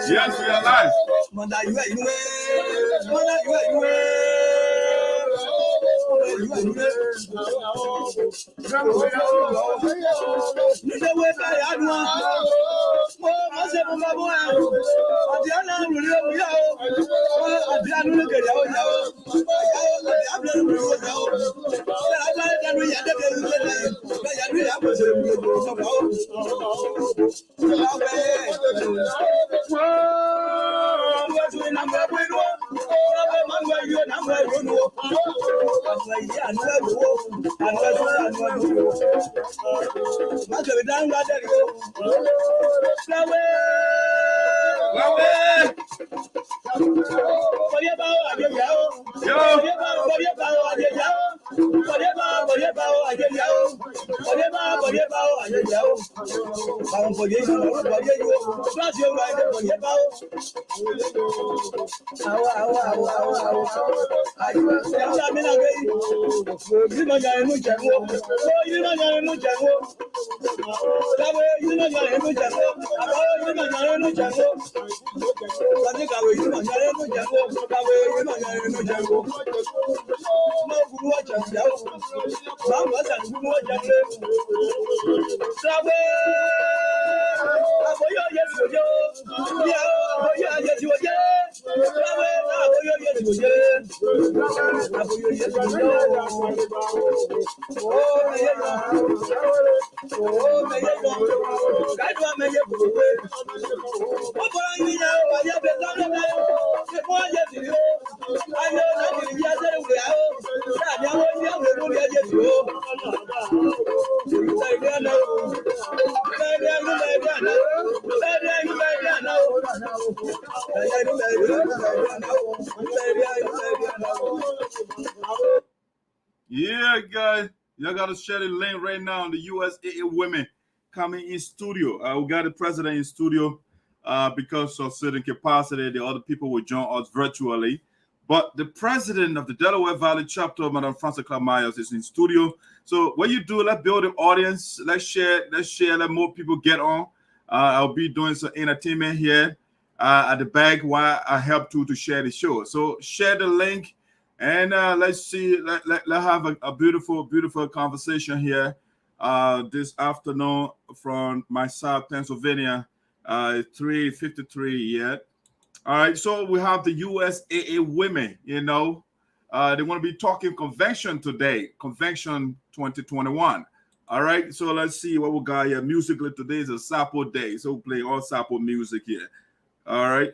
Yes, we are live. Yeah, guys, y'all got to share the link right now on the USAA Women coming in studio. We got the president in studio because of certain capacity. The other people will join us virtually. But the president of the Delaware Valley chapter, Madam Francess, is in studio. So what you do, let's build an audience. Let's share, let more people get on. I'll be doing some entertainment here at the back while I help to share the show. So share the link. And let's see, let's have a beautiful conversation here this afternoon from my side, Pennsylvania, 3:53 yet. All right, so we have the USAA Women, they want to be talking convention today, Convention 2021. All right, so let's see what we got here. Musically, today is a Sarpo day, so we play all Sarpo music here. All right.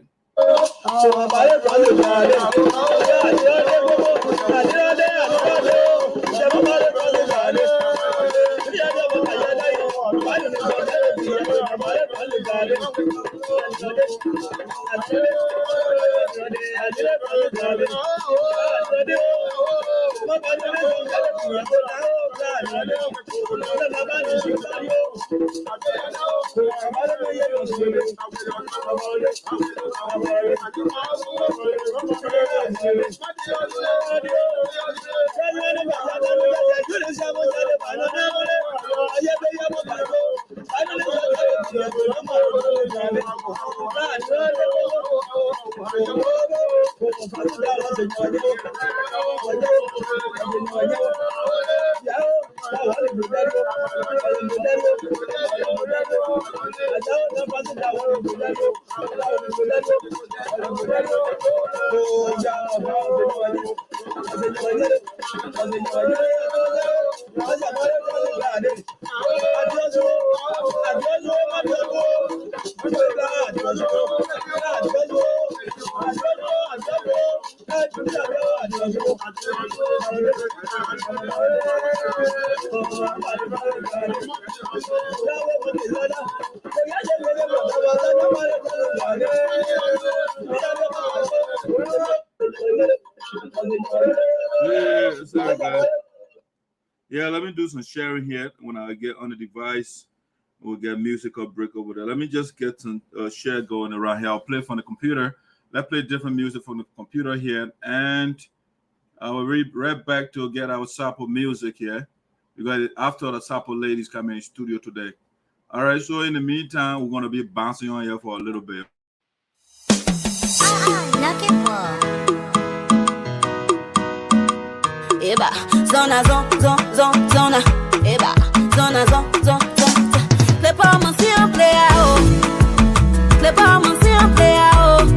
Yeah, let me do some sharing here. When I get on the device, we'll get musical break over there. Let me just get some share going around here. I'll play from the computer. Let's play different music from the computer here. And I will read right back to get our Sarpo music here. Because after the Sarpo ladies come in studio today. All right, so in the meantime, we're going to be bouncing on here for a little bit. Eba, zona, zona, eba, zona, zona. Les pas mon si en play out. Les pas mon si en play out.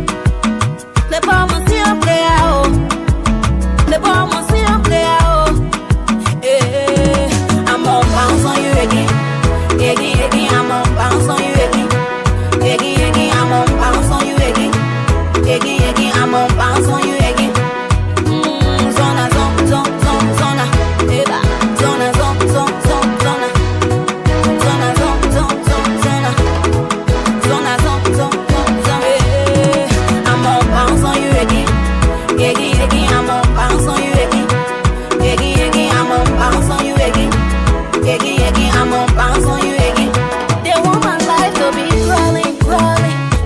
Les pas mon si en play out. Les pas mon si en play out. Eh, I'm on bounce on you again. Again, I'm on bounce on you again. Again, I'm on bounce on you again. Again, I'm on bounce on you again. Zona, zona, eba, zona, zona. Zona, I'm on bounce on you again. Again, I'm on bounce on you again. Again, I'm on bounce on you again. Again, I'm on bounce on you again. They want my life to be crawling.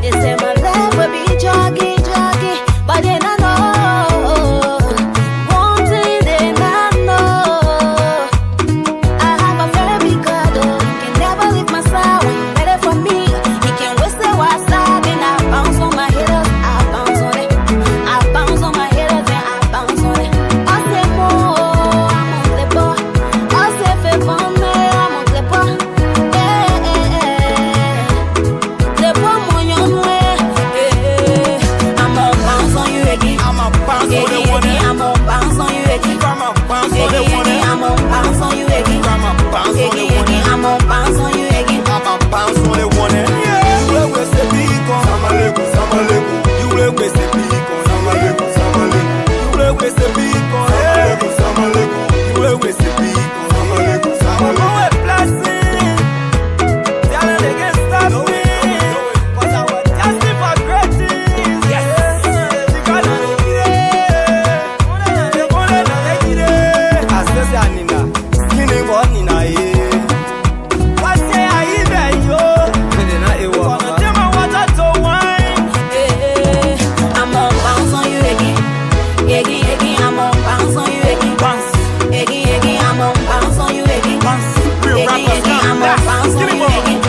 They say my life will be jogging. But then I know one thing they not know. I have a very big God, he can never leave my side. When you better for me, he can waste the wild side. And I bounce on my haters, I bounce on it. I bounce on my haters and I bounce on it. I say more, I'm on the bar. I say favor me, I'm on the bar. The bar Manjayonnoh. I'm on bounce on you again. I'm on bounce on the one. I'm on bounce on you again. I'm on bounce on the one. I'm on bounce on you again. I'm on bounce on the one. I'm on bounce on you again. I'm on bounce on the one. You will with the beacon. Samaleko. You will with the beacon. Samaleko. You will with the beacon. Samaleko. You will with the beacon. Samaleko. Oh, a blessing. Tell them they can stop me. Cause I was destined for great things. Yes. I'm on bounce on you again. I'm on bounce on you again. I'm on bounce on you again. I'm on bounce on you again.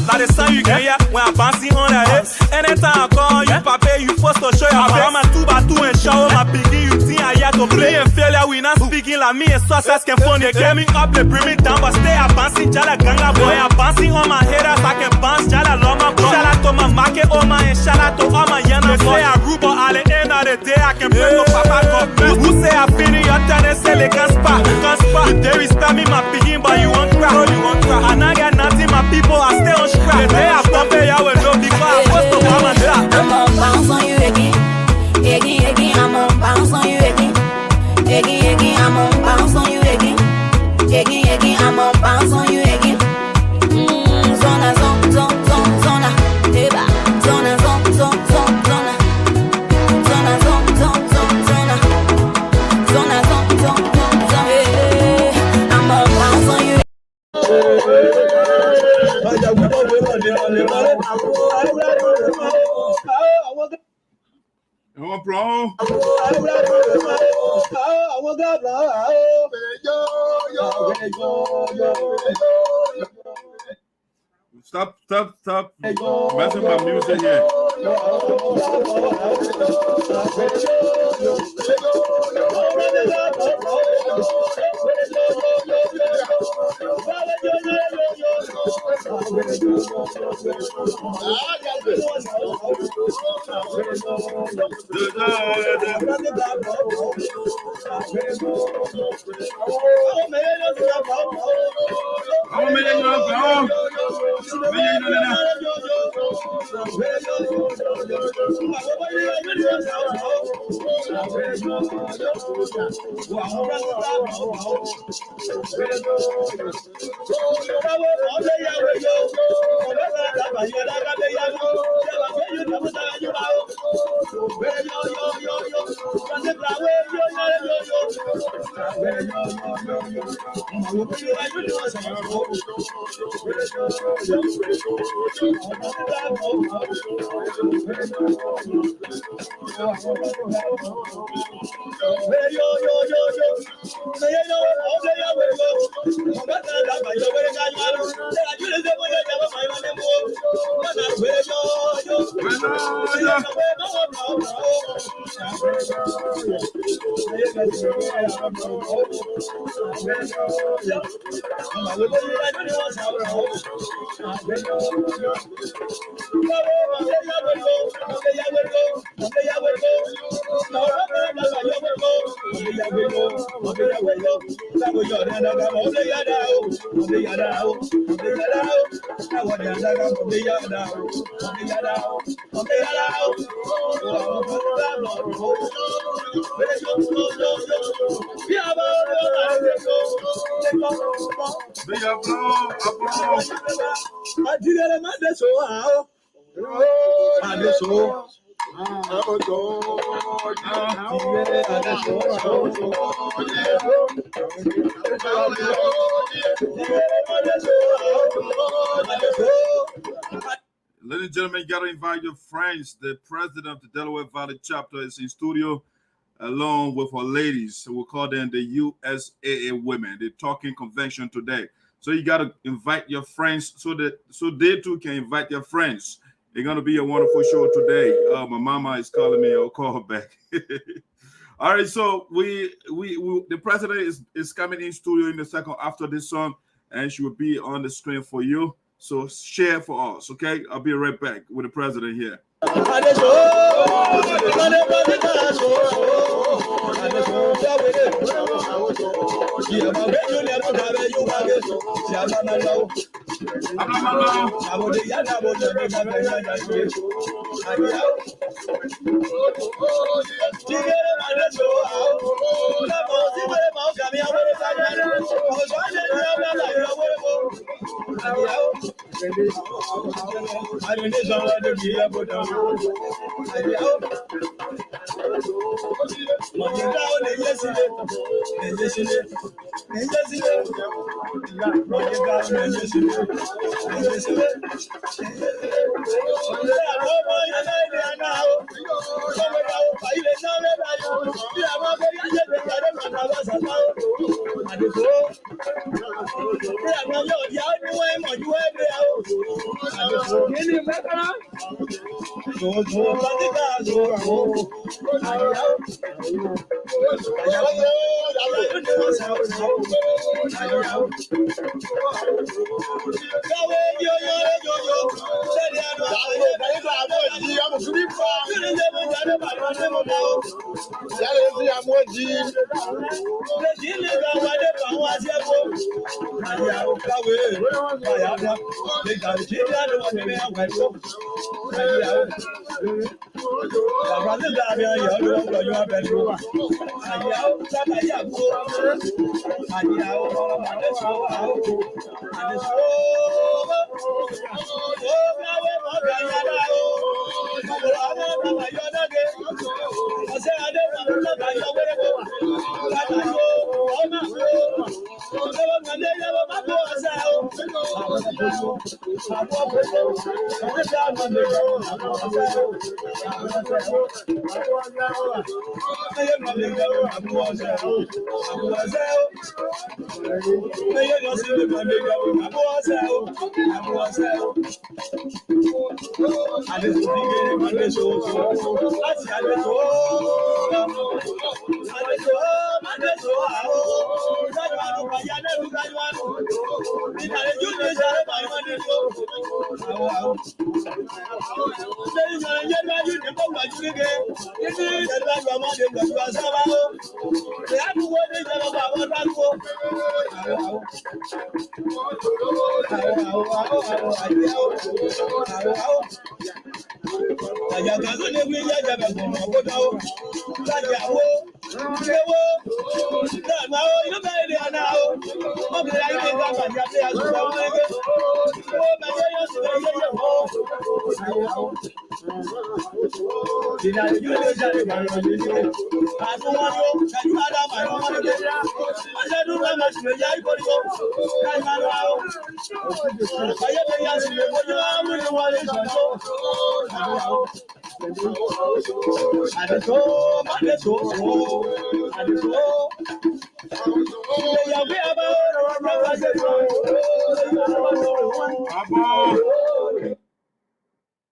Like the sun you can hear when I'm bouncing on the head. Anytime I call you, papa, you forced to show your face. I'm a 2x2 and show my begin. You think I hear to play and failure. We not speaking like me and success can phone. They get me up, they bring me down, but stay a bouncing. Jala ganga boy, I'm bouncing on my haters. I can bounce, Jala loma boy. Shout out to my market, oh my, and shout out to all my yana boy. They say I rule, but at the end of the day, I can bring no papa come. Who say I finish your turn and say they can't spot. You dare respect me, my begin, but you won't cry. And I got nothing, my people, I stay on scrap. The day I pump it, I will know before I post to mama drop. I'm on bounce on you again. I'm on bounce on you again. I'm on bounce on you again. I'm on bounce on you again. Zona, zona, eba, zona, zona. Zona, I'm on bounce on you. Stop messing my music here. Ladies and gentlemen, you got to invite your friends. The president of the Delaware Valley chapter is in studio along with our ladies. So we'll call them the USAA Women. They're talking convention today. So you got to invite your friends so they too can invite their friends. It's going to be a wonderful show today. My mama is calling me. I'll call her back. All right, so the president is coming in studio in a second after this song, and she will be on the screen for you. So share for us, okay? I'll be right back with the president here.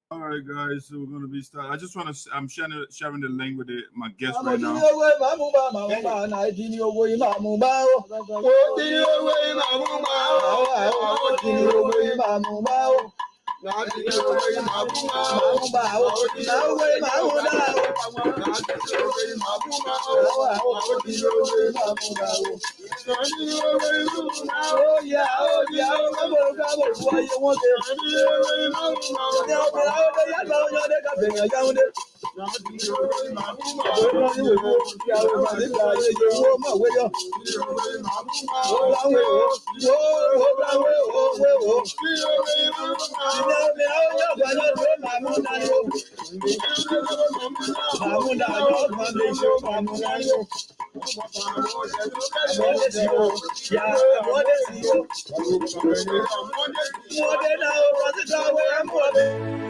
All right, guys, so we're going to be starting. I just want to, I'm sharing the link with my guest right now.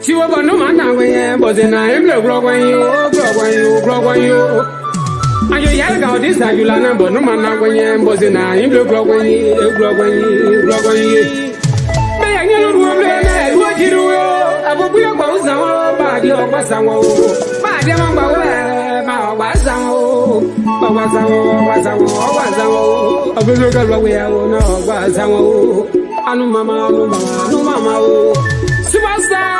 She was no man away, but in I am the grog when you. And you yell out this time, you learn, but no man away, but in I am the grog when you. May I know what you do? I will be about some body or was some body superstar.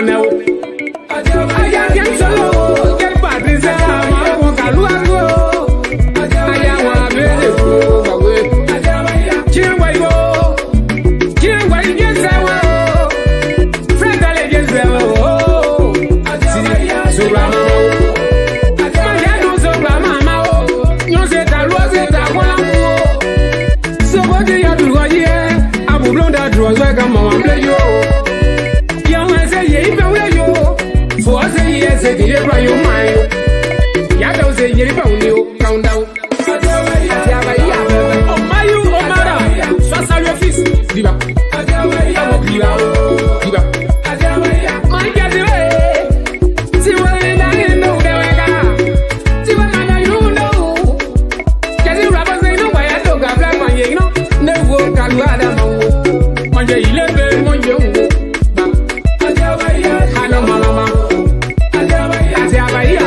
now. I can't solo, get back this I won't go. I am a baby. Can't wait, go. Can't wait, get there. Friend, delegates there. So, was like a mama play you. Young I say, yeah, if you for us, yes, I did it your mind. Yato say, yeah, if you count out. Oh, my, you, oh, mother, Swassa your fist. Give up. I will give out. Give up. My cat, see what I know. See what I know. Just rappers, they know why I don't got black man, you know. No work, I got Manje ilebe monje ungo ba ajabaya hana malama ajabaya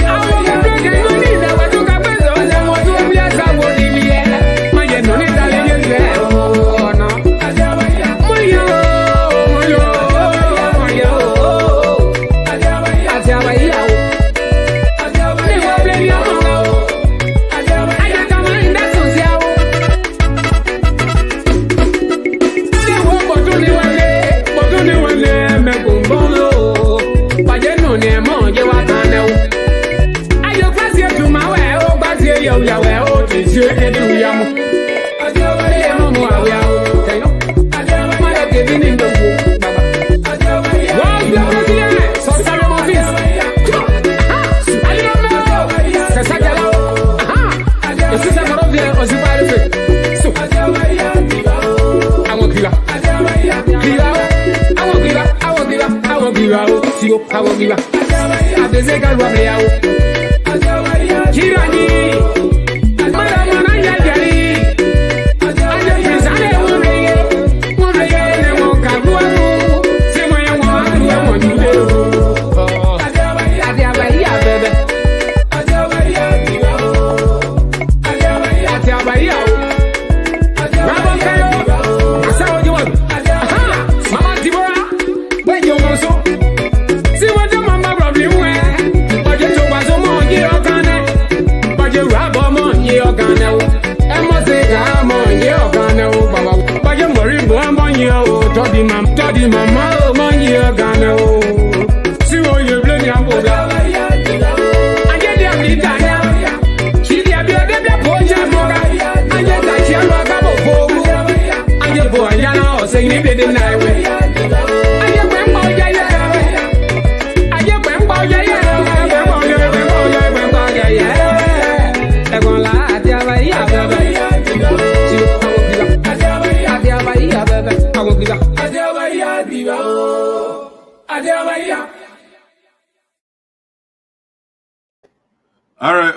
awo keke ngoni na watu kapezo na moto bia sawo dilie manje noni dalenge ona ajabaya moyo ajabaya ajabaya ni wo bleni amonga ajabaya kama inda social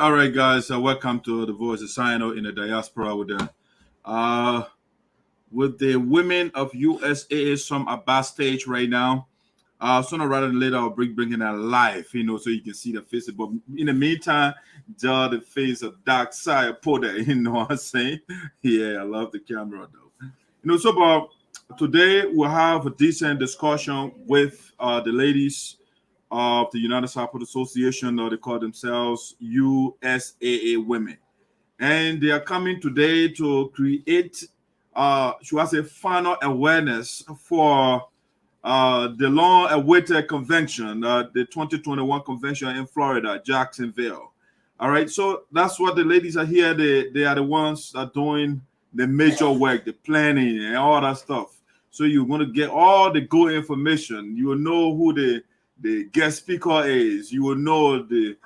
All right, guys. Welcome to the Voice of SINOE in the diaspora with the women of USAA. Some are backstage right now. Sooner rather than later, I'll bringing that live, so you can see the faces. But in the meantime, draw the face of Dark Side Porter. You know what I'm saying? Yeah, I love the camera though. So about today we'll have a decent discussion with the ladies of the United Sarpo Association, or they call themselves USAA Women. And they are coming today to create, should I say, final awareness for the long-awaited convention, the 2021 convention in Florida, Jacksonville. All right, so that's what the ladies are here. They are the ones that are doing the major work, the planning and all that stuff. So you're going to get all the good information. You will know who the guest speaker is. You will know the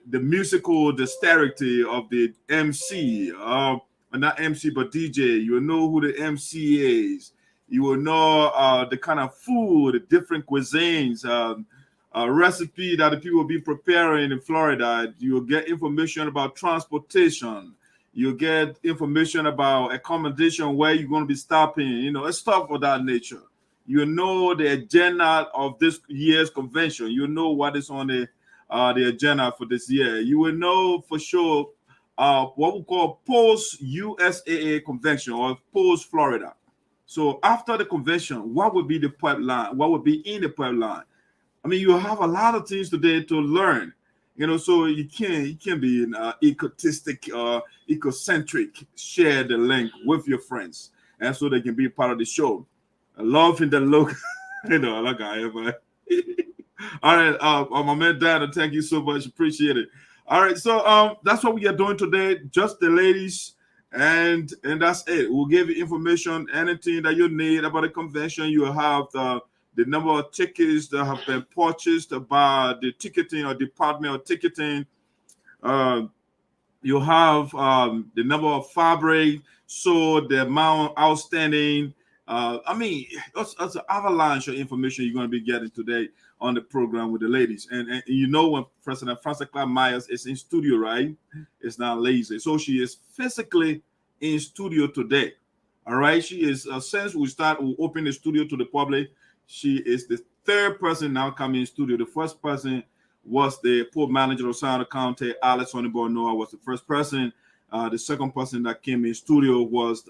musical dexterity of the MC, not MC but DJ. You will know who the MC is. You will know the kind of food, the different cuisines, recipe that the people will be preparing in Florida. You will get information about transportation. You get information about accommodation, where you're going to be stopping, stuff of that nature. You know the agenda of this year's convention. You know what is on the agenda for this year. You will know for sure what we call post-USAA convention or post-Florida. So after the convention, what would be the pipeline? What would be in the pipeline? I mean, you have a lot of things today to learn. So you can't be egotistic, egocentric. Share the link with your friends, and so they can be part of the show. I love in the look, like I ever. All right, my man Dad, thank you so much, appreciate it. All right, so that's what we are doing today, just the ladies, and that's it. We'll give you information, anything that you need about the convention. You have the number of tickets that have been purchased by the ticketing or department of ticketing. You have the number of fabric, so the amount outstanding. I mean, that's an avalanche of information you're going to be getting today on the program with the ladies. And when President Francess Clarke Myers is in studio, right? It's not lazy. So she is physically in studio today. All right. She is, since we open the studio to the public, she is the third person now coming in studio. The first person was the port manager of San County, Alex Noah was the first person. The second person that came in studio was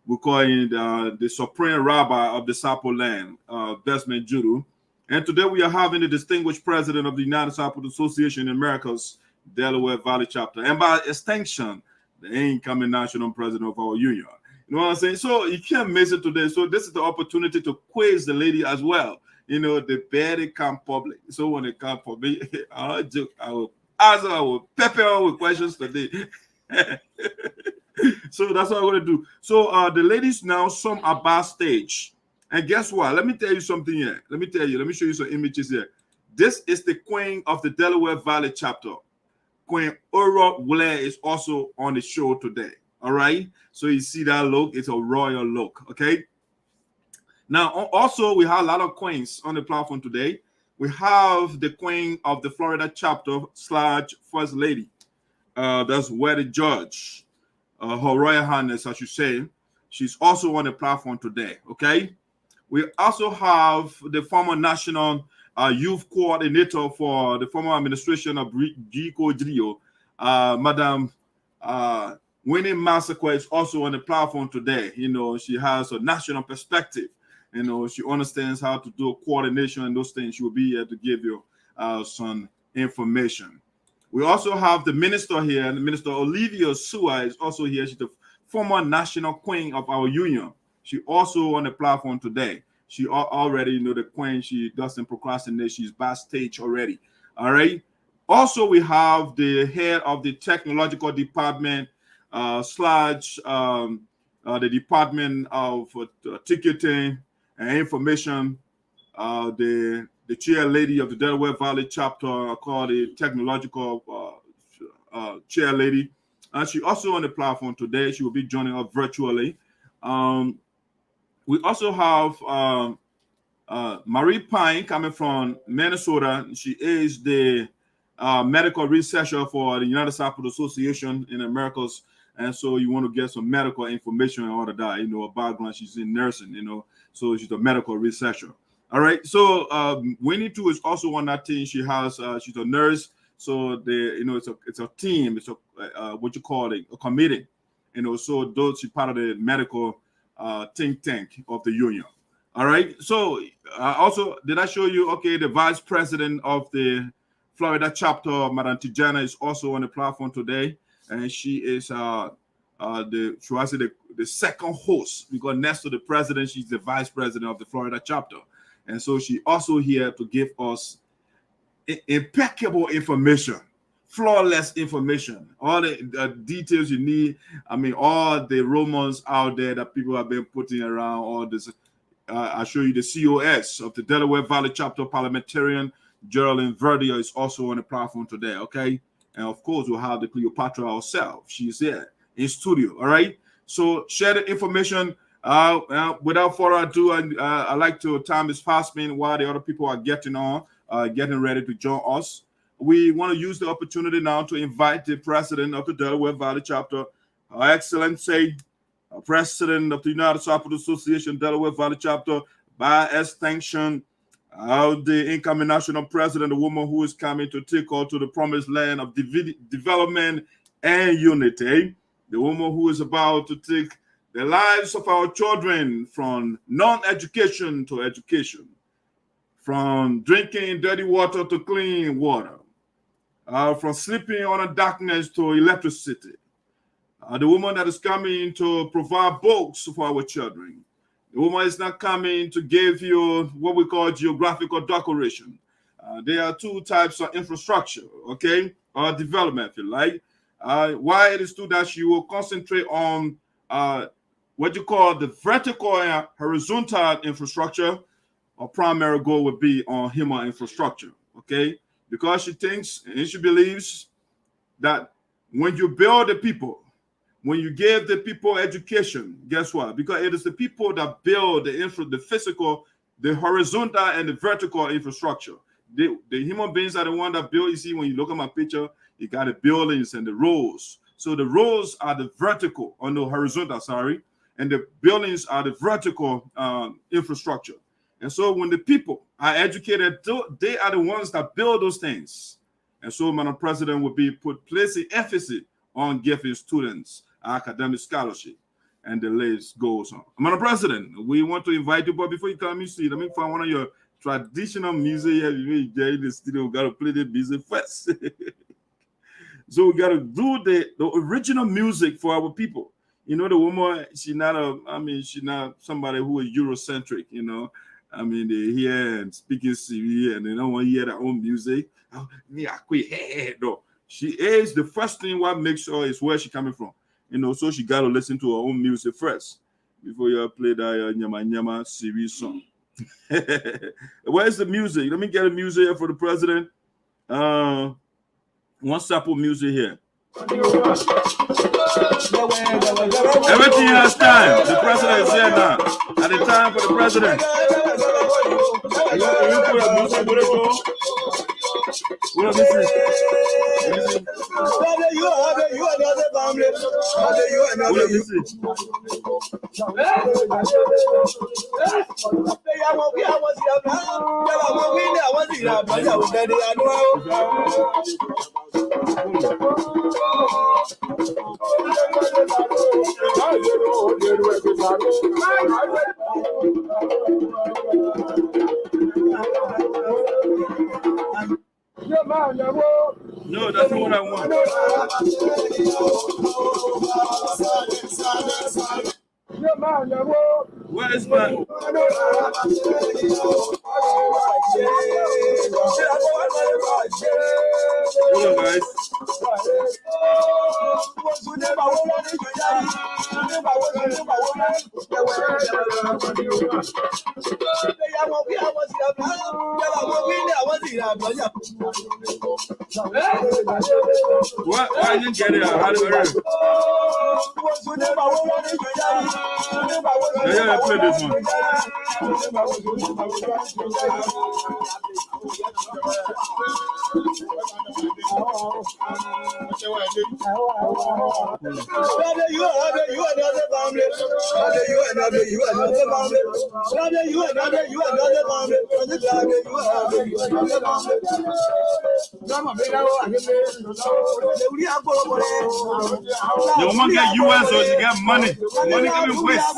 we call him the Supreme Rabbi of the Sarpo land, Desmond Judo. And today we are having the distinguished president of the United Sarpo Association in America's Delaware Valley chapter, and by extension, the incoming national president of our union. You know what I'm saying? So you can't miss it today. So this is the opportunity to quiz the lady as well. The better come public. So when they come for me, I will pepper her with questions today. So that's what I'm going to do. So the ladies now, some are backstage. And guess what? Let me tell you something here. Let me show you some images here. This is the queen of the Delaware Valley chapter. Queen Aura Willer is also on the show today. All right. So you see that look? It's a royal look. Okay. Now, also, we have a lot of queens on the platform today. We have the queen of the Florida chapter / first lady. That's where the judge, Her Royal Highness, I should say. She's also on the platform today. Okay. We also have the former national youth coordinator for the former administration of Gico Grio, Madam Winnie Massacre is also on the platform today. She has a national perspective. She understands how to do coordination and those things. She will be here to give you some information. We also have the minister here, and Minister Olivia Sua is also here. She's the former national queen of our union. She also on the platform today. She already the queen. She doesn't procrastinate. She's backstage already. All right. Also, we have the head of the technological department / the department of ticketing and information. The chair lady of the Delaware Valley chapter, called the technological chair lady. She also on the platform today. She will be joining us virtually. We also have Marie Pine coming from Minnesota. She is the medical researcher for the United Sarpo Association in Americas. And so you want to get some medical information and all of that, a background. She's in nursing, so she's a medical researcher. All right. So Winnie too is also on that team. She has, she's a nurse. So it's a team. It's a what you call it, a committee. So those she's part of the medical think tank of the union. All right. So also, did I show you? Okay, the vice president of the Florida chapter, Madam Tijana, is also on the platform today, and she is the second host, because next to the president, she's the vice president of the Florida chapter, and so she also here to give us impeccable information, flawless information, all the details you need. I mean, all the rumors out there that people have been putting around, all this. I'll show you the COS of the Delaware Valley chapter parliamentarian, Geraldine Verdier, is also on the platform today, okay? And of course, we'll have the Cleopatra herself. She's here in studio, all right? So share the information. Without further ado, I like to, time is fast while the other people are getting ready to join us. We want to use the opportunity now to invite the president of the Delaware Valley chapter, Her Excellency, President of the United Sarpo Association, Delaware Valley chapter, by extension, the incoming national president, the woman who is coming to take us to the promised land of development and unity, the woman who is about to take the lives of our children from non-education to education, from drinking dirty water to clean water, from sleeping on a darkness to electricity. The woman that is coming to provide books for our children. The woman is not coming to give you what we call geographical decoration. There are two types of infrastructure, okay, or development, if you like. Why it is too that she will concentrate on what you call the vertical and horizontal infrastructure. Our primary goal would be on human infrastructure, okay? Because she thinks and she believes that when you build the people, when you give the people education, guess what? Because it is the people that build the physical, the horizontal and the vertical infrastructure. The human beings are the one that build. You see, when you look at my picture, you got the buildings and the roads. So the roads are the vertical, or no, horizontal, sorry. And the buildings are the vertical infrastructure. And so when the people are educated, they are the ones that build those things. And so Madam President would be placing emphasis on giving students academic scholarship. And the list goes on. Madam President, we want to invite you, but before you come, you see, let me find one of your traditional music. You in the studio, we got to play the music first. So we got to do the original music for our people. You know, the woman, she's not somebody who is Eurocentric, you know. I mean, they hear and speaking CV and they don't want to hear their own music. No. She is the first thing what makes her is where she coming from. You know, so she got to listen to her own music first before you play that Nyama Nyama CV song. Where's the music? Let me get a music here for the president. One sample music here. Everything has time. The president is here now. At the time for the president. You put a music, put it on. What is this? No, that's not what I want. Where is my? Hold on, guys. What? I didn't get it. How do I yeah, play this one. The woman get US so she get money. Money can be waste.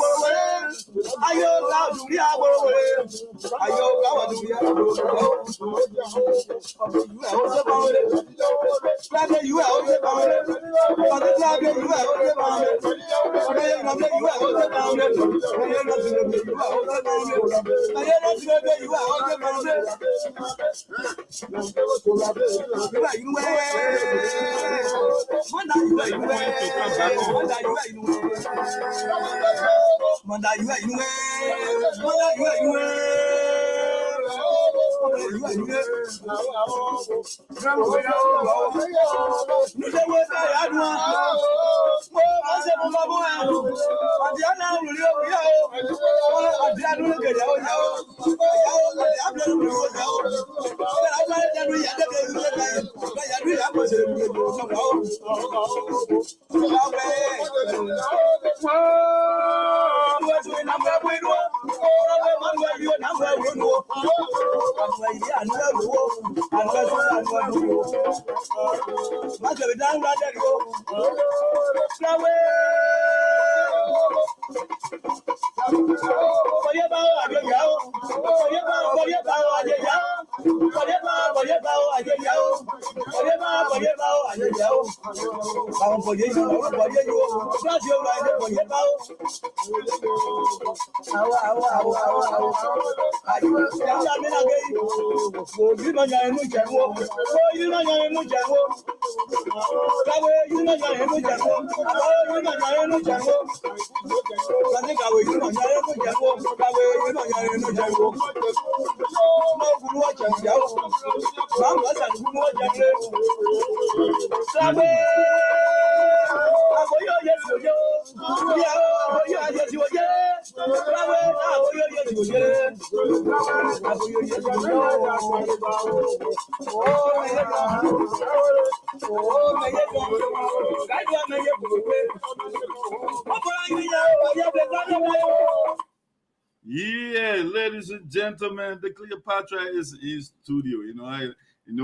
Yeah, ladies and gentlemen, the Cleopatra is in studio. You know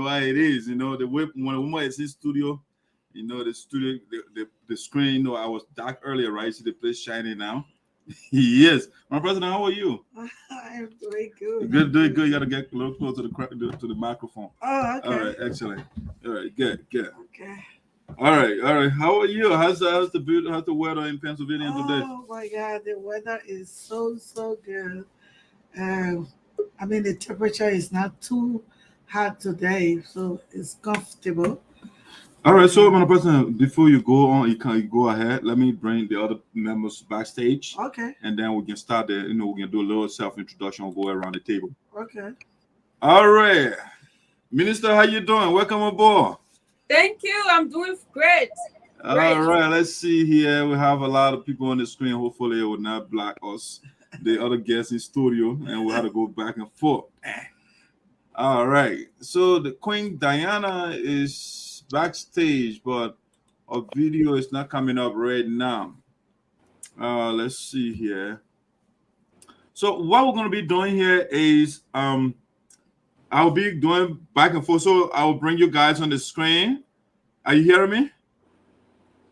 how it is. You know, when a woman is in studio, you know, the studio, the screen, you know, I was dark earlier, right? See the place shining now. Yes. My president, how are you? I'm doing good. Good, doing good. You gotta get a little closer to the microphone. Oh, okay. All right, excellent. All right, good. Okay. All right. How are you? How's the weather in Pennsylvania today? Oh my God, the weather is so good. I mean, the temperature is not too hot today, so it's comfortable. All right, so Madam President, before you go on, you can go ahead. Let me bring the other members backstage. Okay. And then we can start there. You know, we can do a little self-introduction. We'll go around the table. Okay. All right. Minister, how you doing? Welcome aboard. Thank you. I'm doing great. All right, let's see here. We have a lot of people on the screen. Hopefully, it will not block us, the other guests in studio, and we'll have to go back and forth. All right. So the Queen Diana is backstage, but a video is not coming up right now. Let's see here. So what we're going to be doing here is I'll be going back and forth. So I'll bring you guys on the screen. Are you hearing me?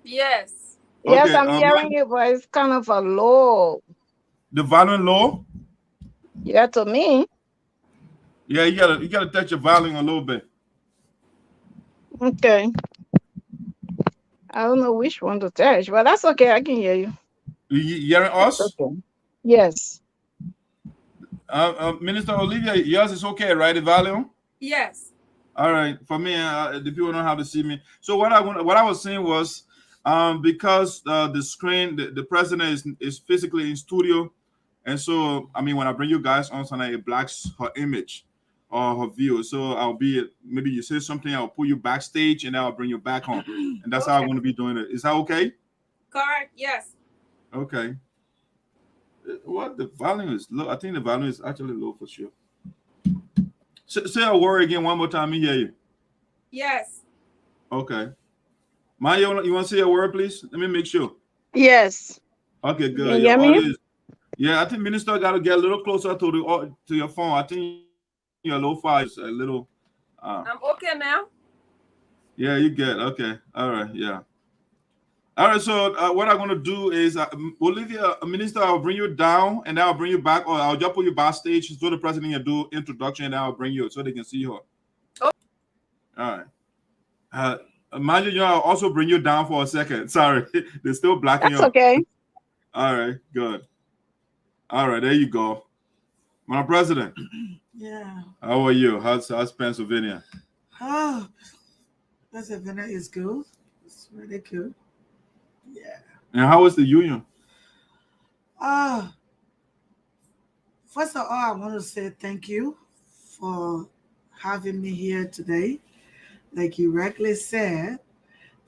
Yes. Yes, Okay, I'm hearing you, but it's kind of a low. The volume low? Yeah, to me. Yeah, you gotta touch your volume a little bit. Okay. I don't know which one to touch, but that's okay. I can hear you. You hearing us? Okay. Yes. Minister Olivia, yours is okay, right? The volume? Yes. All right. For me, the people don't have to see me. So what I was saying was, because the screen, the president is physically in studio, and so I mean, when I bring you guys on tonight, it blacks her image or her view. So I'll be maybe you say something, I'll pull you backstage, and I'll bring you back home, and that's how I'm going to be doing it. Is that okay? Correct. Yes. Okay. What the volume is low? I think the volume is actually low for sure. Say a word again one more time. Let me hear you. Yes. Okay. Manjayonnoh, you want to say a word, please? Let me make sure. Yes. Okay, good. Can you hear me? Yeah, I think Minister got to get a little closer to your phone. I think your low fi is a little. I'm okay now. Yeah, you get okay. All right. Yeah. All right. So what I'm going to do is, Olivia, Minister, I'll bring you down and then I'll bring you back, or I'll just put you backstage so the president can do introduction and then I'll bring you so they can see her. Oh. All right. Manjayonnoh, I'll also bring you down for a second. Sorry, they're still blacking you. That's okay. All right. Good. All right. There you go. My president. Yeah. How are you? How's Pennsylvania? Oh, Pennsylvania is good. It's really good. Yeah. And how is the union? First of all, I want to say thank you for having me here today. Like you rightly said,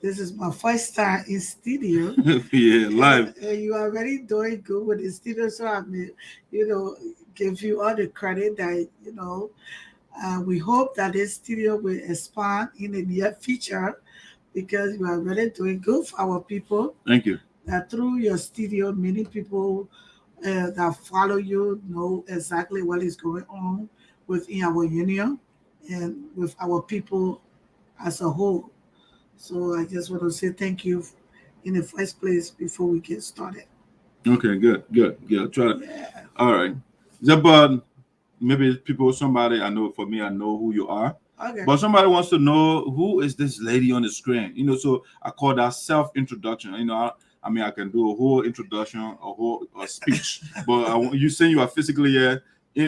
this is my first time in studio. Yeah, live. And you are already doing good with the studio, so I mean, give you all the credit that we hope that this studio will expand in the near future because you are really doing good for our people. Thank you. That through your studio, many people that follow you know exactly what is going on within our union and with our people as a whole. So I just want to say thank you in the first place before we get started. Okay, good. Try to. Yeah. All right. Yeah, but maybe somebody I know. For me, I know who you are. Okay. But somebody wants to know who is this lady on the screen. So I call that self-introduction. I mean, I can do a whole introduction, a speech. But you saying you are physically here,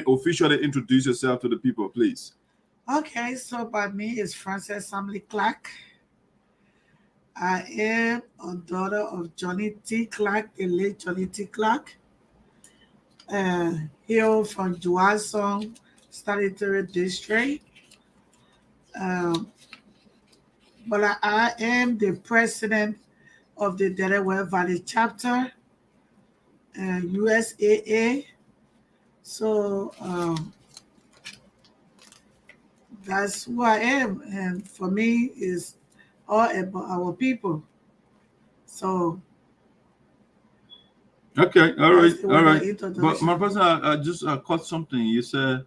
officially introduce yourself to the people, please. Okay, so by me is Francess Clarke. I am a daughter of Johnny T. Clarke, the late Johnny T. Clarke. Hail from Juason Statutory District. But I am the president of the Delaware Valley chapter, USAA. So that's who I am. And for me, it's all about our people. So. Okay, all right. But my person, I just caught something. You said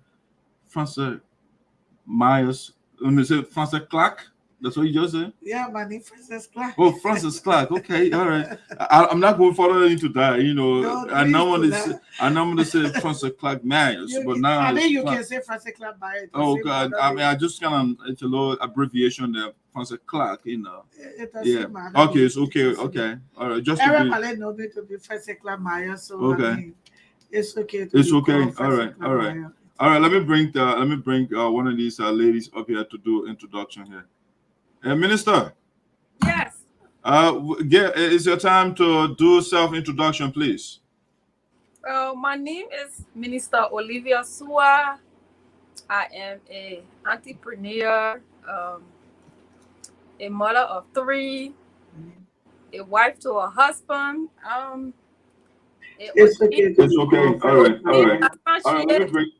Francess Myers. You said Francess Clarke. That's what you just said? Yeah, my name is Francess Clarke. Oh, Francess Clarke. Okay, all right. I'm not going further into that. I know want to say Francess Clarke Myers, but now I think you can say Francess Clarke Myers. Oh God, I mean, I just it's a little abbreviation there, Francess Clarke. It doesn't matter. Okay, it's okay. Okay, all right. Just everybody know me to be Francess Clarke Myers, so okay. I mean, it's okay. It's okay. All right. All right. Let me bring one of these ladies up here to do introduction here. Minister. Yes. It's your time to do self-introduction, please. My name is Minister Olivia Sua. I am an entrepreneur, a mother of 3, a wife to a husband. It's okay. All right. Let me bring.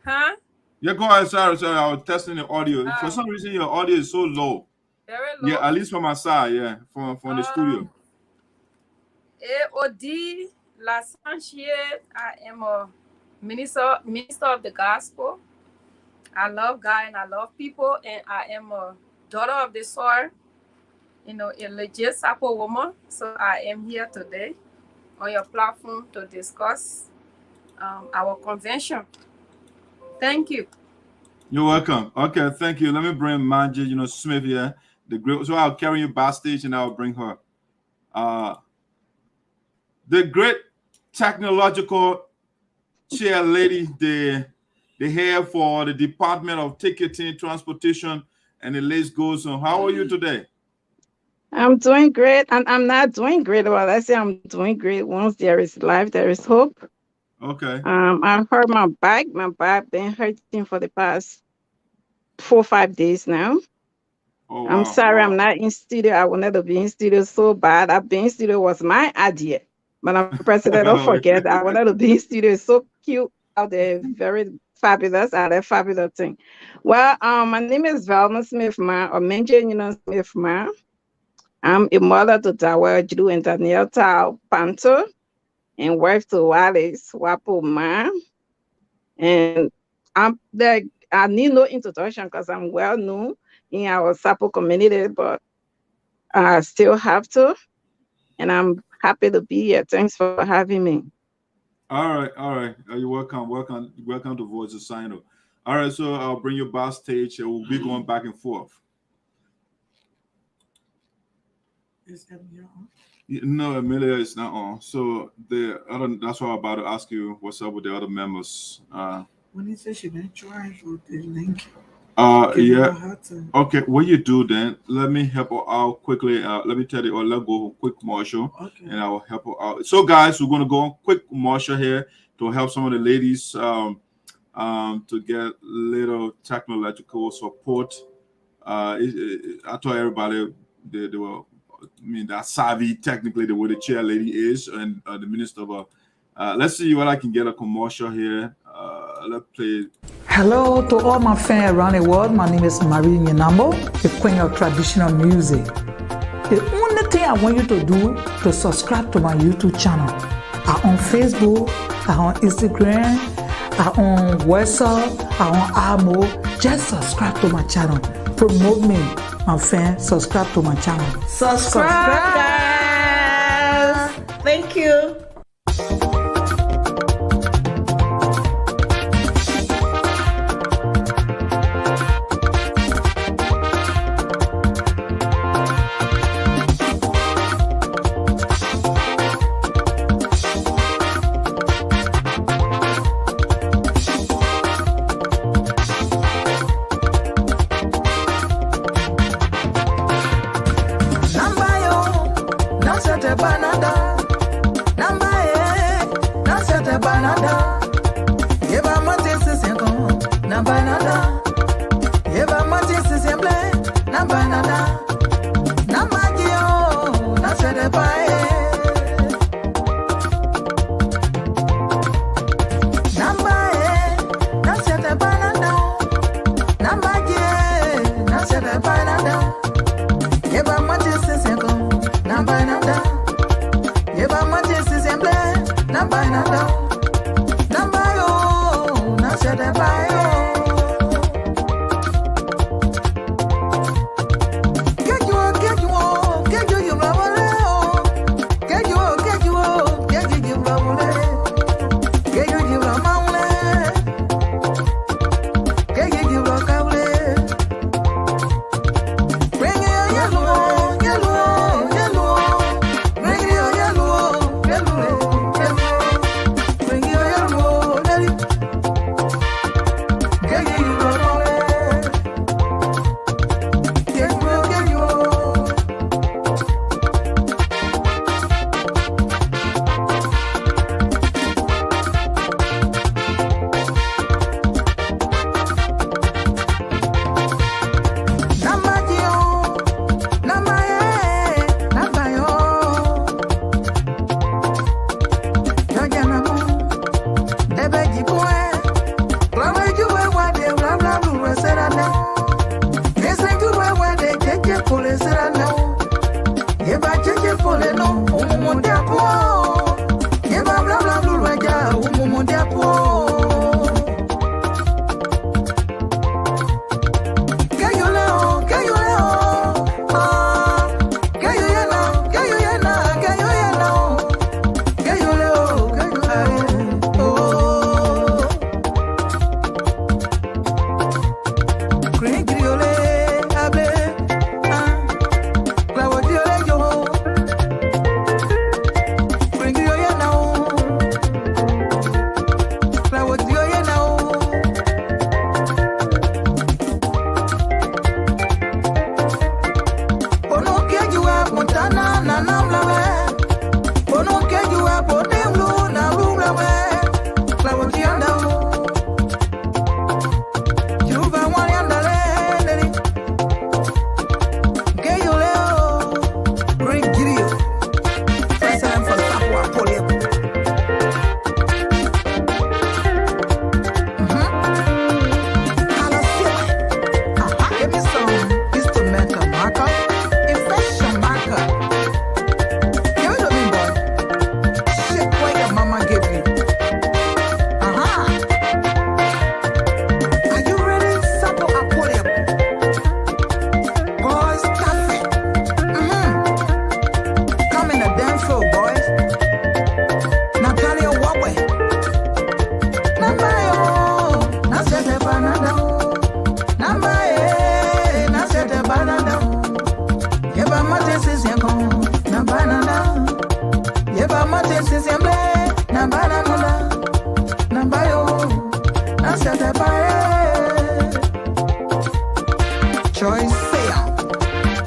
Huh? Yeah, go ahead. Sorry. I was testing the audio. For some reason, your audio is so low. Very low. Yeah, at least from my side. Yeah, from the studio. AOD La Sanchez. I am a minister of the gospel. I love God and I love people, and I am a daughter of the soil. A legit Sarpo woman. So I am here today on your platform to discuss our convention. Thank you. You're welcome. Okay, thank you. Let me bring Manjayonnoh Smith here. So I'll carry you backstage and I'll bring her. The great technological chairlady, the head for the Department of Ticketing, Transportation, and the list goes on. How are you today? I'm doing great, and I'm not doing great. Well, I say I'm doing great. Once there is life, there is hope. Okay. I hurt my back. My back been hurting for the past 4 or 5 days now. Oh, I'm sorry, I'm not in studio. I wanted to be in studio so bad. I've been in studio was my idea, but I'm president. Don't forget, I wanted to be in studio. It's so cute out there, very fabulous. I had fabulous thing. Well, my name is Velma Smith Mahn, or Manjayonnoh Smith Mahn. I'm a mother to Dawa Judu and Daniel Tao Panto, and wife to Wallace Wapo Mahn. And I need no introduction because I'm well known in our Sarpo community, but I still have to. And I'm happy to be here. Thanks for having me. All right. You're welcome. Welcome to Voice of SINOE. All right, so I'll bring you backstage and we'll be going back and forth. Is Emilia on? No, Emilia is not on. So that's why I'm about to ask you what's up with the other members. When he said she didn't try for the link. Yeah. Okay, what you do then, let me help her out quickly. Let me tell you, or let's go quick commercial, and I will help her out. So guys, we're going to go on quick commercial here to help some of the ladies to get little technological support. I told everybody they were, they're savvy technically the way the chair lady is, and the minister of let's see what I can get a commercial here. Let's play. Hello to all my fans around the world. My name is Manjayonnoh, the queen of traditional music. The only thing I want you to do to subscribe to my YouTube channel. I'm on Facebook, I'm on Instagram, I'm on WhatsApp, I'm on Amo. Just subscribe to my channel. Promote me, my fans. Subscribe to my channel. Subscribe, guys. Thank you.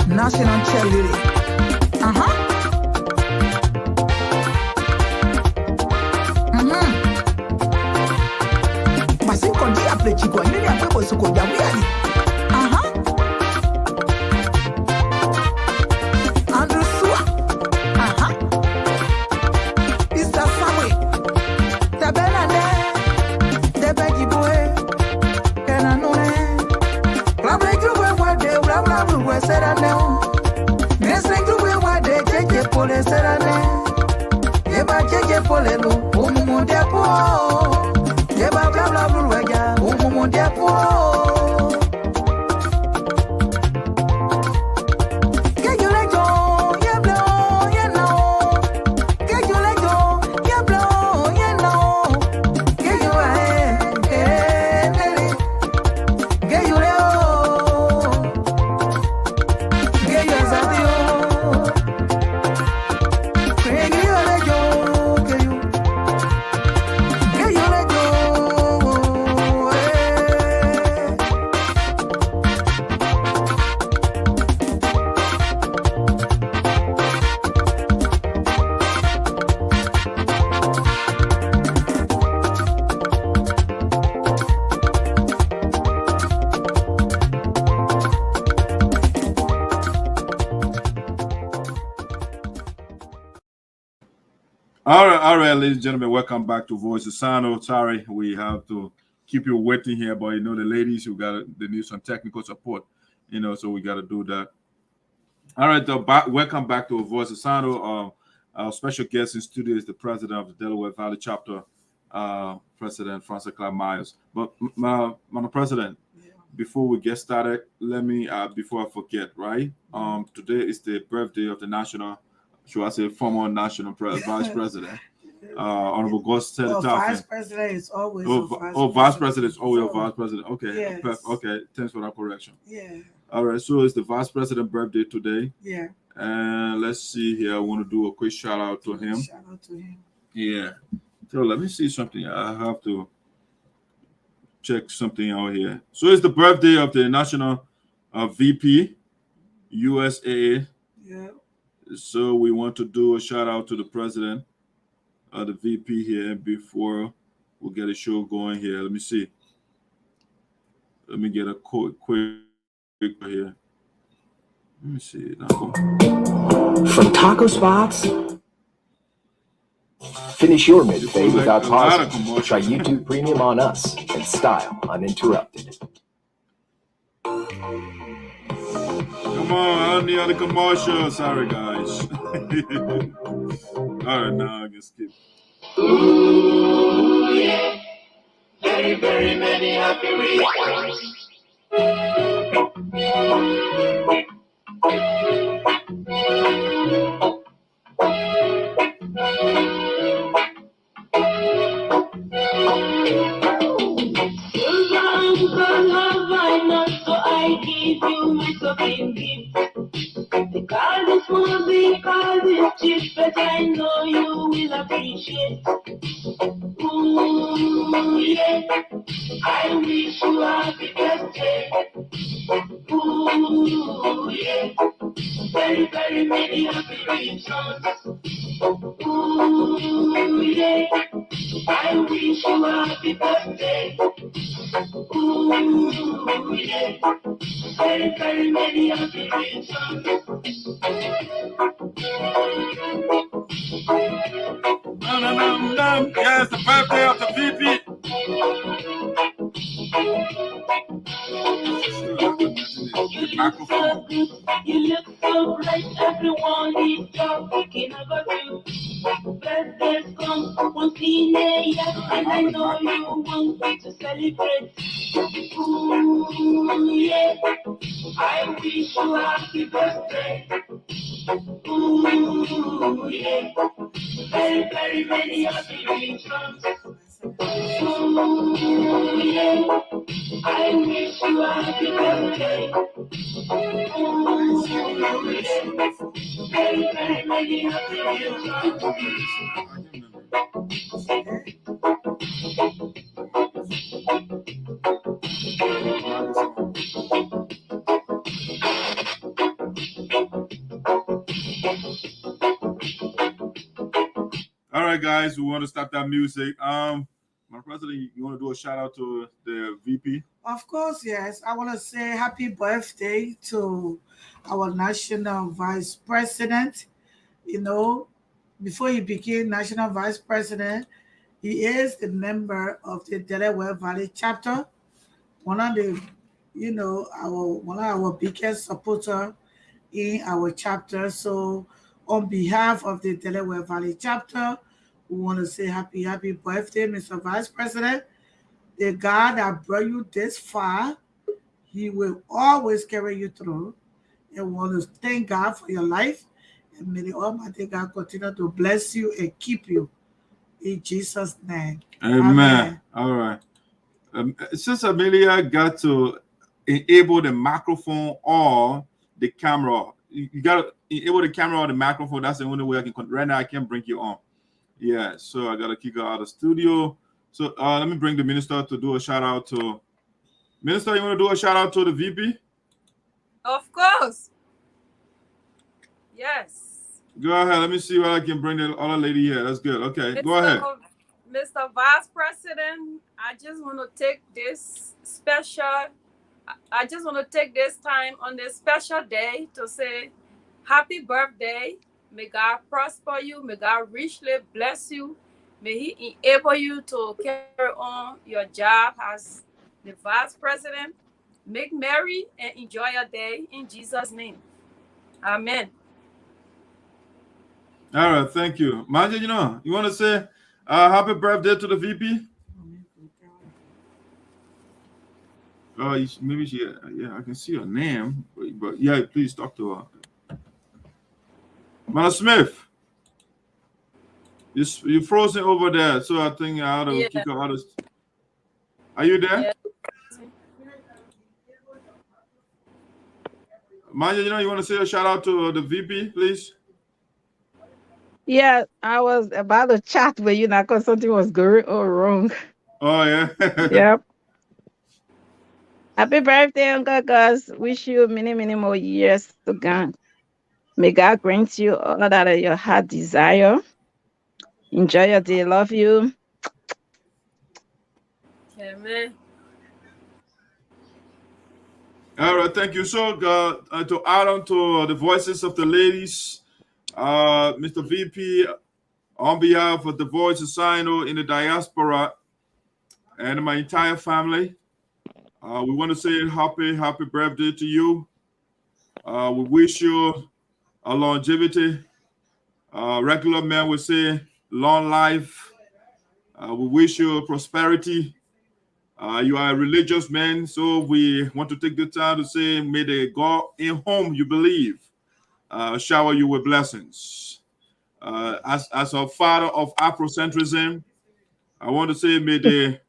National Chairlady. Basi kondi aple chiko nini aple boso ko ya wiali. Andrew Sua. Mr. Samwe. Tabela ne. Debe jiboe. Kena nune. Blabla juwe wade. Blabla juwe serane. Nesre juwe wade. Jeje pole serane. Yeba jeje pole lu. Umumu depo. Yeba bla bla bla wega. Umumu depo. Get you let go. Yeah blow. Yeah no. Get you all right, ladies and gentlemen, welcome back to Voice of SINOE. Sorry, we have to keep you waiting here, but the ladies who they need some technical support, so we got to do that. All right, welcome back to Voice of SINOE. Our special guest in studio is the president of the Delaware Valley chapter, President Francis Clarke. But, Madam President, before we get started, let me, before I forget, right? Today is the birthday of the national, should I say, former national vice president, Honorable Gus Vice president is always vice president is always a vice president. Okay, yes. Okay, thanks for that correction. Yeah. All right, so it's the vice president birthday today. Yeah. And let's see here. I want to do a quick shout out to him. Shout out to him. Yeah. So let me see something. I have to check something out here. So it's the birthday of the national VP, USAA. Yeah. So we want to do a shout out to the president of the VP here before we get a show going here. Let me see. Let me get a quick here. Let me see. From taco spots, finish your midday without pausing. Try YouTube Premium on us and style uninterrupted. Come on, any other commercial? Sorry, guys. All right, now I can skip. Ooh, yeah. Very, very many happy reasons. So I give you my sovereign gift. Because it's small, because it's cheap, but I know you will appreciate. Ooh, yeah. I wish you happy birthday. Ooh, yeah. Very, very many happy reasons. Ooh, yeah. I wish you happy birthday. Ooh, yeah. Very, very many happy reasons. Yes, the birthday of the VP. You look so good, you look so bright, everyone is talking about you. Birthdays come once in a year, and I know you want to celebrate. Ooh, yeah, I wish you happy birthday. Ooh, yeah, very, very, very happy reasons. Ooh, yeah, I wish you happy birthday. Ooh, yeah, very, very, very happy reasons. All right, guys, we want to stop that music. My president, you want to do a shout out to the VP? Of course, yes. I want to say happy birthday to our national vice president. Before he became national vice president, he is the member of the Delaware Valley chapter, one of the, one of our biggest supporter in our chapter. So on behalf of the Delaware Valley chapter, we want to say happy birthday, Mr. Vice President. The God that brought you this far, he will always carry you through. And we want to thank God for your life. And may the Almighty God continue to bless you and keep you. In Jesus' name. Amen. All right. Since Amelia got to enable the microphone or the camera, you got to enable the camera or the microphone. That's the only way I can. Right now, I can't bring you on. Yeah, so I got to kick her out of the studio. So let me bring the minister to do a shout out to. Minister, you want to do a shout out to the VP? Of course. Yes. Go ahead. Let me see what I can bring the other lady here. That's good. Okay, go ahead. Mr. Vice President, I just want to take this time on this special day to say happy birthday, May God prosper you. May God richly bless you. May He enable you to carry on your job as the Vice President. Make merry and enjoy your day in Jesus' name. Amen. All right, thank you. Manjayonnoh, you want to say happy birthday to the VP? Oh, maybe she, yeah, I can see her name, but yeah, please talk to her. Madam Smith, you're frozen over there, so I think I ought to kick her out of. Are you there? Yeah. Manjayonnoh, you want to say a shout out to the VP, please? Yeah, I was about to chat with you now because something was going all wrong. Oh, yeah. Yep. Happy birthday, Uncle Gus. Wish you many, many more years to come. May God grant you all that your heart desire. Enjoy your day. Love you. Amen. All right, thank you. So, to add on to the voices of the ladies, Mr. VP, on behalf of the Voice of SINOE in the diaspora and my entire family, we want to say happy birthday to you. We wish you a longevity. Regular men would say long life. We wish you prosperity. You are a religious man, so we want to take the time to say, may the God in whom you believe shower you with blessings. As a father of Afrocentrism, I want to say, may the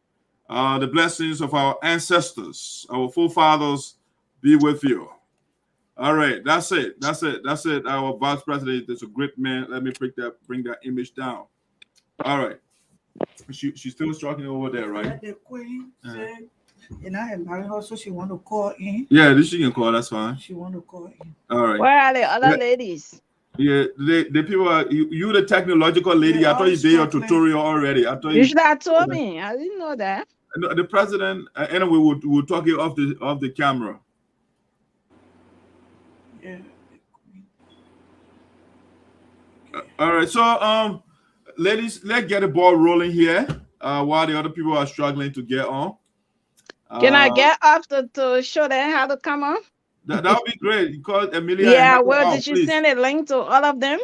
blessings of our ancestors, our forefathers, be with you. All right, that's it. Our vice president is a great man. Let me bring that image down. All right. She's still struggling over there, right? The queen said, and I am married her, so she want to call in. Yeah, she can call. That's fine. She want to call in. All right. Where are the other ladies? Yeah, the people are you the technological lady. I thought you did your tutorial already. I thought you should have told me. I didn't know that. No, the president. Anyway, we'll talk it off the camera. Yeah. All right. So ladies, let's get the ball rolling here. While the other people are struggling to get on. Can I get up to show them how to come on? That would be great. You call Amelia. Yeah, well, did you send a link to all of them?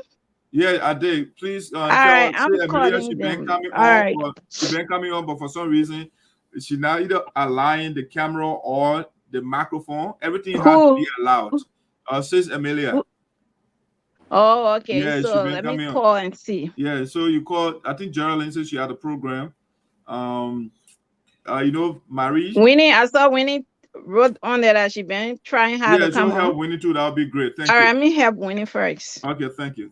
Yeah, I did. Please tell right, Amelia she's been coming on. She's been coming on, but for some reason, she's not either allowing the camera or the microphone. Everything has to be allowed. Sis Amelia. Oh, okay. Yeah, so let me call and see. Yeah, so you called. I think Geraldine said she had a program. Marie. Winnie, I saw Winnie wrote on there that she been trying hard to come on. Help Winnie too. That would be great. Thank you. All right, let me help Winnie first. Okay, thank you.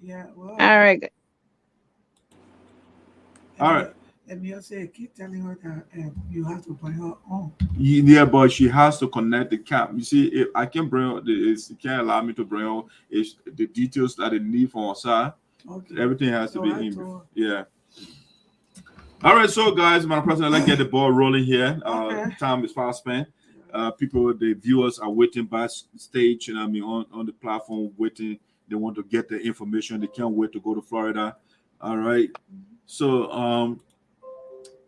Yeah. Well, all right. All right. Let me also keep telling her that you have to bring her on. Yeah, but she has to connect the cam. You see, if I can bring her, you can't allow me to bring her. It's the details that they need from our side. Okay. Everything has to be in. Yeah. All right, so guys, Madam President, let's get the ball rolling here. Time is fast spent. People, the viewers are waiting backstage, and on the platform waiting. They want to get the information. They can't wait to go to Florida. All right. So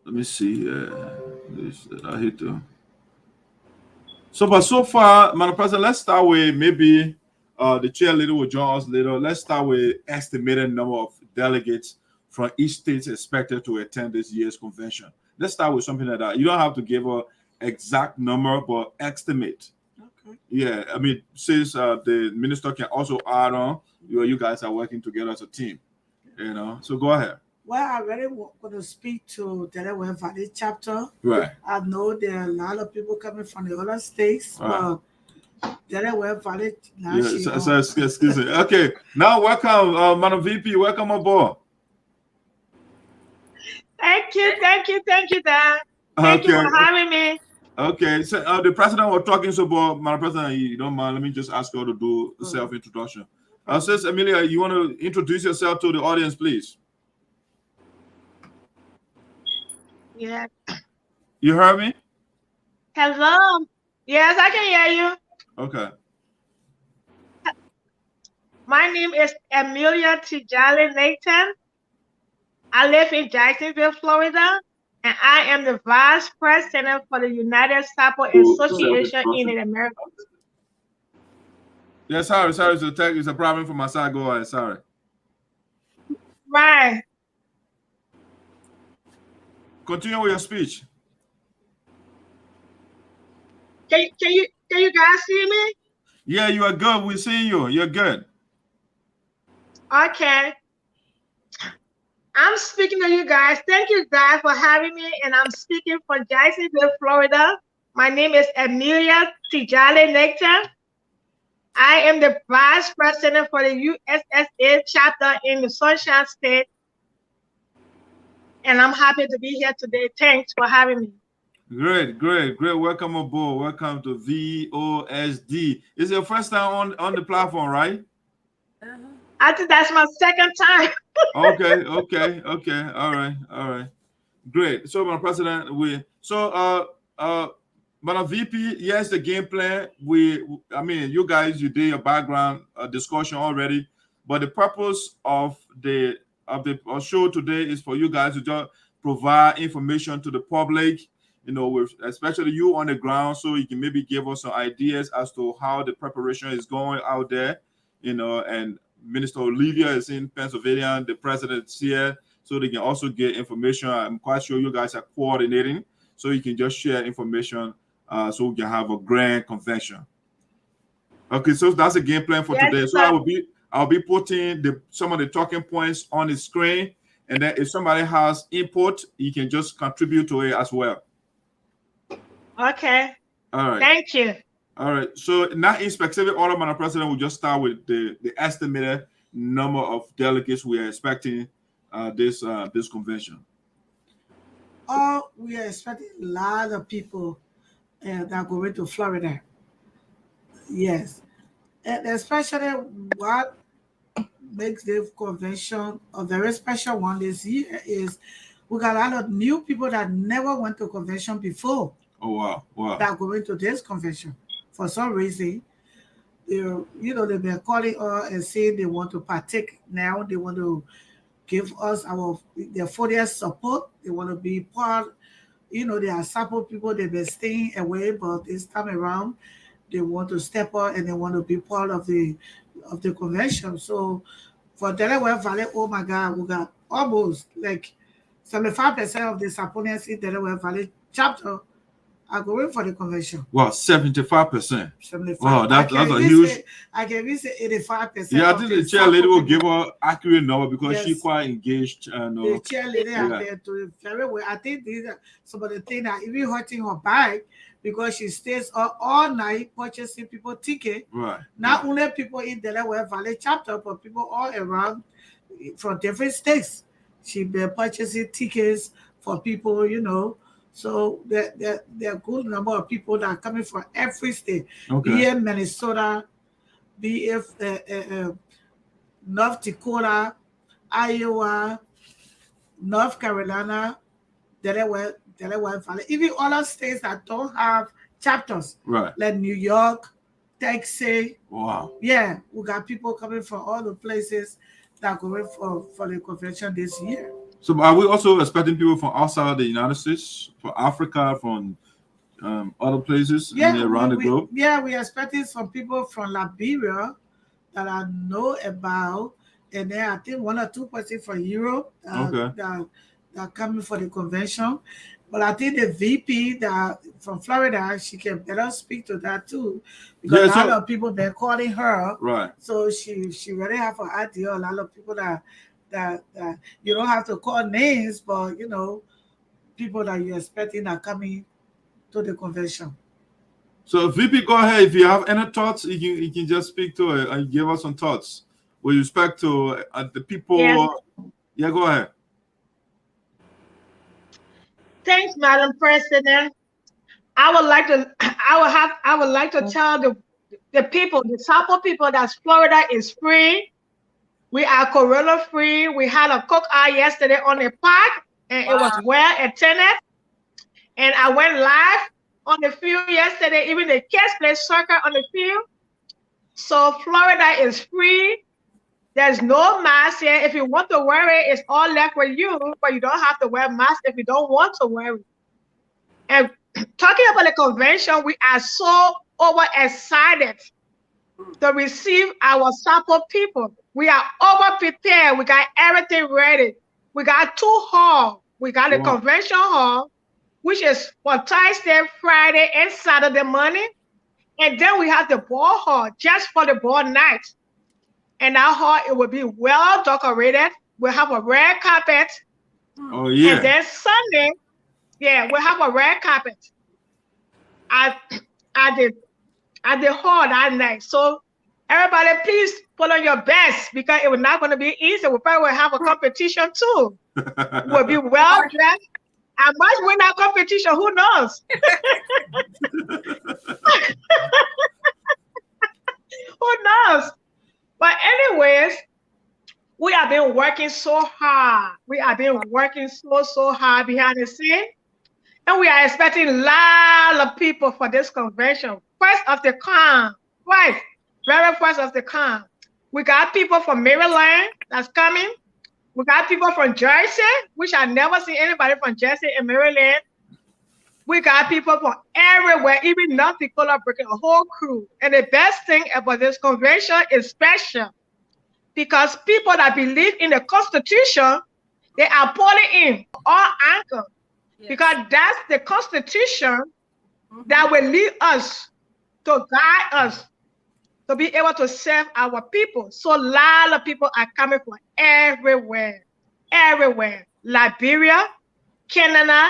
let me see. I hate to. But so far, Madam President, let's start with maybe the chairlady will join us later. Let's start with estimated number of delegates from each state expected to attend this year's convention. Let's start with something like that. You don't have to give an exact number, but estimate. Okay. Yeah, since the minister can also add on, you guys are working together as a team. So go ahead. Well, I really want to speak to Delaware Valley chapter. Right. I know there are a lot of people coming from the other states, but Delaware Valley. Excuse me. Okay, now welcome, Madam VP. Welcome aboard. Thank you, Dan. Thank you for having me. Okay, so the president was talking about Madam President. You don't mind? Let me just ask her to do the self-introduction. Sis Amelia, you want to introduce yourself to the audience, please? Yeah. You heard me? Hello. Yes, I can hear you. Okay. My name is Amelia Tijali Nathan. I live in Jacksonville, Florida, and I am the Vice President for the United Sarpo Association in America. Yeah, sorry. It's a problem for my side. Go ahead. Sorry. Right. Continue with your speech. Can you guys see me? Yeah, you are good. We're seeing you. You're good. Okay. I'm speaking to you guys. Thank you guys for having me, and I'm speaking from Jacksonville, Florida. My name is Amelia Tijali Nathan. I am the Vice President for the USAA chapter in the Sunshine State, and I'm happy to be here today. Thanks for having me. Great. Welcome aboard. Welcome to VOSD. It's your first time on the platform, right? I think that's my second time. Okay. All right. Great. So, Madam President, Madam VP, yes, the game plan. You guys, you did your background discussion already, but the purpose of the show today is for you guys to just provide information to the public. With especially you on the ground, so you can maybe give us some ideas as to how the preparation is going out there. And Minister Olivia is in Pennsylvania, the president's here, so they can also get information. I'm quite sure you guys are coordinating, so you can just share information so we can have a grand convention. Okay, so that's a game plan for today. So I'll be putting some of the talking points on the screen, and then if somebody has input, you can just contribute to it as well. Okay. All right. Thank you. All right. So not in specific order, Madam President, we'll just start with the estimated number of delegates we are expecting this convention. We are expecting a lot of people that are going to Florida. Yes. And especially what makes the convention a very special one this year is we got a lot of new people that never went to convention before. Oh, wow. That are going to this convention. For some reason, they've been calling us and saying they want to partake now. They want to give us their full support. They want to be part. They are Sarpo people. They've been staying away, but this time around, they want to step up and they want to be part of the convention. So for Delaware Valley, oh my God, we got almost like 75% of the Sarponians in Delaware Valley chapter are going for the convention. Wow, 75%. 75%. Wow, that's a huge. I can even say 85%. Yeah, I think the chairlady will give her accurate number because she's quite engaged. The chairlady has been doing very well. I think these are some of the things that even hurting her back because she stays all night purchasing people tickets. Right. Not only people in Delaware Valley chapter, but people all around from different states. She's been purchasing tickets for people, So there are a good number of people that are coming from every state. Okay. Be it Minnesota, be it North Dakota, Iowa, North Carolina, Delaware Valley, even other states that don't have chapters, right? Like New York, Texas. Wow. Yeah, we got people coming from all the places that are going for the convention this year. So are we also expecting people from outside the United States, from Africa, from other places around the globe? Yeah, we're expecting some people from Liberia that I know about. And then I think 1 or 2 persons from Europe that are coming for the convention. But I think the VP that from Florida, she can better speak to that too. Because a lot of people been calling her. Right. So she really have an idea. A lot of people that you don't have to call names, but people that you're expecting are coming to the convention. So VP, go ahead. If you have any thoughts, you can just speak to it and give us some thoughts with respect to the people. Yes. Yeah, go ahead. Thanks, Madam President. I would like to tell the people, the Sarpo people, that Florida is free. We are corona free. We had a cookout yesterday on the park, and it was well attended. And I went live on the field yesterday. Even the kids play soccer on the field. So Florida is free. There's no mask here. If you want to wear it, it's all left with you, but you don't have to wear a mask if you don't want to wear it. And talking about the convention, we are so over excited to receive our Sarpo people. We are over prepared. We got everything ready. We got 2 halls. We got the convention hall, which is for Thursday, Friday, and Saturday morning. And then we have the ball hall just for the ball night. And that hall, it will be well decorated. We'll have a red carpet. Oh, yeah. And then Sunday, yeah, we'll have a red carpet at the hall that night. So everybody, please put on your best because it was not going to be easy. We probably will have a competition too. We'll be well dressed. I might win that competition. Who knows? Who knows? But anyways, we have been working so hard. We have been working so hard behind the scene. And we are expecting a lot of people for this convention. First of the kind, right? Very first of the kind. We got people from Maryland that's coming. We got people from Jersey, which I never seen anybody from Jersey and Maryland. We got people from everywhere, even North Dakota, bringing a whole crew. And the best thing about this convention is special because people that believe in the Constitution, they are pulling in all angles. Yes. Because that's the Constitution that will lead us, to guide us, to be able to serve our people. So a lot of people are coming from everywhere, everywhere. Liberia, Canada,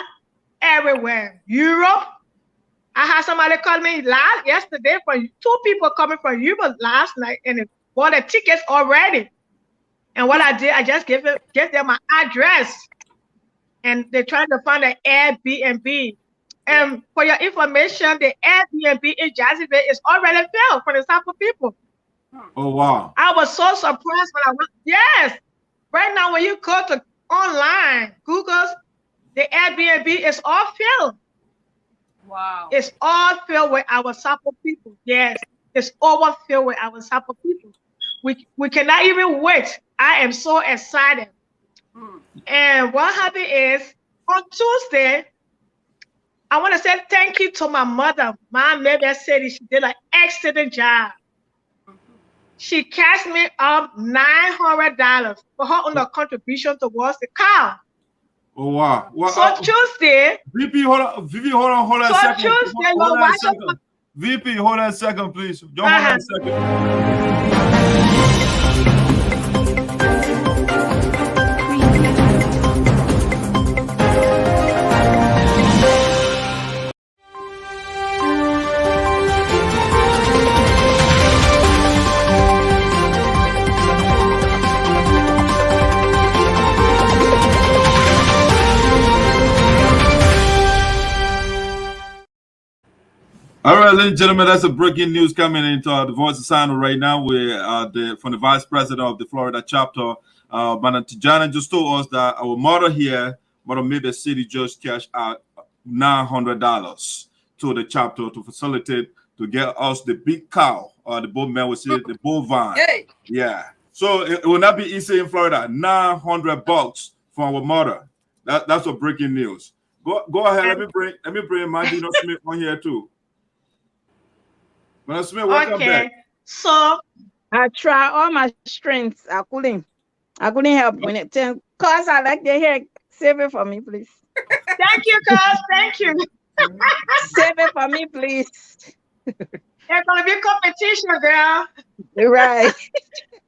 everywhere. Europe. I had somebody call me yesterday for 2 people coming from Europe last night and they bought the tickets already. And what I did, I just gave them my address. And they're trying to find an Airbnb. And for your information, the Airbnb in Jacksonville is already filled for the Sarpo people. Oh, wow. I was so surprised when I went. Yes. Right now, when you go to online, Google's, the Airbnb is all filled. Wow. It's all filled with our Sarpo people. Yes. It's overfilled with our Sarpo people. We cannot even wait. I am so excited. And what happened is, on Tuesday, I want to say thank you to my mother. My mother said she did an excellent job. She cashed me up $900 for her on the contribution towards the cow. Oh, wow. Well, so Tuesday. VP, hold on a second. Tuesday, hold on a second. VP, hold on a second, please. Don't hold on a second. All right, ladies and gentlemen, that's a breaking news coming into the Voice of SINOE right now. We're from the Vice President of the Florida chapter, Manjayonnoh, just told us that our mother here, Mother Mabel City, just cashed out $900 to the chapter to facilitate, to get us the big cow, or the bovine, we see the bovine. Hey. Yeah. So it will not be easy in Florida. $900 from our mother. That's a breaking news. Go ahead. Let me bring Manjayonnoh Smith on here too. Okay, so I try all my strengths. I couldn't help when it came. Cause I like to hear. Save it for me, please. Thank you, cuz. Thank you. Save it for me, please. There's gonna be competition, girl. Right.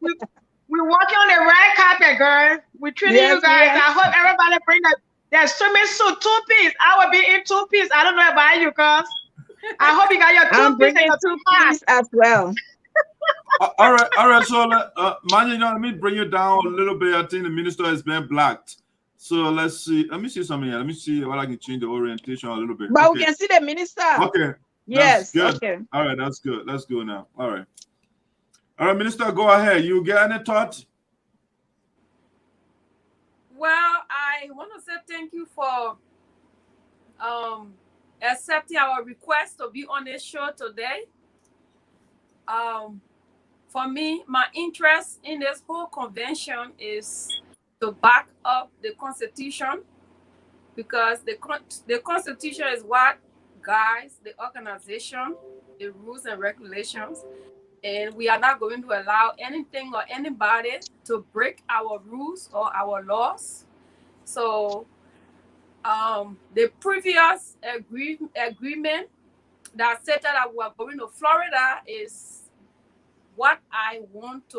We're walking on the red carpet, girl. We're treating you guys. Yes. I hope everybody bring their swimming suit 2-piece. I will be in 2-piece. I don't know about you, cuz. I hope you got your 2-piece and your 2-piece as well. All right. So, Manjayonnoh, let me bring you down a little bit. I think the minister has been blocked. So let's see. Let me see something here. Let me see what I can change the orientation a little bit. But we can see the minister. Okay. Yes. Good. Okay. All right. That's good. Let's go now. All right. Minister, go ahead. You get any thoughts? Well, I want to say thank you for accepting our request to be on this show today. for me, my interest in this whole convention is to back up the Constitution, because the Constitution is what guides the organization, the rules and regulations, and we are not going to allow anything or anybody to break our rules or our laws. So the previous agreement that said that we are going to Florida is what I want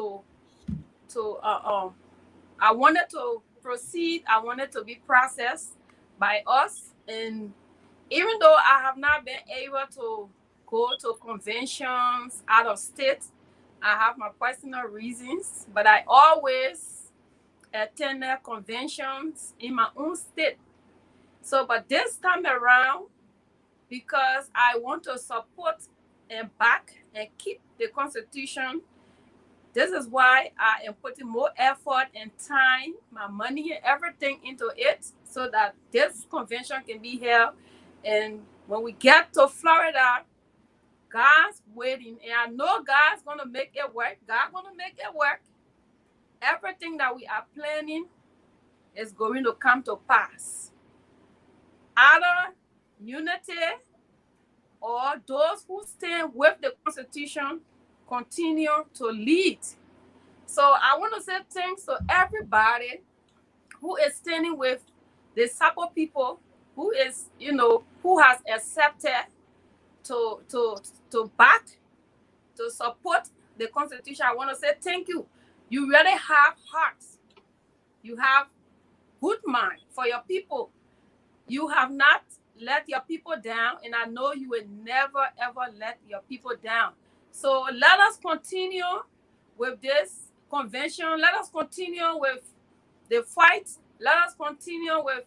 I wanted to proceed. I wanted to be processed by us. And even though I have not been able to go to conventions out of state, I have my personal reasons, but I always attended conventions in my own state. So, but this time around, because I want to support and back and keep the Constitution, this is why I am putting more effort and time, my money and everything into it, so that this convention can be held. And when we get to Florida, God's waiting, and I know God's gonna make it work. God's gonna make it work. Everything that we are planning is going to come to pass. Either unity or those who stand with the Constitution continue to lead. So I want to say thanks to everybody who is standing with the Sarpo people, who is, who has accepted to back, to support the Constitution. I want to say thank you. You really have hearts. You have good mind for your people. You have not let your people down, and I know you will never, ever let your people down. So let us continue with this convention. Let us continue with the fight. Let us continue with,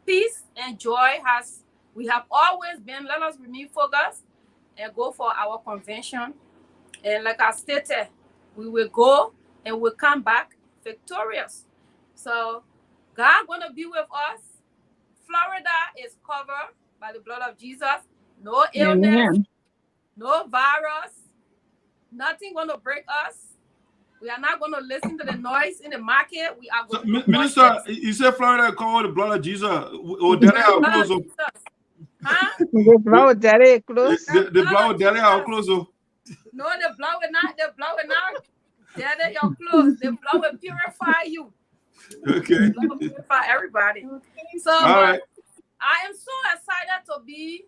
peace and joy as we have always been. Let us remain focused and go for our convention. And like I stated, we will go and we'll come back victorious. So God gonna be with us. Florida is covered by the blood of Jesus. No illness, Amen. no virus, nothing gonna break us. We are not gonna listen to the noise in the market. We are going to Minister, you said Florida called the blood of Jesus. Or did they have close? Huh? The blood daddy close. The blood daddy how close? No, the blood will not. Daddy, your clothes. The blood will purify you. Okay. The blood will purify everybody. So right. I am so excited to be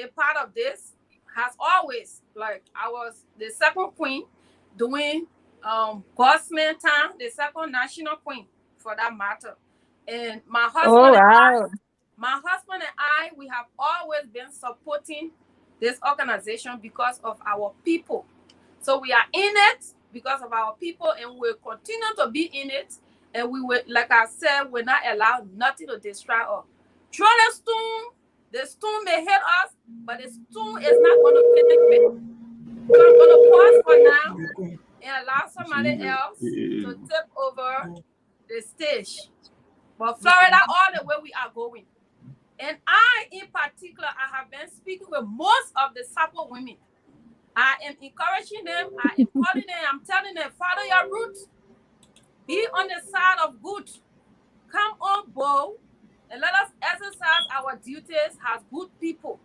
a part of this. As always, like I was the second queen doing Gosman time, the second national queen for that matter. And my husband and I, we have always been supporting this organization because of our people. So we are in it because of our people, and we will continue to be in it. And we will, like I said, we're not allow nothing to destroy us. Throw the stone may hit us, but the stone is not going to penetrate. So I'm going to pause for now and allow somebody else to take over the stage. But Florida, all the way we are going. And I, in particular, I have been speaking with most of the Sarpo women. I am encouraging them. I am calling them. I'm telling them, follow your roots. Be on the side of good. Come on board and let us exercise our duties as good people.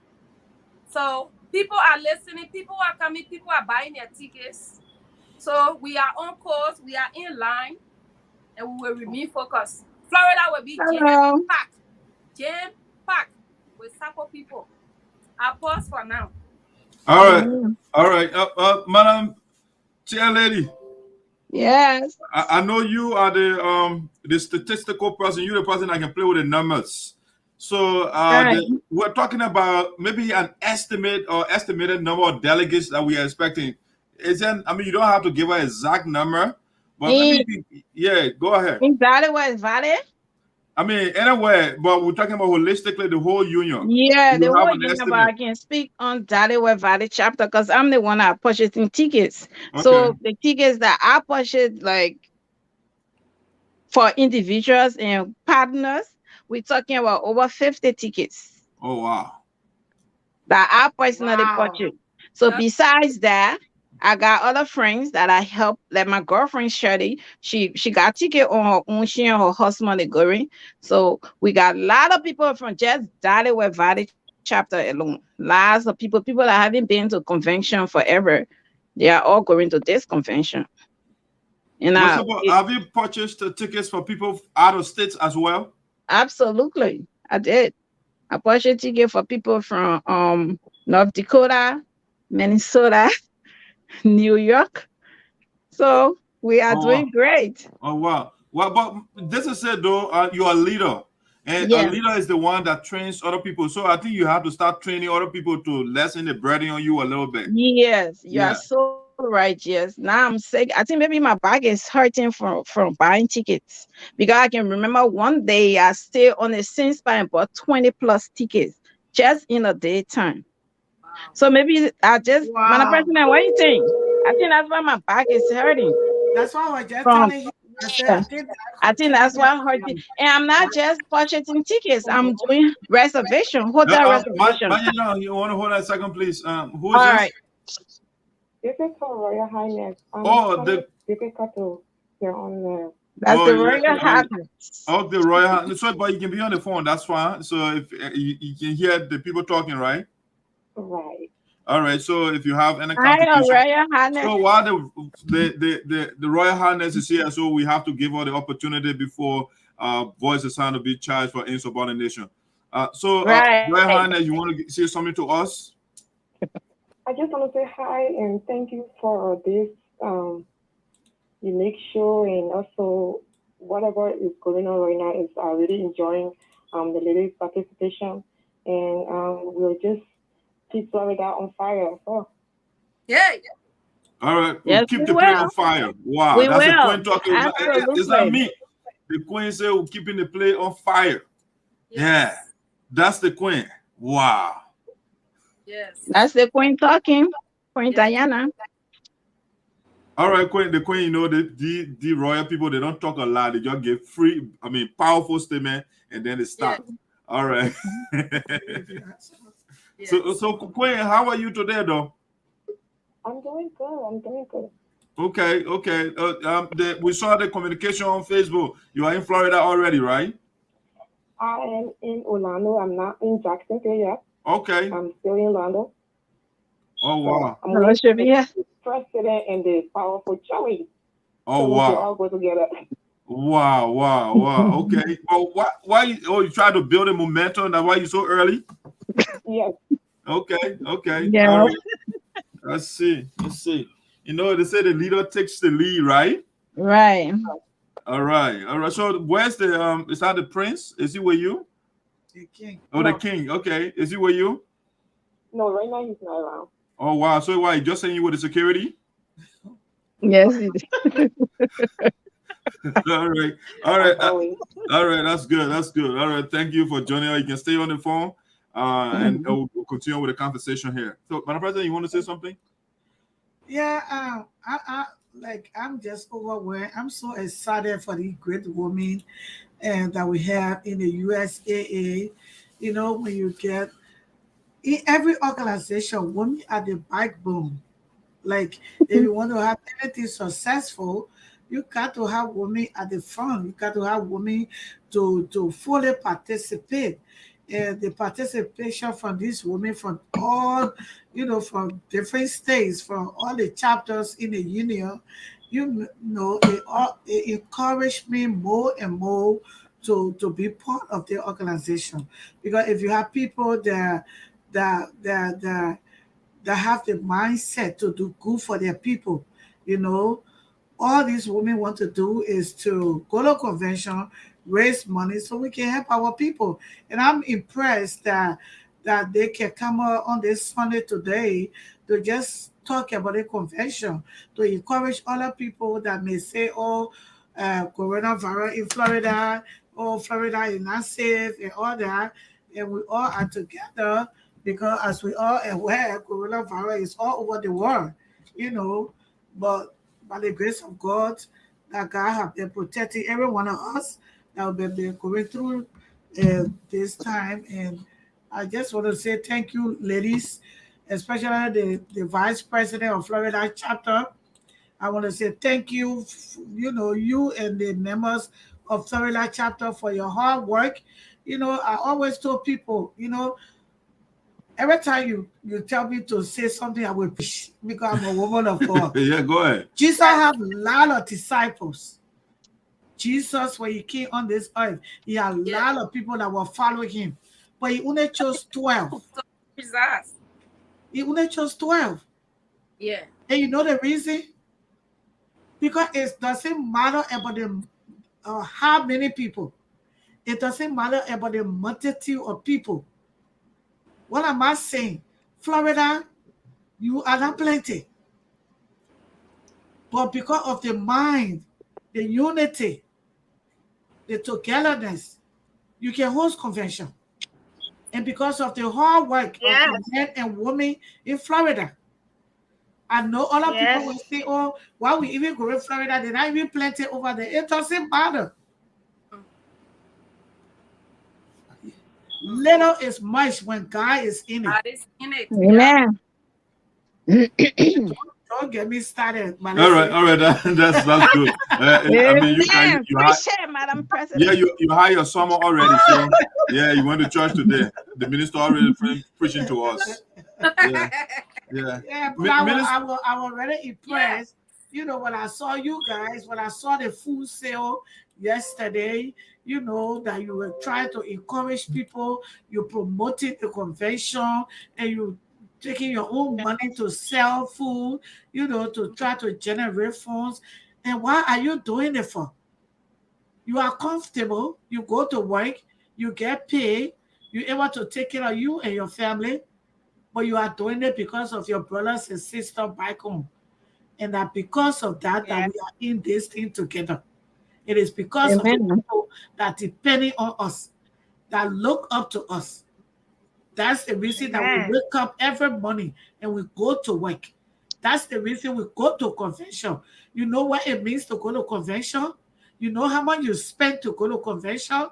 So people are listening. People are coming. People are buying their tickets. So we are on course. We are in line. And we will remain focused. Florida will be jam-packed with Sarpo people. I'll pause for now. All right. Madam Chairlady. Yes. I know you are the statistical person. You're the person that can play with the numbers. So we're talking about maybe an estimate or estimated number of delegates that we are expecting. You don't have to give an exact number, but maybe, go ahead. Exactly what is valid. Anyway, but we're talking about holistically the whole union. Yeah, the whole union, but I can speak on Dalewa Valley chapter because I'm the one that purchasing tickets. Okay. So the tickets that I purchased, like for individuals and partners, we're talking about over 50 tickets. Oh, wow. That I personally purchased. So besides that, I got other friends that I help, like my girlfriend Shirley. She got ticket on her own. She and her husband are going. So we got a lot of people from just Delaware Valley chapter alone. Lots of people that haven't been to convention forever. They are all going to this convention. And have you purchased the tickets for people out of states as well? Absolutely, I did. I purchased ticket for people from North Dakota, Minnesota, New York. So we are doing great. Oh wow! Well, but this is it though. You're a leader, and a leader is the one that trains other people. So I think you have to start training other people to lessen the burden on you a little bit. Yes, you are so right. Yes. Now I'm sick. I think maybe my back is hurting from buying tickets, because I can remember one day I stayed on the same spot and bought 20 plus tickets just in the daytime. So maybe I just, Madam President, what do you think? I think that's why my back is hurting. That's why I was just telling you. I think that's why I'm hurting. And I'm not just purchasing tickets. I'm doing reservation, hotel reservation. Manjayonnoh, you want to hold on a second, please? Who is this? Right. This is for Royal Highness. Difficult to hear on the. That's the Royal Highness. Oh, the Royal Highness. So, but you can be on the phone. That's fine. So if you can hear the people talking, right? Right. All right. So if you have any complication, so while the Royal Highness is here, so we have to give her the opportunity before voice is signed to be charged for insubordination. Royal Highness, you want to say something to us? I just want to say hi and thank you for this unique show, and also whatever is going on right now is really enjoying the ladies' participation, and we'll just keep Florida on fire. So. Yeah. All right. We'll keep the plane on fire. Wow. That's the queen talking. It's not me. The queen said we're keeping the plane on fire. Yes. Yeah. That's the queen. Wow. Yes. That's the queen talking. Queen Diana. All right, queen. The queen, you know, the royal people, they don't talk a lot. They just give powerful statement, and then they stop. Yeah. All right. Yes. So Queen, how are you today, though? I'm doing good. Okay. We saw the communication on Facebook. You are in Florida already, right? I am in Orlando. I'm not in Jacksonville yet. Okay. I'm still in Orlando. Oh wow. I'm with the president and the powerful Joey. Oh so wow. We all go together. Wow. Okay. Well, why? Oh, you try to build a momentum. That's why you're so early. Yes. Okay. Yeah. All right. Let's see. You know, they say the leader takes the lead, right? Right. All right. So where's the is that the prince? Is he with you? The king. Oh, the king. Okay. Is he with you? No, right now he's not around. Oh wow. So why just saying you with the security? Yes. All right. That's good. All right. Thank you for joining us. You can stay on the phone. And we'll continue with the conversation here. So, Madam President, you want to say something? Yeah, I'm just overwhelmed. I'm so excited for the great women that we have in the USAA. You know, when you get in every organization, women are the backbone. Like, if you want to have anything successful, you got to have women at the front. You got to have women to fully participate. And the participation from these women from all, from different states, from all the chapters in the union, it encouraged me more and more to be part of the organization. Because if you have people that have the mindset to do good for their people, all these women want to do is to go to a convention, raise money so we can help our people. And I'm impressed that they can come on this Sunday today to just talk about the convention, to encourage other people that may say, coronavirus in Florida, Florida is not safe and all that. And we all are together because as we are aware, coronavirus is all over the world, but by the grace of God, that God have been protecting every one of us that will be going through this time. And I just want to say thank you, ladies, especially the Vice President of Florida chapter. I want to say thank you, you and the members of Florida chapter for your hard work. I always told people, every time you tell me to say something, I will preach because I'm a woman of God. Yeah, go ahead. Jesus had a lot of disciples. Jesus, when he came on this earth, he had a lot of people that were following him. But he only chose 12. Jesus. He only chose 12. Yeah. And you know the reason? Because it doesn't matter about how many people. It doesn't matter about the multitude of people. What am I saying? Florida, you are not plenty. But because of the mind, the unity, the togetherness, you can host convention. And because of the hard work of the men and women in Florida, I know a lot of people will say, oh, why we even go in Florida? They're not even plenty over there. It doesn't matter. Little is much when God is in it. God is in it. Amen. Don't get me started. All right. That's good. I mean, you Madam President. Yeah, you hire your summer already. So yeah, you went to church today. The minister already preaching to us. Yeah. But I was already impressed. When I saw you guys, when I saw the food sale yesterday, that you were trying to encourage people, you promoted the convention, and you taking your own money to sell food, to try to generate funds. And why are you doing it for? You are comfortable, you go to work, you get paid, you're able to take care of you and your family, but you are doing it because of your brothers and sisters back home. And that because of that, that we are in this thing together. It is because of the people that depending on us, that look up to us. That's the reason that we wake up every morning and we go to work. That's the reason we go to convention. You know what it means to go to convention? You know how much you spend to go to convention?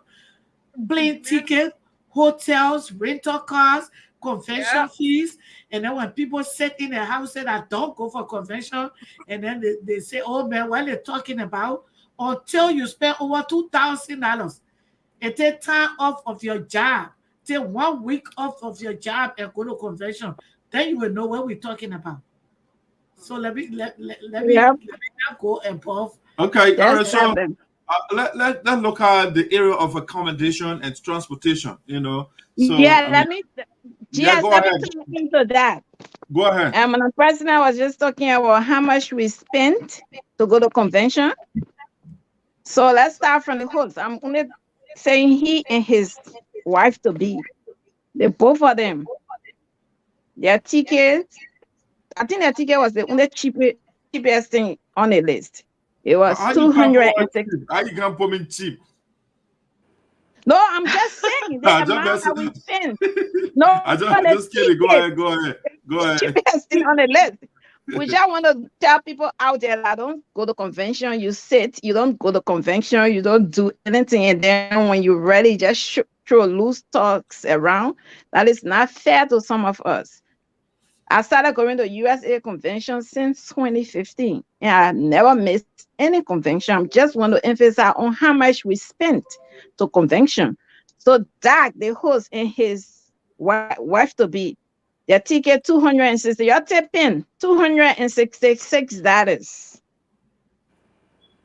Plane ticket, hotels, rental cars, convention fees. And then when people sit in their house and I don't go for convention, and then they say, oh man, what are they talking about? Until you spend over $2,000 and take time off of your job, take 1 week off of your job and go to convention, then you will know what we're talking about. So let me not go above. Okay, all right. So let's look at the area of accommodation and transportation. So let me talk into that. Go ahead. The president was just talking about how much we spent to go to convention. So let's start from the host. I'm only saying he and his wife to be, the both of them, their tickets. I think their ticket was the only cheapest thing on the list. It was $206. How you can put me cheap? No, I'm just saying the amount that we spent. No, I'm just kidding. Go ahead. Cheapest thing on the list. Which I want to tell people out there that don't go to convention, you sit, you don't go to convention, you don't do anything, and then when you're ready, just throw loose talks around. That is not fair to some of us. I started going to USAA convention since 2015, and I never missed any convention. I just want to emphasize on how much we spent to convention. So Doc, the host, and his wife to be, their ticket $260. You're tipping $266.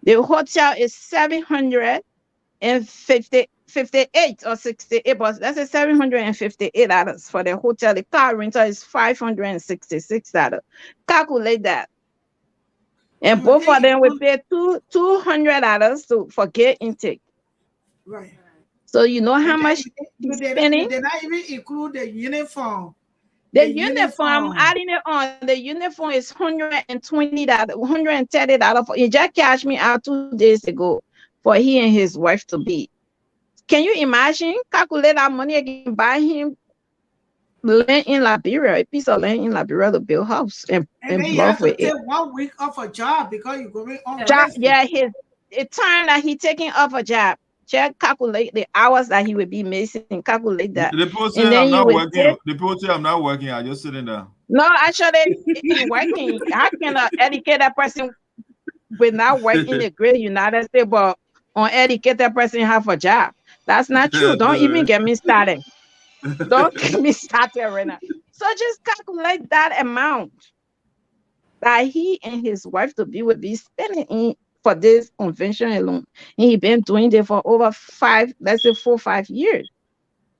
The hotel is $758 or 68, but that's a $758 for the hotel. The car rental is $566. Calculate that. And both of them will pay $200 for gate intake. Right. So you know how much spending? They not even include the uniform. The uniform, adding it on, the uniform is $120, $130. He just cashed me out 2 days ago for he and his wife to be. Can you imagine? Calculate that money I can buy him land in Liberia, a piece of land in Liberia to build house and then you have to take 1 week off a job because you're going on job. Yeah, the time that he taking off a job. Check, calculate the hours that he would be missing. Calculate that. The people say I'm not working. The people say I'm not working. I just sitting there. No, actually, it's working. How can an educated person will not work in the great United States, but uneducated person have a job? That's not true. Don't even get me started. Don't get me started right now. So just calculate that amount that he and his wife to be would be spending in for this convention alone. And he been doing it for over 5, let's say 4 or 5 years.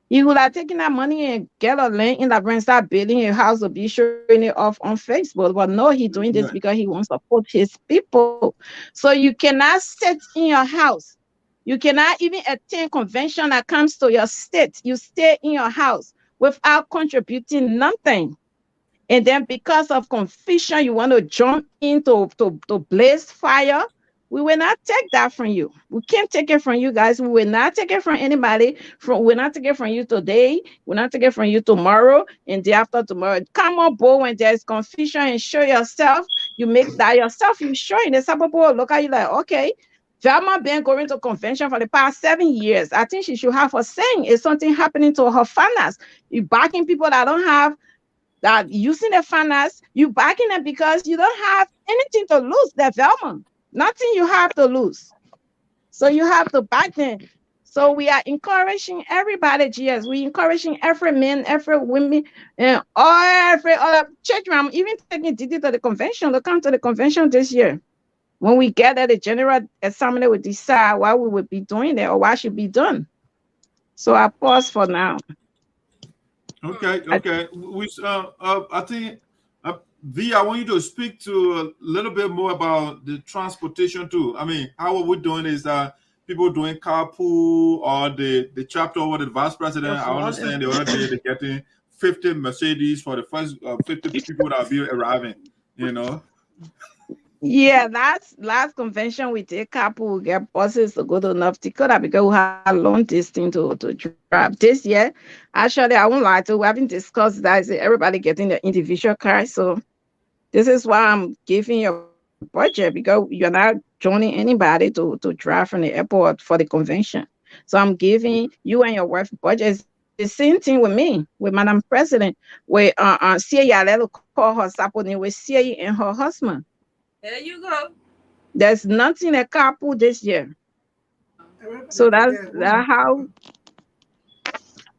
He would have taken that money and get a land in that brand, start building a house to be showing it off on Facebook. But no, he's doing this because he wants to support his people. So you cannot sit in your house. You cannot even attend convention that comes to your state. You stay in your house without contributing nothing. And then because of confusion, you want to jump into to blaze fire. We will not take that from you. We can't take it from you guys. We will not take it from anybody. We'll not take it from you today. We'll not take it from you tomorrow and day after tomorrow. Come on board when there's confusion and show yourself. You make that yourself. You show it. The some people look at you like, okay, Velma been going to convention for the past 7 years. I think she should have a saying. Is something happening to her finance? You backing people that don't have, that using the finance, you backing them because you don't have anything to lose. The Velma. Nothing you have to lose. So you have to back them. So we are encouraging everybody, GS. We encouraging every man, every woman, and every other church. I'm even taking Didi to the convention. To come to the convention this year. When we get at the general assembly, we decide what we would be doing there or what should be done. So I pause for now. Okay. I think V, I want you to speak to a little bit more about the transportation too. I mean, how are we doing is that people doing carpool or the chapter over the vice president. I understand the other day they're getting 50 Mercedes for the first 50 people that will be arriving, you know. Yeah, that's last convention we did carpool, we get buses to go to North Dakota because we have long distance to drive. This year, actually, I won't lie to you, we haven't discussed that. Everybody getting the individual car. So this is why I'm giving you a budget, because you're not joining anybody to drive from the airport for the convention. So I'm giving you and your wife budget. The same thing with me, with Madam President, with CA call her Saponi, with CA and her husband. There you go. There's nothing a carpool this year. So that's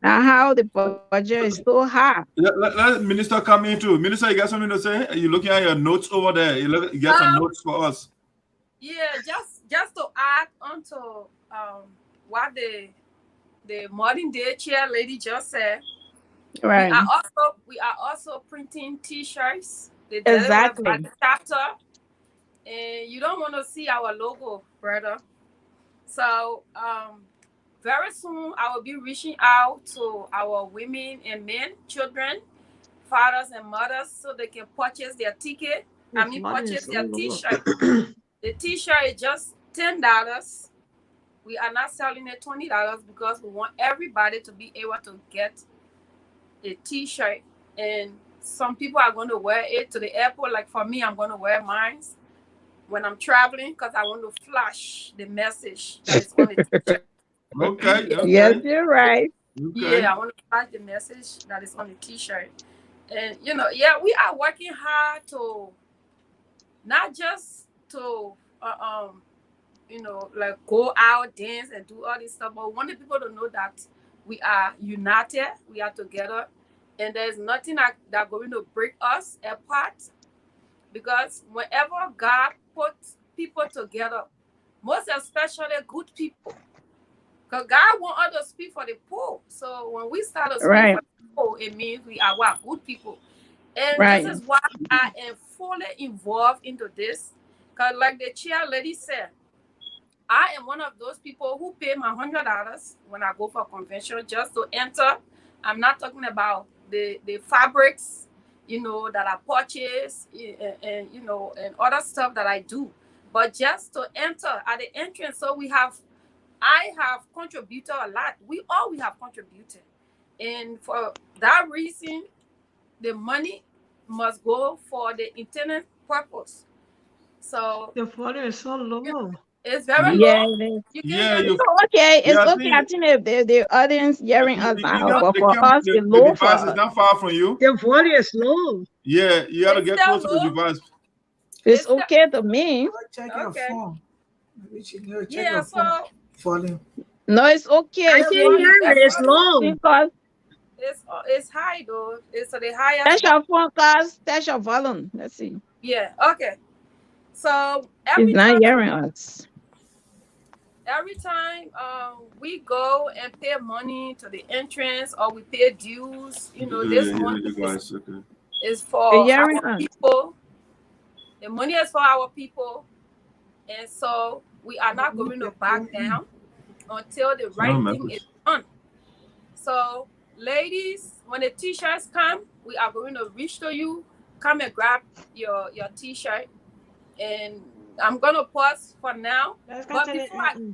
how the budget is so high. Let Minister come in too. Minister, you got something to say? Are you looking at your notes over there? You got some notes for us. Yeah, just to add on to what the modern day chair lady just said. Right. We are also printing T-shirts. Exactly. By the chapter, and you don't want to see our logo, brother. So very soon I will be reaching out to our women and men, children, fathers and mothers, so they can purchase their ticket. Purchase their T-shirt. The T-shirt is just $10. We are not selling it $20 because we want everybody to be able to get a T-shirt. And some people are going to wear it to the airport. Like for me, I'm going to wear mine when I'm traveling because I want to flash the message that is on the T-shirt. Okay. Yes, you're right. Okay. Yeah, I want to flash the message that is on the T-shirt. And, we are working hard to not just to, like go out, dance, and do all this stuff, but we want the people to know that we are united, we are together, and there's nothing that's going to break us apart. Because whenever God puts people together, most especially good people, because God wants us to speak for the poor. So when we start to speak for the poor, it means we are good people. And this is why I am fully involved into this. Because like the chair lady said, I am one of those people who pay my $100 when I go for a convention just to enter. I'm not talking about the fabrics, that I purchase and other stuff that I do. But just to enter at the entrance, so I have contributed a lot. We have contributed. And for that reason, the money must go for the intended purpose. So the volume is so low. It's very Yeah, low. it is. You Yeah, can you. It's okay. It's Yeah, I okay. I think think the audience hearing us now, but for us, the it's low for device is us. not far from you. The volume is low. Yeah, you got to It's get still close to the low. device. It's okay to me. Check your Okay. phone. Maybe she need to check Yeah, your phone. so Volume. No, it's okay. I It's can hear it. It's low. because it's high though. It's the highest. that's your phone, cause that's your volume. Let's see. Yeah. Okay. So It's not hearing us. every time we go and pay money to the entrance or we pay dues, you know, this money is for our people. The money is for our people, and so we are not going to back down until the right thing is done. So, ladies, when the t-shirts come, we are going to reach to you. Come and grab your t-shirt, and I'm gonna pause for now. But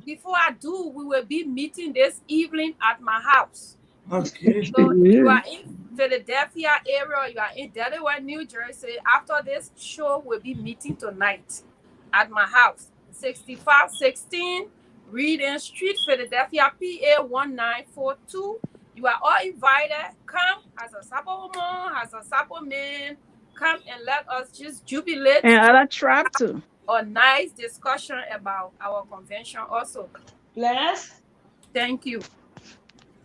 before I do, we will be meeting this evening at my house. Okay. So if you are in Philadelphia area, you are in Delaware, New Jersey. After this show, we'll be meeting tonight at my house, 6516 Reading Street, Philadelphia, PA 1942. You are all invited. Come as a Sarpo woman, as a Sarpo man. Come and let us just jubilate. And other trap too. A nice discussion about our convention also. Bless. Thank you.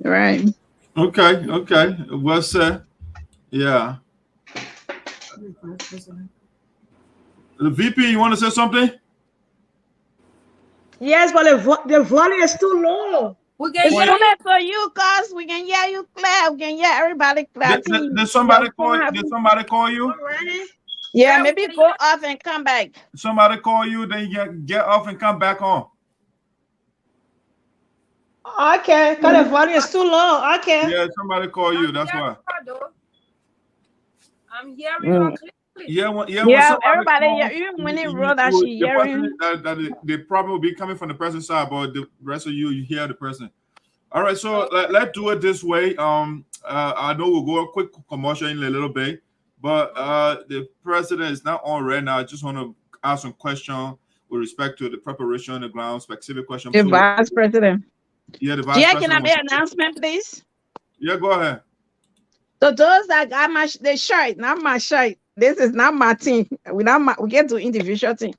Right. Okay. Well said. Yeah. The VP, you want to say something? Yes, but the volume is too low. We can hear it for you, cause we can hear you clear. We can hear everybody clear. Did somebody call? Did somebody call you? Yeah, maybe go off and come back. Somebody call you, then you get off and come back on. Okay, because the volume is too low. Okay. Yeah, somebody call you. That's why. I'm hearing Yeah, everybody. Even when they wrote that she hearing. They probably will be coming from the person's side, but the rest of you hear the person. All right, so let's do it this way. I know we'll go a quick commercial in a little bit, but the president is not on right now. I just want to ask some question with respect to the preparation, the ground specific question. The vice president. Yeah, the vice president. Can I make an announcement, please? Yeah, go ahead. So those that got the shirt, not my shirt. This is not my team. We get to individual team.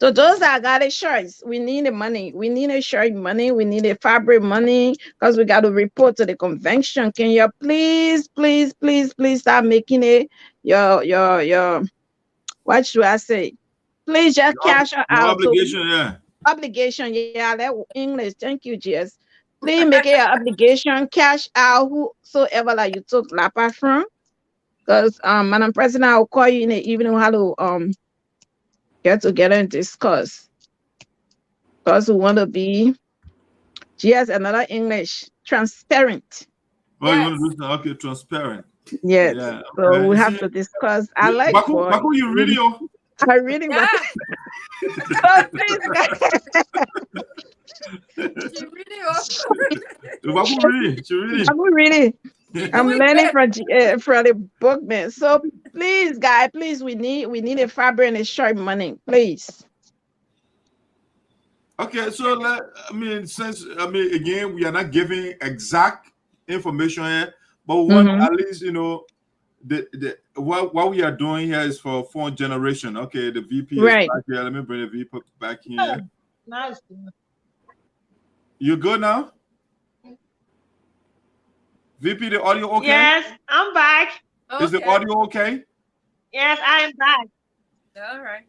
So those that got the shirts, we need the money. We need a shirt money. We need a fabric money because we got to report to the convention. Can you please start making it your what should I say? Please just cash out. Obligation, Obligation, that English. Thank you, GS. Please make it an obligation. Cash out whosoever that you took Lapa from. Because Madam President, I'll call you in the evening how to get together and discuss. Because we want to be another English transparent. Oh, you want to do okay, transparent. Yes. Yeah, so we have to discuss. I like Baku, you really I'm reading so please guys. I'm reading. I'm learning from the bookman. So please, guys, we need a fabric and a shirt money, please. Okay, so again, we are not giving exact information here, but we want at least what we are doing here is for phone generation. Okay, the VP is back here. Let me bring the VP back here. Nice. You good now? VP, the audio okay? Yes, I'm back. Okay. Is the audio okay? Yes, I am back. All right.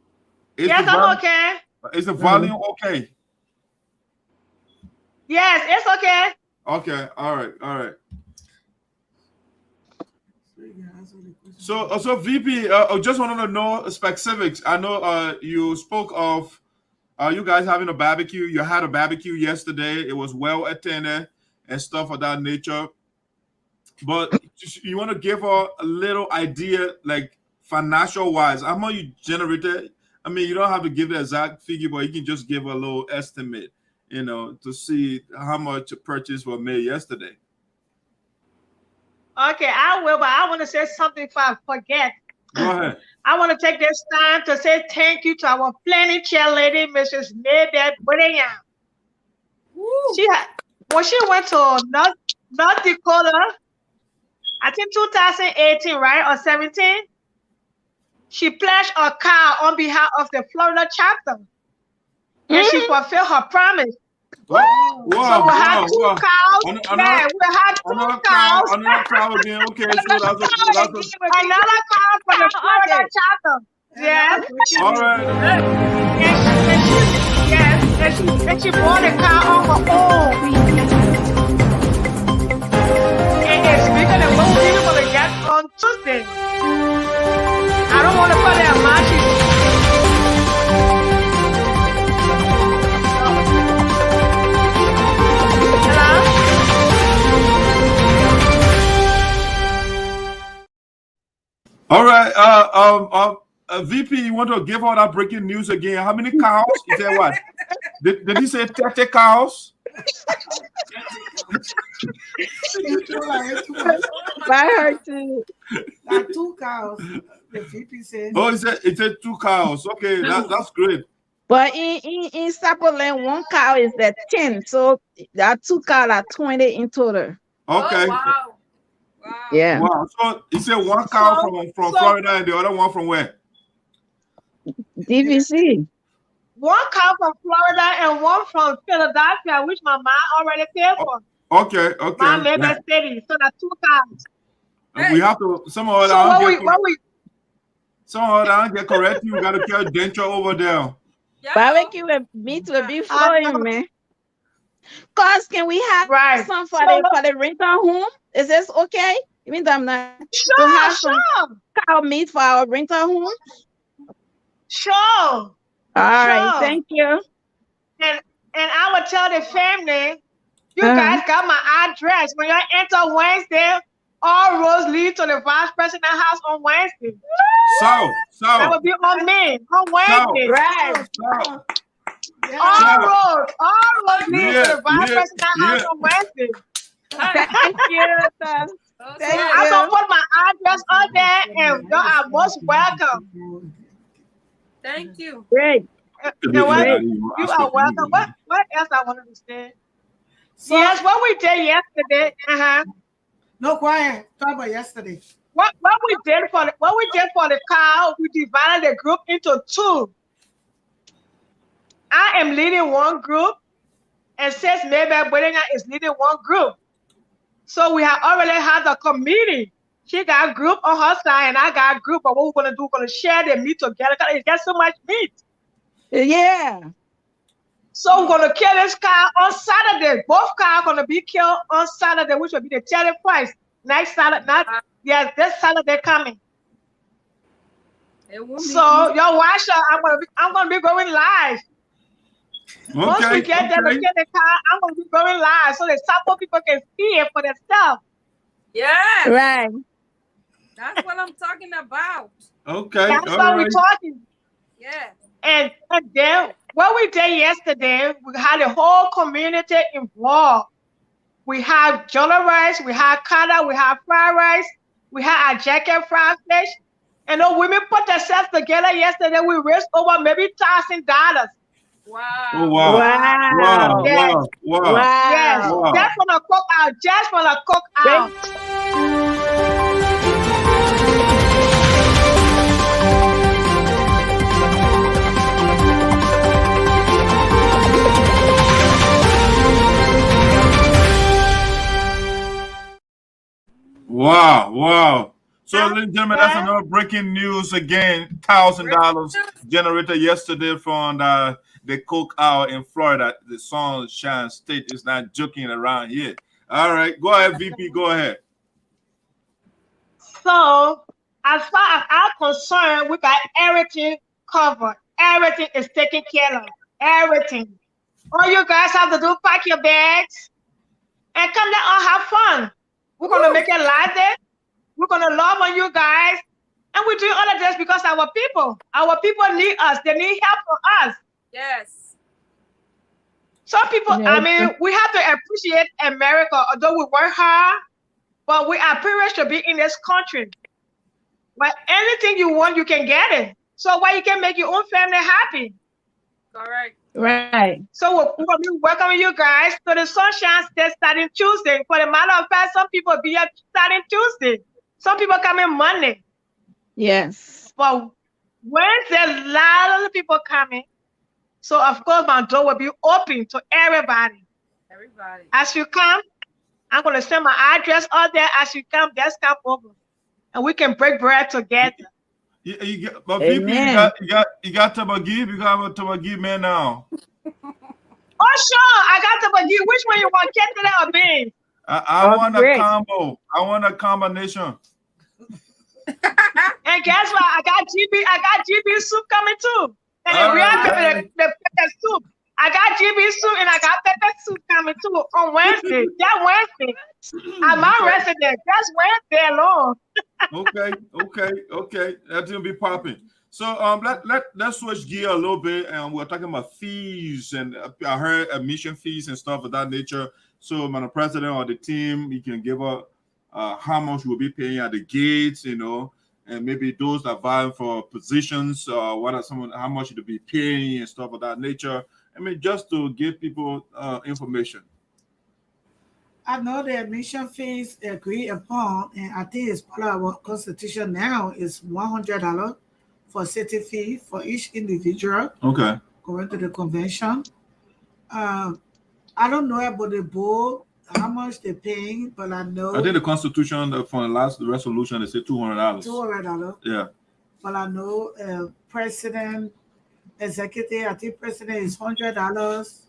Yes, I'm okay. Is the volume okay? Yes, it's okay. Okay, all right. So VP, I just wanted to know specifics. I know you spoke of you guys having a barbecue. You had a barbecue yesterday. It was well attended and stuff of that nature. But you want to give her a little idea, like financial wise, how much you generated? I mean, you don't have to give the exact figure, but you can just give a little estimate, to see how much purchase was made yesterday. Okay, I will, but I want to say something if I forget. Go ahead. I want to take this time to say thank you to our planning chairlady, Mrs. Mabel. She had, when she went to North Dakota, I think 2018, right, or 17, she pledged a car on behalf of the Florida chapter, and she fulfilled her promise. Wow, so we had two cows. We had two cows. Another cow again. Okay, so that's another cow for the Florida chapter. Yes. All right. And she bought a car on her own. And it's bigger than what we're going to get on Tuesday. I don't want to put that much. All right, VP, you want to give all that breaking news again? How many cows? Is that what? Did he say 30 cows? I heard too. Like 2 cows. The VP said. Oh, it said 2 cows. Okay, that's great. But in Sarpo land, 1 cow is at 10, so that 2 cows are 20 in total. Okay. Oh, wow. Yeah. Wow. So he said 1 cow from Florida and the other one from where? DVC. 1 cow from Florida and 1 from Philadelphia, which my mom already paid for. Okay. My neighbor city. So that's 2 cows. And we have to some of that get correct. You got to kill denture over there. Barbecue and meat will be flowing, man. Cause can we have some for the rental home? Is this okay? Even though I'm not to have some cow meat for our rental home? Sure. All right, thank you. And I will tell the family, you guys got my address. When you enter Wednesday, all roads lead to the vice president house on Wednesday. So that will be on me on Wednesday. Right. All roads lead to the vice president house on Wednesday. Thank you. I'm gonna put my address on there, and you are most welcome. Thank you. Great. You are welcome. What else I wanted to say? So, yes, what we did yesterday. No, quiet. Talk about yesterday. What we did for the cow, we divided the group into 2. I am leading 1 group, and since Mabel Bellinger is leading 1 group. So we have already had the committee. She got a group on her side, and I got a group. But what we're gonna do, we're gonna share the meat together because it's got so much meat. Yeah. So we're gonna kill this cow on Saturday. Both cows are gonna be killed on Saturday, which will be the 31st. Next Saturday, this Saturday coming. So your watcher, I'm gonna be going live. Okay, Once we get there to kill the cow, I'm gonna be going live so the Sarpo people can see it for themselves. Yeah. Right. That's what I'm talking about. Okay. That's why we're talking. Yeah. And then what we did yesterday, we had the whole community involved. We have jollof rice, we have kata, we have fried rice, we had a jacket fried fish. And the women put themselves together yesterday. We raised over maybe $1,000. Wow. Oh, wow. Wow. Yes. Wow. Yes. Wow. Just for the cook out. Just for the cook out. Wow. So, ladies and gentlemen, that's another breaking news again. $1,000 generated yesterday from the cookout in Florida. The Sunshine State is not joking around here. All right, go ahead, VP. Go ahead. So, as far as I'm concerned, we got everything covered. Everything is taken care of. Everything. All you guys have to do, pack your bags and come down and have fun. We're gonna make it lively. We're gonna love on you guys, and we do all of this because our people need us. They need help from us. Yes. Some people, I mean, we have to appreciate America, although we work hard, but we are privileged to be in this country. But anything you want, you can get it. So why you can make your own family happy? Correct. Right. So we're going to be welcoming you guys to the Sunshine State starting Tuesday. For the matter of fact, some people be here starting Tuesday. Some people come in Monday. Yes. But Wednesday, a lot of people coming. So of course, my door will be open to everybody. Everybody. As you come, I'm going to send my address out there. As you come, just come over. And we can break bread together. But people, you got to give. You got to give man now. Oh, sure. I got to give. Which one you want, kettle or beans? I want a combo. I want a combination. And guess what? I got GB soup coming too. And the real pepper, the pepper soup. I got GB soup and I got pepper soup coming too on Wednesday. Yeah, Wednesday. I'm not resident. That's Wednesday alone. Okay. That's gonna be popping. So let's switch gear a little bit, and we're talking about fees, and I heard admission fees and stuff of that nature. So, when the president or the team, you can give up how much you will be paying at the gates, you know, and maybe those that vying for positions, how much you'll be paying and stuff of that nature. I mean, just to give people information. I know the admission fees agreed upon, and I think it's part of our constitution now, is $100 for city fee for each individual. Okay. Going to the convention. I don't know about the board, how much they're paying, but I know. I think the constitution for the last resolution, they said $200. $200. Yeah. But I know president, executive, I think president is $100.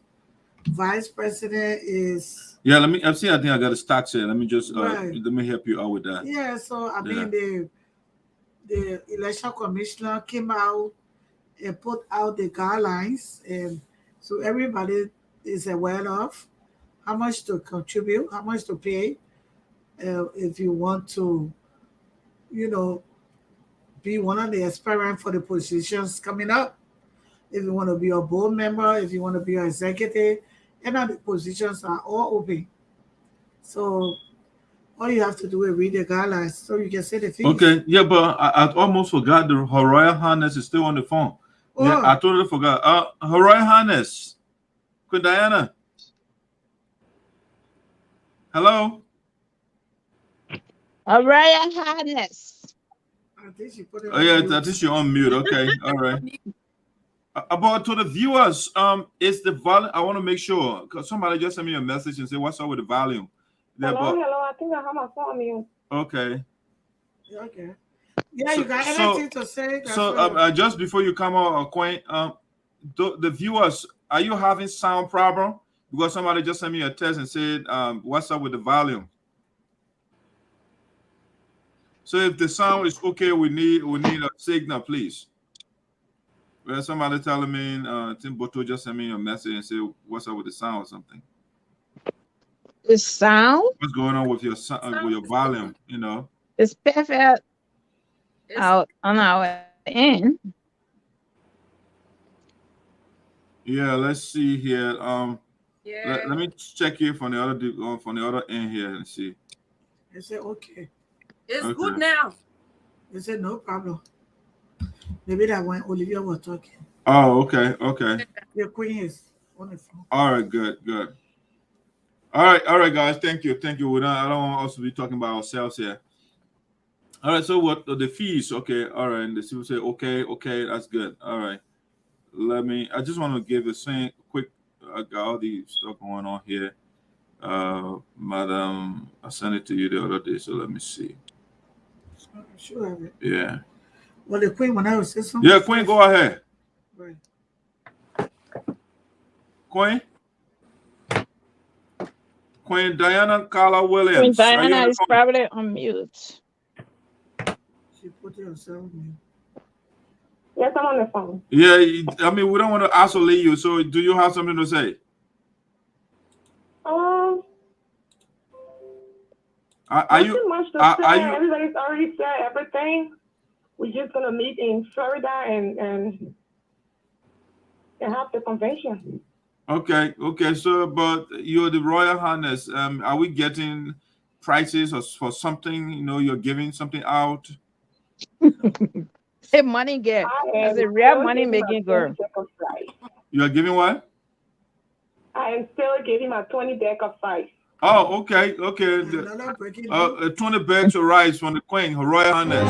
Vice president is. Yeah, I think I got a stocks here. Let me just let me help you out with that. Yeah, so I mean the election commissioner came out and put out the guidelines, and so everybody is aware of how much to contribute, how much to pay, if you want to, be one of the aspirants for the positions coming up. If you want to be a board member, if you want to be an executive, and the positions are all open. So all you have to do is read the guidelines so you can say the fees. Okay, yeah, but I almost forgot Her Royal Highness is still on the phone. Oh. Yeah, I totally forgot. Her Royal Highness, Queen Diana. Hello? Her Royal Highness. I think she put it on mute. I think she's on mute. Okay, all right. About to the viewers, is the volume? I want to make sure, because somebody just sent me a message and said, "What's up with the volume?" Hello. I think I have my phone on mute. Okay. Okay. Yeah, you got anything to say? So, just before you come out, Queen, the viewers, are you having sound problem? Because somebody just sent me a text and said, "What's up with the volume?" So, if the sound is okay, we need a signal, please. Well, somebody telling me, Tim Boto just sent me a message and said, "What's up with the sound or something?" The sound? What's going on with your volume? It's perfect out on our end. Yeah, let's see here. Let me check here from the other end here and see. They said okay. It's good now. They said no problem. Maybe that when Olivia was talking. Oh, okay. The Queen is on the phone. All right, good. All right, guys. Thank you. I don't want us to be talking about ourselves here. All right. So what the fees? Okay. All right. And the people say okay. That's good. All right. I just want to give a quick. I got all the stuff going on here. Madam, I sent it to you the other day. So let me see. Sure have it. Yeah. Well, the Queen, when I was saying something. Yeah, Queen, go ahead. Right. Queen Diana Carla Williams. Queen Diana is probably on mute. She put herself on mute. Yes, I'm on the phone. Yeah, I mean, we don't want to isolate you. So, do you have something to say? Not too much to say. Everybody's already said everything. We're just gonna meet in Florida and have the convention. Okay. So, but you're the Royal Highness. Are we getting prices or for something? You're giving something out. Hey, money girl. That's a real money making girl. You are giving what? I am still giving my 20 bag of rice. Oh, okay. 20 bags of rice from the Queen, Her Royal Highness.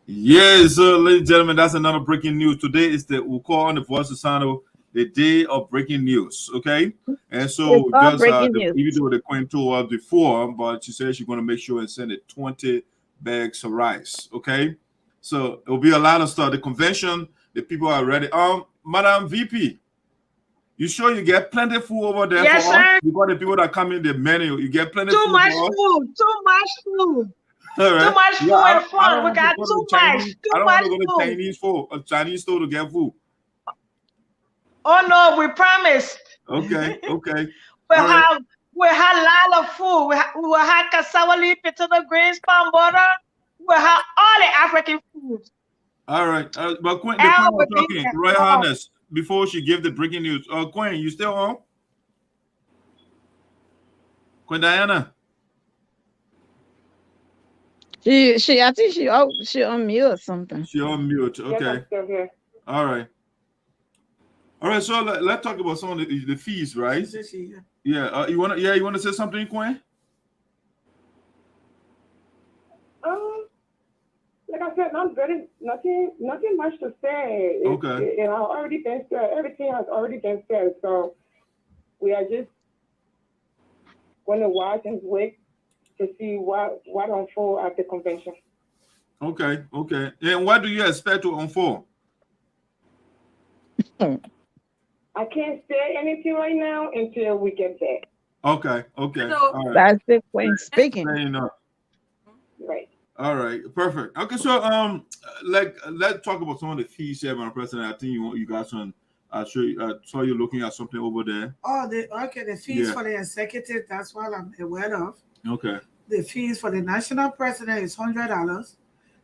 Yes, ladies and gentlemen, that's another breaking news. Today is we'll call on the Voice of Sano, the day of breaking news. Okay, and so just even though the Queen told us before, but she said she's going to make sure and send it 20 bags of rice. Okay, so it will be a lot of stuff. The convention, the people are ready. Madam VP, you sure you get plenty of food over there? Yes, for sir. Us? Because the people that come in the menu, you get plenty. Too much food. Too much food. All right. Too much food and fun. We got too much. I don't want to go to Chinese food, a Chinese store to get food. Oh no, we promised. Okay. We have a lot of food. We will have cassava leaf, potato greens, palm butter. We have all the African foods. All right. But Queen, the Queen was talking, Royal Highness, before she gave the breaking news. Queen, you still on? Queen Diana. I think she on mute or something. She on mute. Okay. Yes, I'm still here. All right. So let's talk about some of the fees, right? Yeah. You wanna say something, Queen? Like I said, nothing much to say. Okay. Already been said. Everything has already been said. So we are just going to watch and wait to see what unfold at the convention. Okay. And what do you expect to unfold? I can't say anything right now until we get there. Okay. All right. That's the Queen speaking. Right. All right, perfect. Okay, so let's talk about some of the fees here, Madam President. I think you guys on. I saw you looking at something over there. Oh, the fees for the executive. That's what I'm aware of. Okay. The fees for the national president is $100.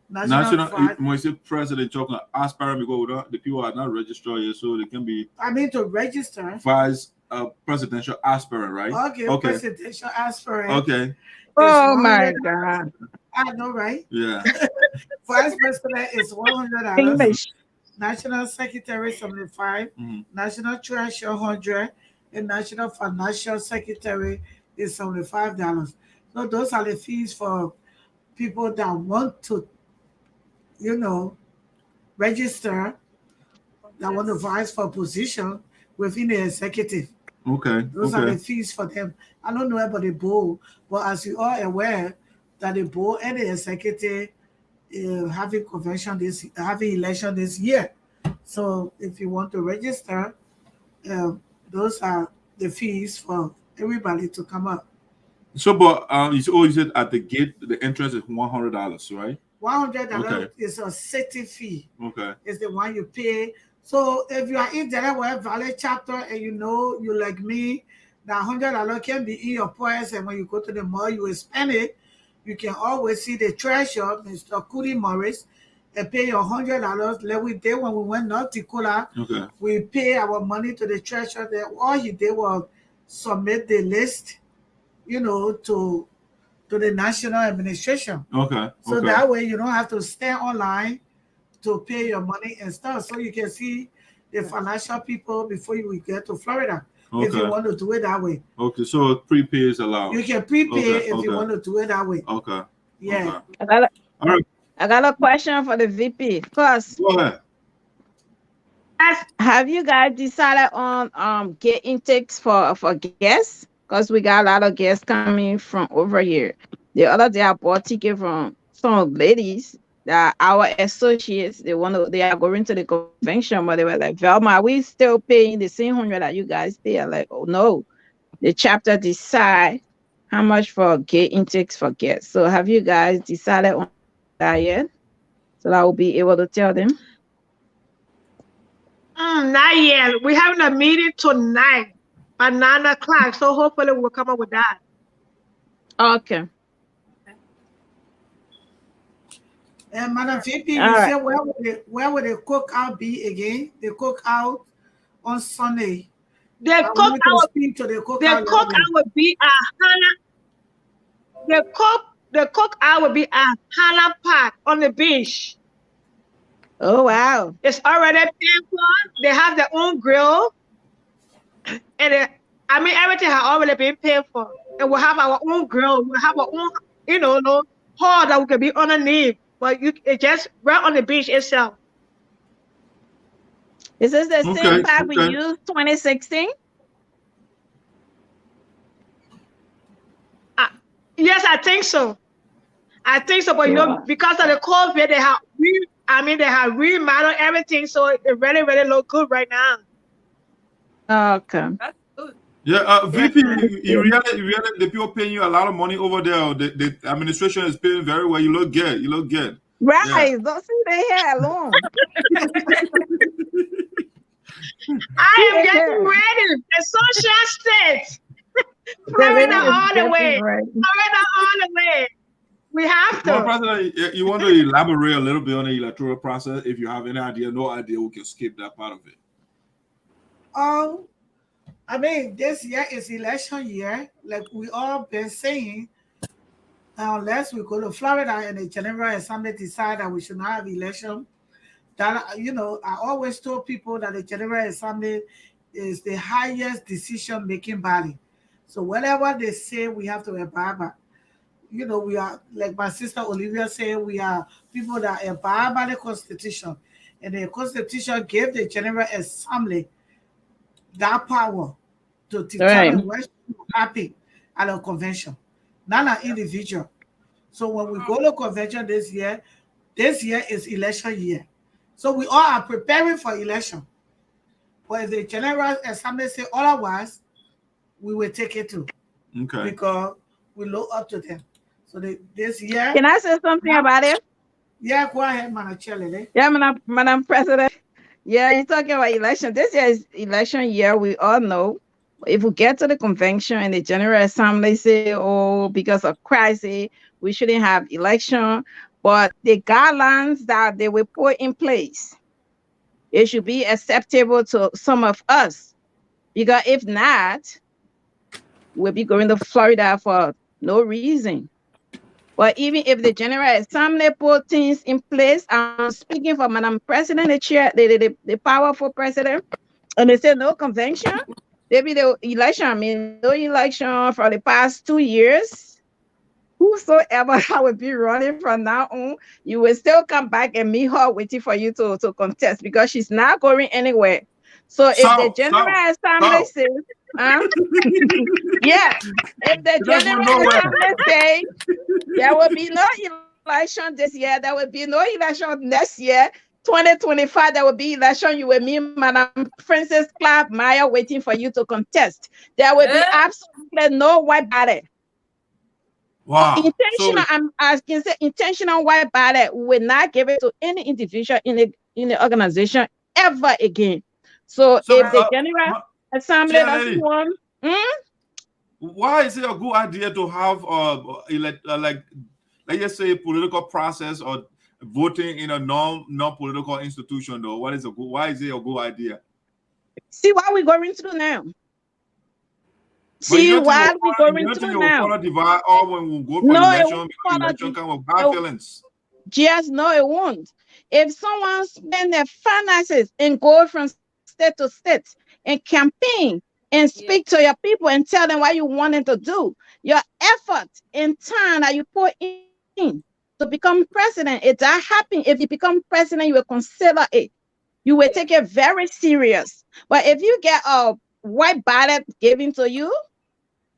National when you say president, talking aspirant because the people are not registered yet, so they can be. I mean to register. Vice presidential aspirant, right? Okay. Presidential aspirant. Okay. Oh my God. I know, right? Yeah. Vice president is $100. National secretary 75. National treasurer 100, and national financial secretary is $75. So those are the fees for people that want to, register, that want to vie for position within the executive. Okay. Those are the fees for them. I don't know about the board, but as you are aware that the board and the executive having election this year. So if you want to register, those are the fees for everybody to come up. So, but you said at the gate the entrance is $100, right? $100 is a city fee. Okay. It's the one you pay. So if you are in Delaware Valley chapter and you like me, that $100 can be in your purse, and when you go to the mall, you will spend it. You can always see the treasurer, Mr. Cody Morris, and pay your $100. Like we did when we went North Dakota. Okay. We pay our money to the treasurer. Then all he did was submit the list, to the national administration. Okay. So that way you don't have to stand online to pay your money and stuff. So you can see the financial people before you get to Florida. Okay. If you want to do it that way. Okay, so prepay is allowed. You can prepay if you want to do it that way. Okay. Yeah. Okay. I got a question for the VP. First, go ahead. Have you guys decided on gate intakes for guests? Because we got a lot of guests coming from over here. The other day I bought ticket from some ladies that our associates, they are going to the convention, but they were like, Velma, are we still paying the same $100 that you guys pay? I'm like, oh no. The chapter decide how much for gate intakes for guests. So have you guys decided on that yet? So that I will be able to tell them. Not yet. We're having a meeting tonight at 9 o'clock. So hopefully we'll come up with that. Okay. And Madam VP, All you right. say where will the cookout be again? The cookout on Sunday. The cookout will be at Hannah. The cookout will be at Hannah Park on the beach. Oh wow! It's already paid for. They have their own grill, and everything has already been paid for. And we'll have our own grill. We'll have our own, no hall that we can be underneath. But it's just right on the beach itself. Is this the same park we used 2016? Yes, I think so. But because of the COVID, they have remodeled everything, so it really, really look good right now. Okay. That's good. Yeah, VP, you really, the people paying you a lot of money over there. The administration is paying very well. You look good. Right. Yeah. Don't see the hair alone. I am getting ready. The Sunshine State. Florida all the way. Florida all the way. We have to. Well, President, you want to elaborate a little bit on the electoral process? If you have any idea, no idea, we can skip that part of it. This year is election year. Like we all been saying, unless we go to Florida and the General Assembly decide that we should not have election, that I always told people that the General Assembly is the highest decision-making body. So whatever they say, we have to abide by. We are, like my sister Olivia said, we are people that abide by the Constitution. And the Constitution gave the General Assembly that power to determine what should happen at a convention, not an individual. So when we go to convention this year is election year. So we all are preparing for election. But if the General Assembly say otherwise, we will take it too. Okay. Because we look up to them. So this year. Can I say something about it? Yeah, go ahead, Madam Chairlady. Yeah, Madam President. Yeah, you're talking about election. This year is election year. We all know if we get to the convention and the General Assembly say, because of crisis, we shouldn't have election. But the guidelines that they will put in place, it should be acceptable to some of us. Because if not, we'll be going to Florida for no reason. But even if the General Assembly put things in place, I'm speaking for Madam President, the chair, the powerful president, and they say no convention, maybe the election, no election for the past 2 years. Whosoever I will be running from now on, you will still come back and meet her waiting for you to contest because she's not going anywhere. So if the General Assembly says, if the General Assembly say there will be no election this year, there will be no election next year, 2025, there will be election, you will meet Madam Francess Clarke Meyer waiting for you to contest. There will be absolutely no white ballot. Wow. Intentional white ballot will not give it to any individual in the organization ever again. So if the General Assembly doesn't want, why is it a good idea to have let's just say political process or voting in a non-political institution though? Why is it a good idea? See what we're going through now. See what we're going through now. Divide or when we go for election come with bad feelings. Just no, it won't. If someone spend their finances and go from state to state and campaign and speak to your people and tell them what you want them to do, your effort and time that you put in to become president, if that happens, if you become president, you will consider it. You will take it very serious. But if you get a white ballot given to you,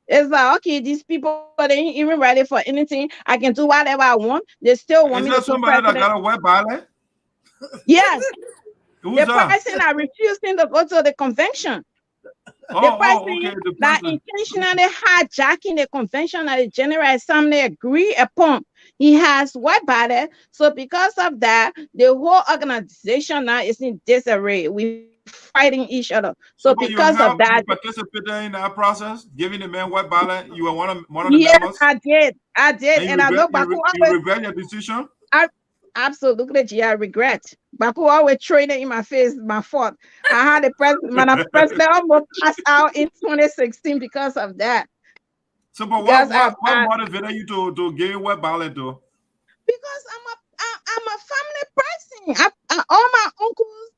it's like, okay, these people, they ain't even ready for anything. I can do whatever I want. They still want me to be somebody president. that got a white ballot? Yes. Who's the that? person that refusing to go to the convention. The person that intentionally hijacking the convention that the General Assembly agree upon. He has white ballot. So because of that, the whole organization now is in disarray. We fighting each other. So because of that, you participated in that process, giving the men white ballot. You were one of the yes, members. I did, and I know Baku you regret your decision. Absolutely, I regret. Baku always throwing it in my face, my fault. I had the president almost passed out in 2016 because of that. So, but what motivated you to give white ballot though? Because I'm a family person. All my uncles,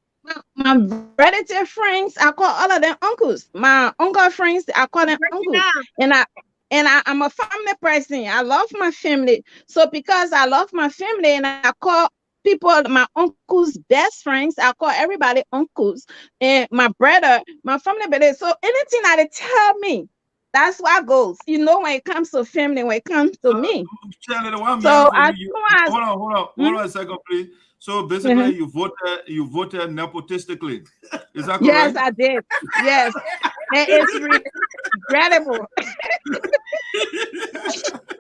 my relative friends, I call all of them uncles. My uncle friends, I call them uncles. And I'm a family person. I love my family. So because I love my family and I call people, my uncles' best friends, I call everybody uncles. And my brother, my family brother. So anything that they tell me, that's what goes. You know, when it comes to family, when it comes to me. So hold on a second, please. So basically, you voted nepotistically. Is that correct? Yes, I did. Yes, and it's regrettable.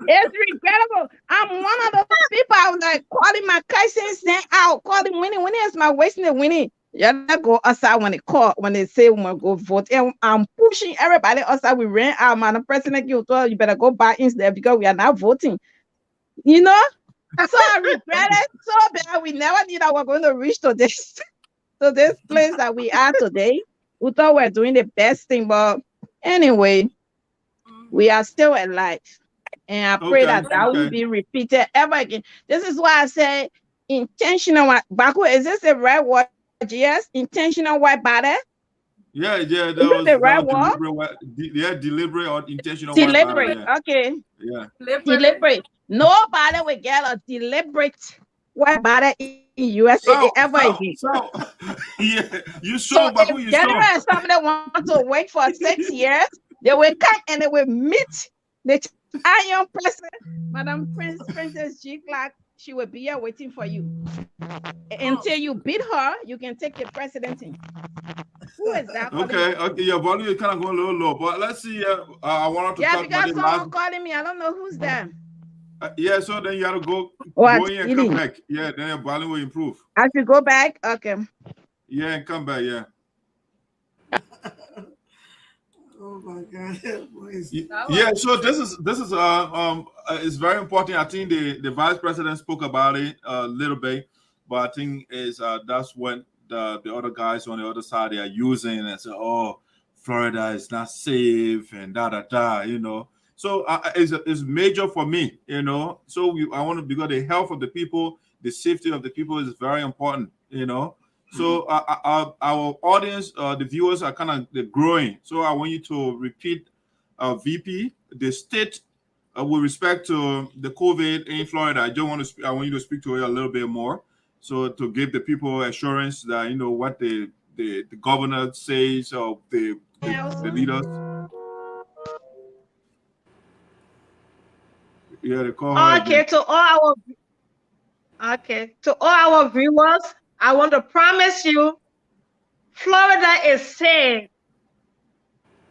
It's regrettable. I'm one of those people. I was like calling my cousins out, calling Winnie. Winnie is my wasting the Winnie. Yeah, go outside when they say we go vote. And I'm pushing everybody outside. We ran out, man. The president, you better go back in there because we are not voting. You know? So I regret it so bad. We never knew that we're going to reach to this place that we are today. We thought we were doing the best thing, but anyway, we are still alive. And I pray that won't be repeated ever again. This is why I say intentional. Baku, is this the right word? Yes, intentional white ballot. Yeah, that was the right word. Deliberate or intentional. Deliberate. White ballot, okay. Yeah. Deliberate. Nobody will get a deliberate white ballot in USAA ever again. So yeah, you sure, Baku? You sure? If somebody want to wait for 6 years, they will come and they will meet the iron person, Madam Princess G. Clarke. She will be here waiting for you. Until you beat her, you can take the presidency. Who is that? Okay, your volume is kind of going a little low, but let's see. I want to talk about because someone calling me. I don't know who's there. Yeah, so then you have to go in and come back. Yeah, then your volume will improve. I should go back? Okay. Yeah, and come back, yeah. Oh my God. Yeah, so this is it's very important. I think the vice president spoke about it a little bit, but I think that's when the other guys on the other side they are using and say, oh, Florida is not safe and you know. So it's major for me, you know. So I want to, because the health of the people, the safety of the people is very important, you know. So our audience, the viewers are kind of growing. So I want you to repeat, VP, the state with respect to the COVID in Florida. I want you to speak to it a little bit more. So to give the people assurance that, you know, what the governor says or the leaders. Yeah, they call her Okay, again. to all our viewers, I want to promise you, Florida is safe.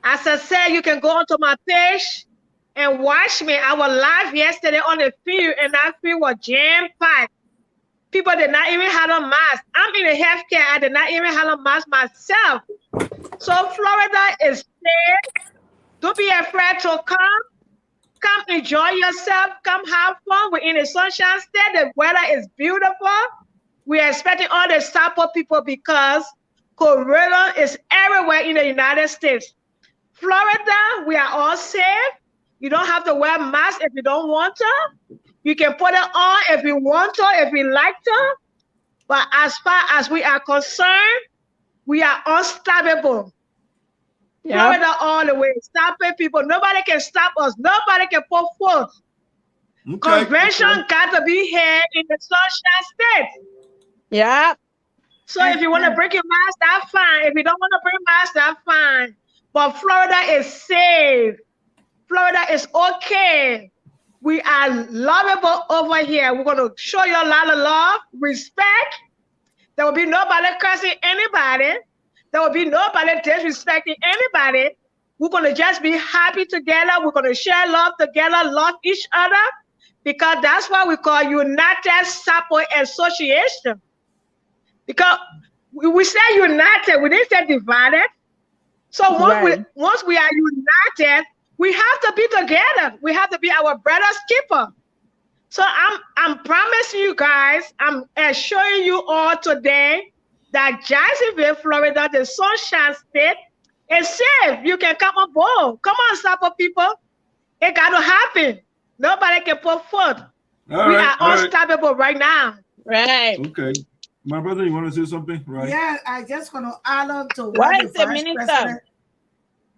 As I said, you can go onto my page and watch me. I was live yesterday on the field, and that field was jam-packed. People did not even have a mask. I'm in the healthcare. I did not even have a mask myself. So Florida is safe. Don't be afraid to come. Come enjoy yourself. Come have fun. We're in the Sunshine State. The weather is beautiful. We are expecting all the Sarpo people because Corona is everywhere in the United States. Florida, we are all safe. You don't have to wear masks if you don't want to. You can put it on if you want to, if you like to. But as far as we are concerned, we are unstoppable. Yep. Florida all the way. Stopping people. Nobody can stop us. Nobody can put forth. Convention got to be here in the Sunshine State. Yeah. So if you want to bring your mask, that's fine. If you don't want to bring mask, that's fine. But Florida is safe. Florida is okay. We are lovable over here. We're going to show you a lot of love, respect. There will be nobody cursing anybody. There will be nobody disrespecting anybody. We're going to just be happy together. We're going to share love together, love each other, because that's why we call United Sarpo Association. Because we say united. We didn't say divided. So once we are united, we have to be together. We have to be our brother's keeper. So I'm promising you guys, I'm assuring you all today that Jacksonville, Florida, the Sunshine State, is safe. You can come on board. Come on, Sarpo people. It got to happen. Nobody can put foot. We are unstoppable right now. Right. Okay. My brother, you want to say something? Right. Yeah, I just want to add on to why is the minister?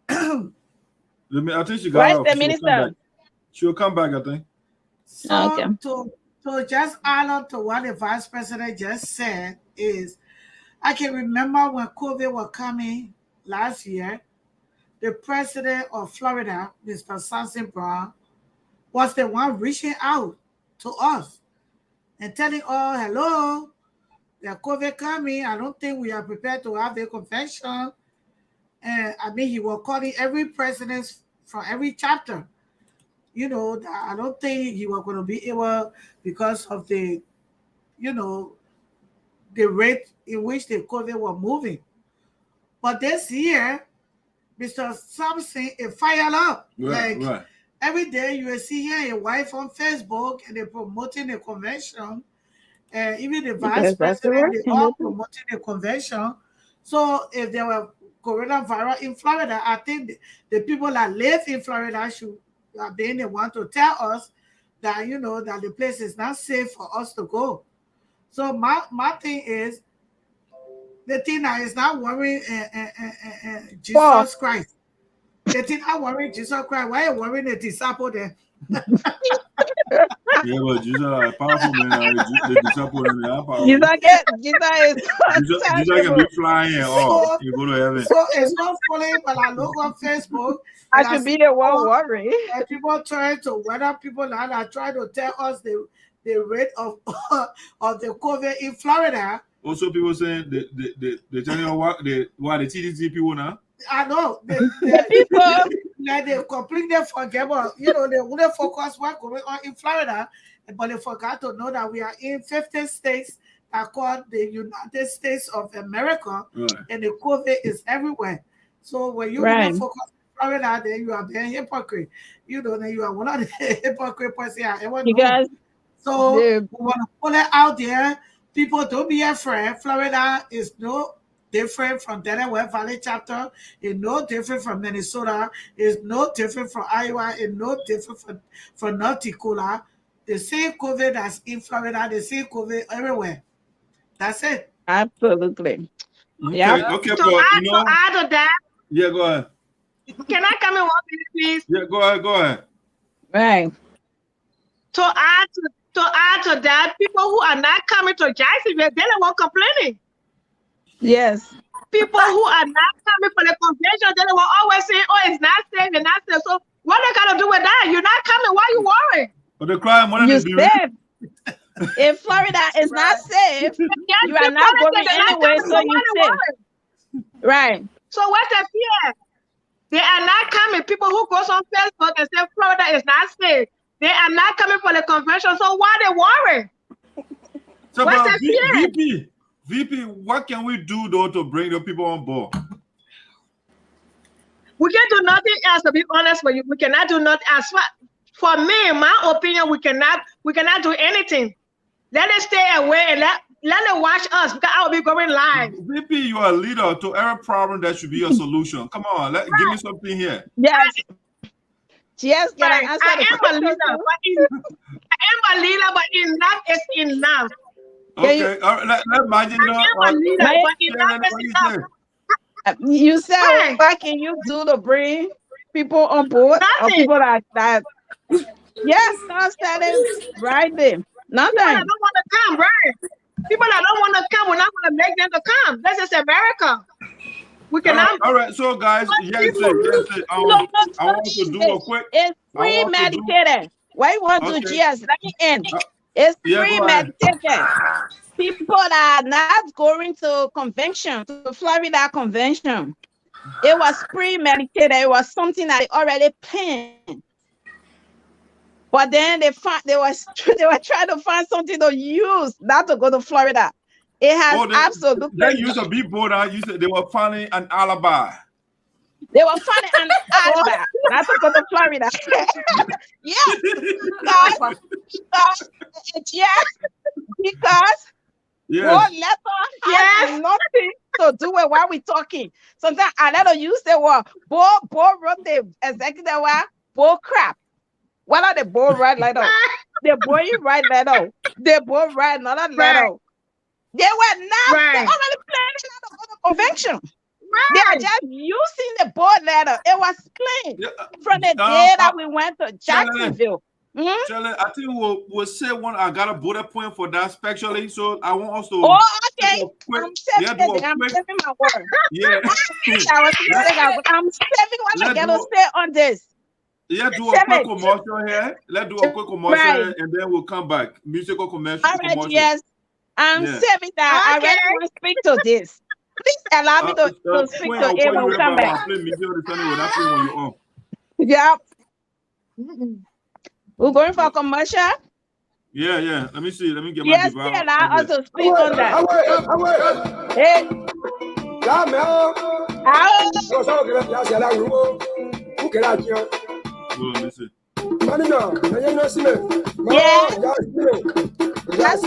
I think she got why off. Is the minister? She'll come back, I think. So to just add on to what the vice president just said is, I can remember when COVID was coming last year, the president of Florida, Mr. Sanson Brown, was the one reaching out to us and telling us, hello, the COVID coming. I don't think we are prepared to have a convention. And I mean, he was calling every president from every chapter. You know, I don't think he was going to be able because of the, you know, the rate in which the COVID was moving. But this year, Mr. Sampson, it fired up. Every day you will see here a wife on Facebook and they're promoting the convention. And even the vice president, they all promoting the convention. So if there were coronavirus in Florida, I think the people that live in Florida should be the one to tell us that, you know, that the place is not safe for us to go. So my thing is, the thing that is not worrying Jesus Christ. The thing I worry Jesus Christ. Why are you worrying the disciple then? Yeah, but Jesus is powerful, man. The disciple are powerful. Jesus can be flying and all. You go to heaven. So it's not funny, but I look on Facebook. I should be the one worrying. And people trying to, whether people that are trying to tell us the rate of the COVID in Florida. Also, people saying they tell you what the TDC people now. I know the people they completely forget about, you know, they wouldn't focus what's going on in Florida, but they forgot to know that we are in 50 states that called the United States of America, and the COVID is everywhere. So when you really focus on Florida, then you are being hypocrite. You know, then you are one of the hypocrite person I ever know. So we want to pull it out there. People, don't be afraid. Florida is no different from Delaware Valley chapter. It's no different from Minnesota. It's no different from Iowa. It's no different from North Dakota. The same COVID that's in Florida, the same COVID everywhere. That's it. Absolutely. Okay, Yeah. Okay, to add to that. Yeah, go ahead. Can I come in 1 minute, please? Yeah, go ahead. Right. To add to that, people who are not coming to Jacksonville, they were complaining. Yes. People who are not coming for the convention, they were always saying, "Oh, it's not safe, it's not safe." So what they got to do with that? You're not coming. Why you worried? But the crime, you safe. If Florida is not safe, you are not going anywhere, so you safe. Right. So what's the fear? They are not coming. People who goes on Facebook and say Florida is not safe, they are not coming for the convention. So why they worry? So what's the fear? VP, what can we do though to bring the people on board? We can do nothing else, to be honest with you. We cannot do nothing else. For me, in my opinion, we cannot do anything. Let us stay away and let them watch us, because I will be going live. VP, you are a leader. To every problem, there should be a solution. Come on, give me something here. Yes. Yes, I am a leader, but enough is enough. Okay, all right, let you said, what can you do to bring people on board? Or people that yes, not standing right there. Nothing. People that don't want to come, right? People that don't want to come, we're not going to make them to come. This is America. We cannot. All right, so guys, I want to do a quick. It's premeditated. Why you want to do GS? Let me end. It's premeditated. People that are not going to convention, to Florida convention. It was premeditated. It was something that they already planned. But then they were trying to find something to use, not to go to Florida. It has absolutely. They used to be border. They were finding an alibi. They were finding an alibi. Not to go to Florida. Yes, because board letter has nothing to do with what we're talking. Sometimes I let you use the word board wrote the executive word bull crap. What are the board right letter? The boy right letter. The board right another letter. They were not. They already planning on the convention. They are just using the board letter. It was plain from the day that we went to Jacksonville. Charlie, I think we'll say one. I got a bullet point for that specially. So I want us to. Oh, okay. I'm saving my word. Yeah. I'm saving what I gotta say on this. Yeah, do a quick commercial here. Let's do a quick commercial and then we'll come back. Musical commercial. All right, yes. I'm saving that. I really want to speak to this. Please allow me to speak to him when we come back. Yeah. We're going for a commercial? Yeah. Let me see. Let me get my device. Yes, allow us to speak on that. Hey. Yes,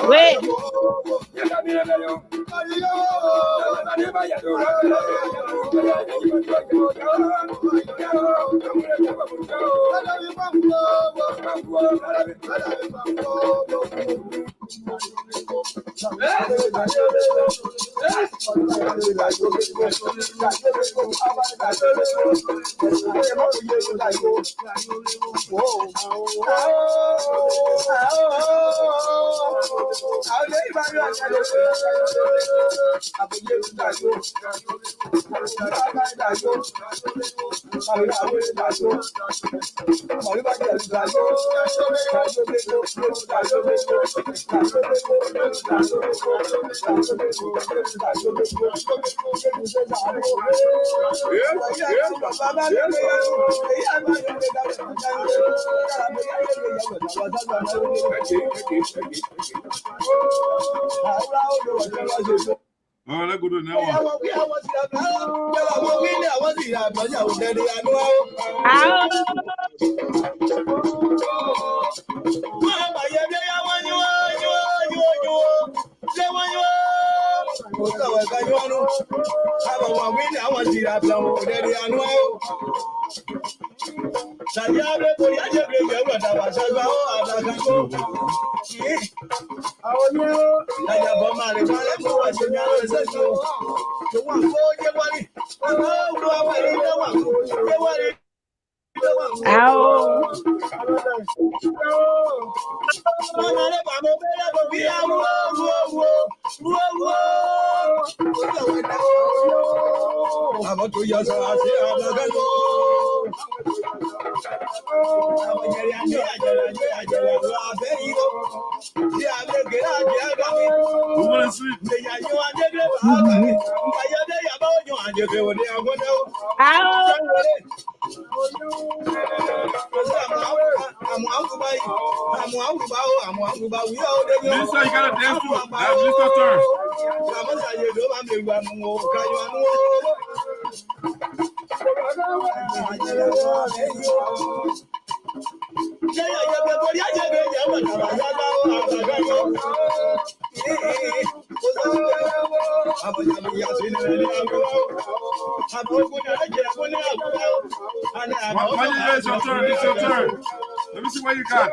wait. Oh, let's go to that one. Lisa, you gotta dance to it. That's Lisa's turn. It's your turn. It's your turn. Let me see what you got.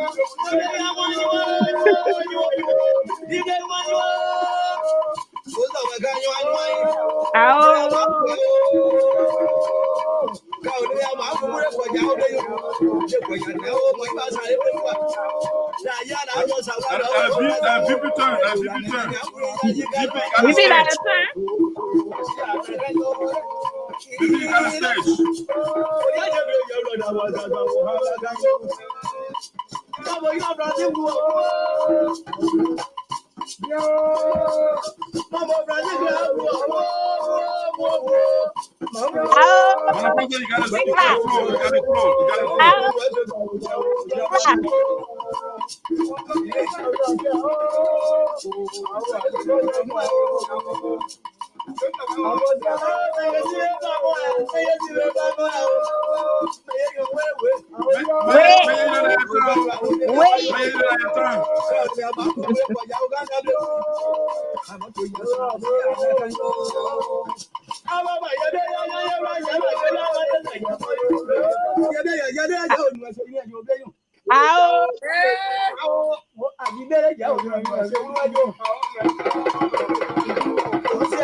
VP turn. That's VP turn. VP got a turn. VP got a stage.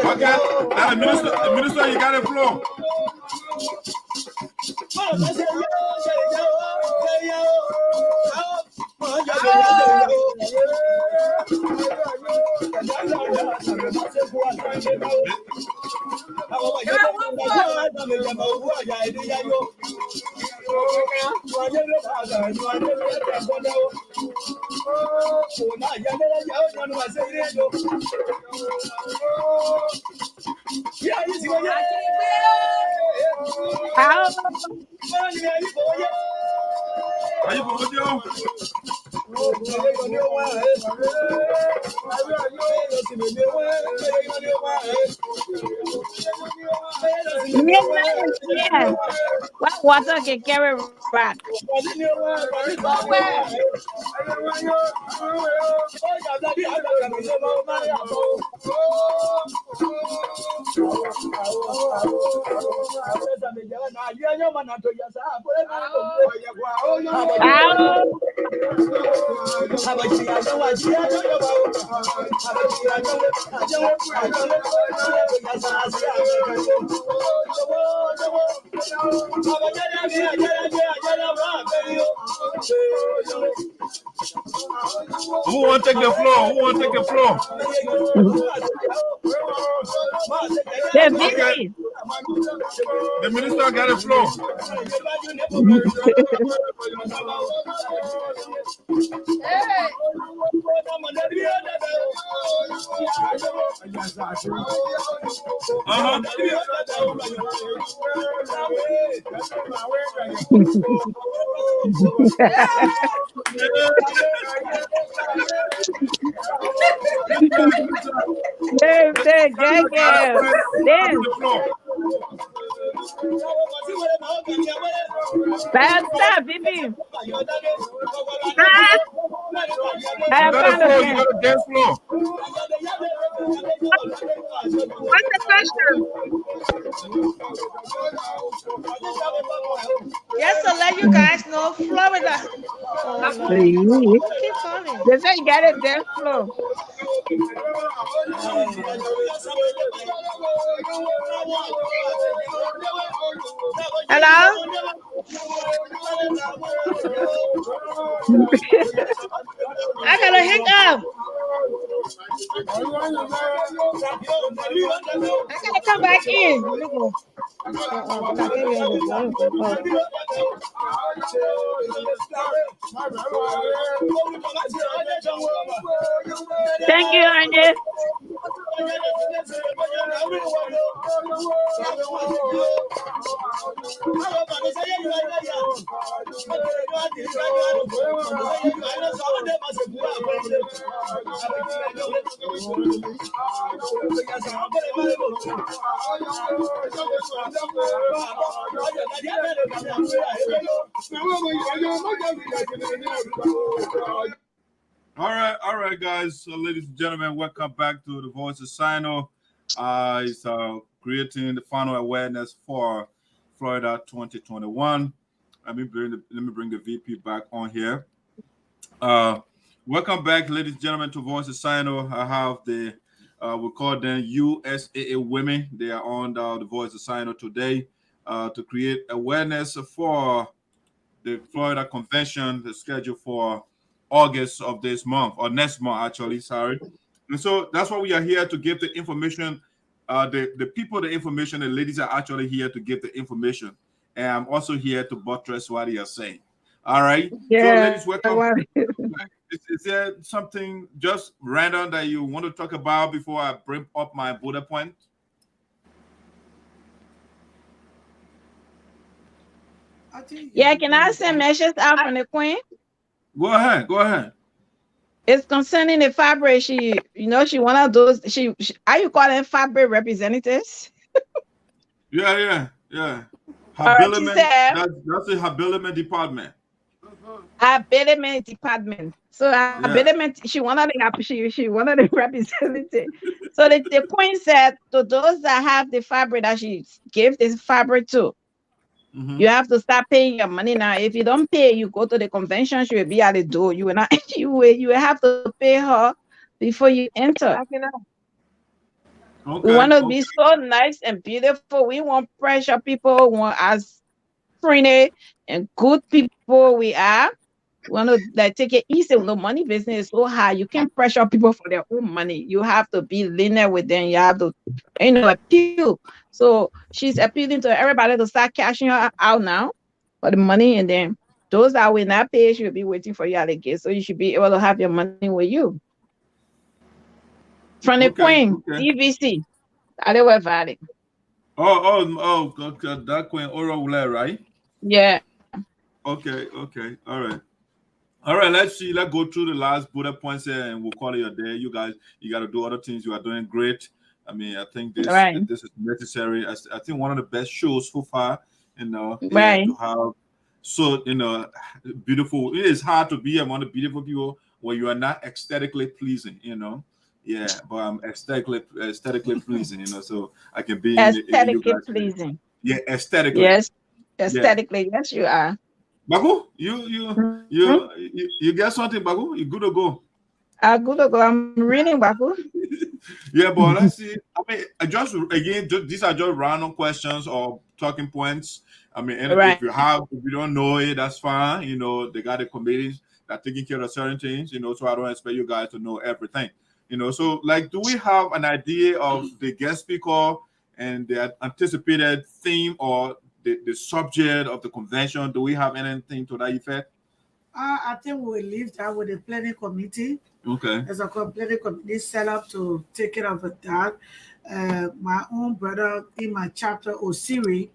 Okay, the minister, you got the floor. Yeah. What water can carry rock? Who want to take the floor? Who want to take the floor? Okay. The minister got the floor. Stop, Bibi. You got a dance floor. What's the question? Yes, to let you guys know, Florida. Keep calling. They say you got a dance floor. Hello? I got a hiccup. I gotta come back in. Thank you, Angie. All right, guys. So, ladies and gentlemen, welcome back to the Voice of SINOE. It's creating the final awareness for Florida 2021. Let me bring the VP back on here. Welcome back, ladies and gentlemen, to Voice of SINOE. I have the we call them USAA Women. They are on the Voice of SINOE today to create awareness for the Florida Convention, the schedule for August of this month, or next month actually, sorry. And so that's why we are here to give the information, the people the information. The ladies are actually here to give the information. And I'm also here to buttress what you are saying. All right. Yeah. So ladies, welcome. Is there something just random that you want to talk about before I bring up my bullet point? Yeah, can I send messages out from the Queen? Go ahead. Go ahead. It's concerning the fabric. She one of those. She are you calling fabric representatives? Yeah. Habiliment. That's the habiliment department. Habiliment department. So habiliment. She one of the representatives. So the Queen said to those that have the fabric that she gave this fabric to. You have to start paying your money now. If you don't pay, you go to the convention. She will be at the door. You will not. You will have to pay her before you enter. We want to be so nice and beautiful. We want pressure people. We want as friendly and good people we are. We want to take it easy. The money business is so high. You can't pressure people for their own money. You have to be linear with them. You have to, appeal. So she's appealing to everybody to start cashing her out now for the money, and then those that will not pay, she will be waiting for you at the gate. So you should be able to have your money with you. From the Queen, DVC, Alewa Valley. Oh, that Queen Ora, right? Yeah. Okay. All right, let's see. Let's go through the last bullet points here, and we'll call it a day. You guys, you got to do other things. You are doing great. I mean, I think this is necessary. I think one of the best shows so far. To have so beautiful. It is hard to be among the beautiful people when you are not aesthetically pleasing. Yeah, but I'm aesthetically pleasing. So I can be aesthetically pleasing. Yeah, aesthetically. Yes, aesthetically. Yes, you are. Bagu, you get something, Bagu? You good to go? Good to go. I'm reading, Bagu. Yeah, but let's see. I mean, these are just random questions or talking points. I mean, if you don't know it, that's fine. They got the committees that are taking care of certain things. So I don't expect you guys to know everything. So like, do we have an idea of the guest speaker and the anticipated theme or the subject of the convention? Do we have anything to that effect? I think we'll leave that with the planning committee. Okay. There's a planning committee set up to take care of that. My own brother in my chapter, Osiri,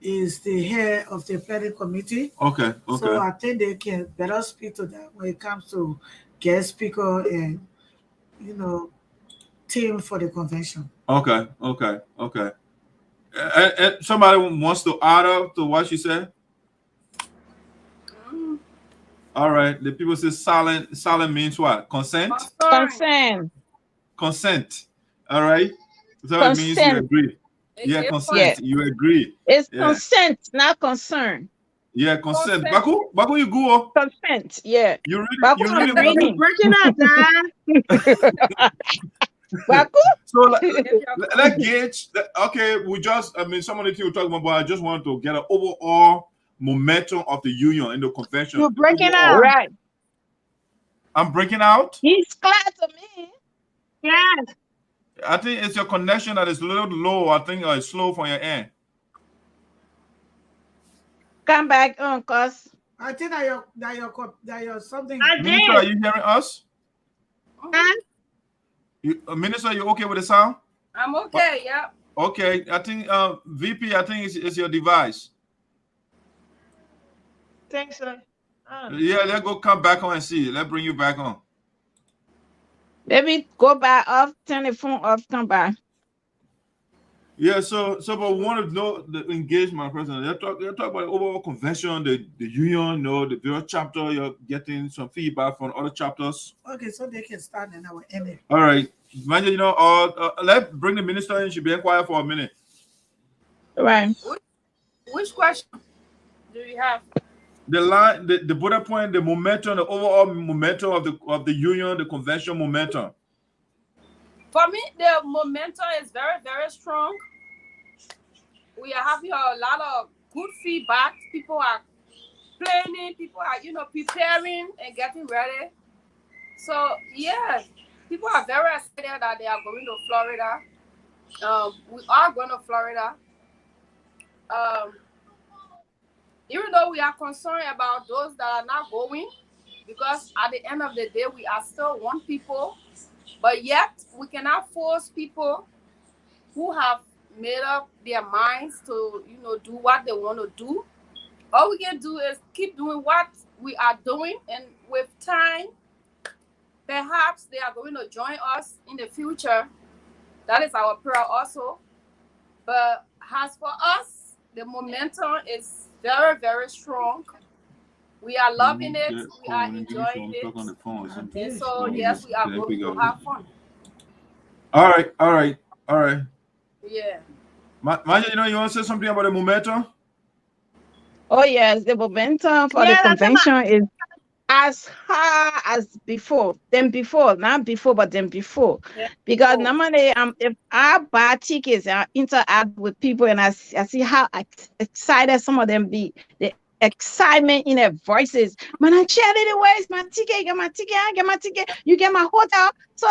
is the head of the planning committee. Okay. So I think they can better speak to that when it comes to guest speaker and, team for the convention. Okay. And somebody wants to add up to what she said? All right. The people say silent. Silent means what? Consent? Consent. All right. So it means you agree. Yeah, consent. Yeah. You agree. It's consent, not concern. Yeah, consent. Baku, you go. Consent. Yeah. You really breaking up, Dad. So let's gauge. Okay, some of the things we're talking about, but I just want to get an overall momentum of the union in the convention. You're breaking out, right? I'm breaking out. He's glad to me. Yes. I think it's your connection that is a little low. I think it's slow from your end. Come back on, cuz. I think that you're something. Minister, are you hearing us? Minister, you okay with the sound? I'm okay. Yeah. Okay. I think VP. I think it's your device. Thanks, sir. Yeah, let's go come back on and see. Let's bring you back on. Maybe go back off, turn the phone off, come back. Yeah, so but we want to know the engagement, President. They'll talk about the overall convention, the union, the various chapter. You're getting some feedback from other chapters. Okay, so they can start and I will end it. All right, Manjayonnoh, let's bring the minister in. She'll be quiet for a minute. Right. Which question do you have? The bullet point, the momentum, the overall momentum of the union, the convention momentum. For me, the momentum is very, very strong. We are having a lot of good feedback. People are planning, people are, preparing and getting ready. So, yeah, people are very excited that they are going to Florida. We are going to Florida. Even though we are concerned about those that are not going, because at the end of the day, we are still one people, but yet we cannot force people who have made up their minds to, do what they want to do. All we can do is keep doing what we are doing, and with time, perhaps they are going to join us in the future. That is our prayer also. But as for us, the momentum is very, very strong. We are loving it. We are enjoying it. And so, yes, we are going to have fun. All right. Yeah. Manja, you want to say something about the momentum? Oh, yes, the momentum for the convention is as high as before, not before, but then before. Yeah. Because normally, if I buy tickets and I interact with people and I see how excited some of them be, the excitement in their voices. Man, I cheerleader, where's my ticket? I get my ticket. You get my hotel. So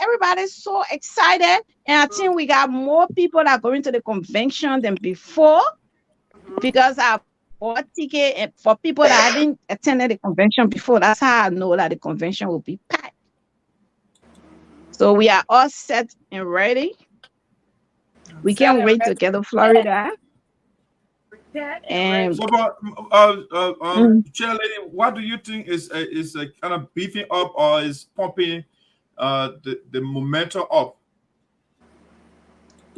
everybody's so excited. And I think we got more people that are going to the convention than before because I bought ticket, and for people that haven't attended the convention before, that's how I know that the convention will be packed. So we are all set and ready. We can't wait to get to Florida. And so about Chairlady, what do you think is kind of beefing up or is pumping the momentum up?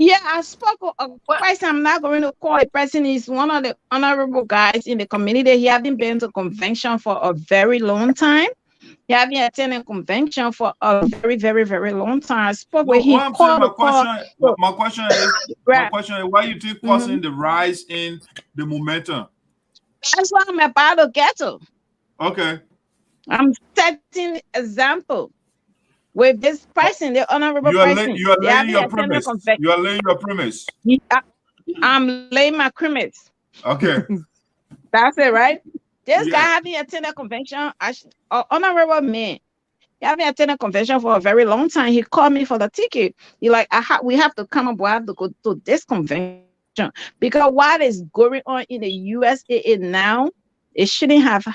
Yeah, I spoke a person. I'm not going to call a person. He's one of the honorable guys in the community. He hasn't been to convention for a very long time. He hasn't attended convention for a very, very, very long time. I spoke with him. My question is, why you think causing the rise in the momentum? That's what I'm about to get to. Okay. I'm setting example. With this person, the honorable person, you are laying your premise. You are laying your premise. I'm laying my premise. Okay. That's it, right? This guy having attended convention, honorable man. He having attended convention for a very long time. He called me for the ticket. He like, we have to come up. We have to go to this convention because what is going on in the USAA now, it shouldn't have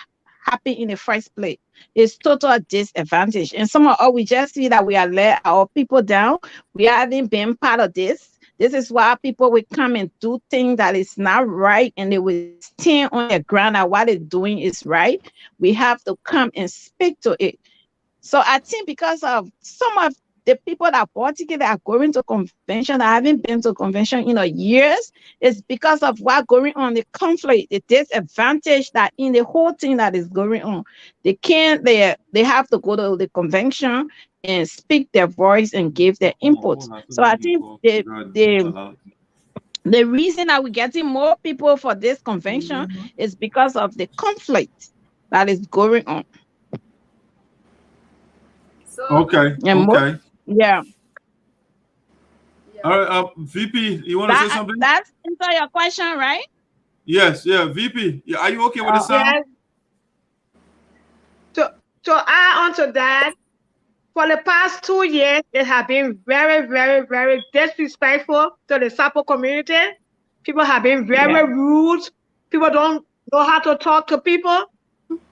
happened in the first place. It's total disadvantage. And some of us, we just see that we are let our people down. We haven't been part of this. This is why people will come and do things that is not right, and they will stand on the ground that what they're doing is right. We have to come and speak to it. So I think because of some of the people that bought tickets that are going to convention that haven't been to convention in years, it's because of what's going on, the conflict, the disadvantage that in the whole thing that is going on. They have to go to the convention and speak their voice and give their input. So I think the reason that we're getting more people for this convention is because of the conflict that is going on. So, okay. Yeah. All right, VP, you want to say something? That's answer your question, right? Yes, VP. Are you okay with the sound? Yes. To add on to that, for the past 2 years, it has been very, very, very disrespectful to the Sarpo community. People have been very rude. People don't know how to talk to people.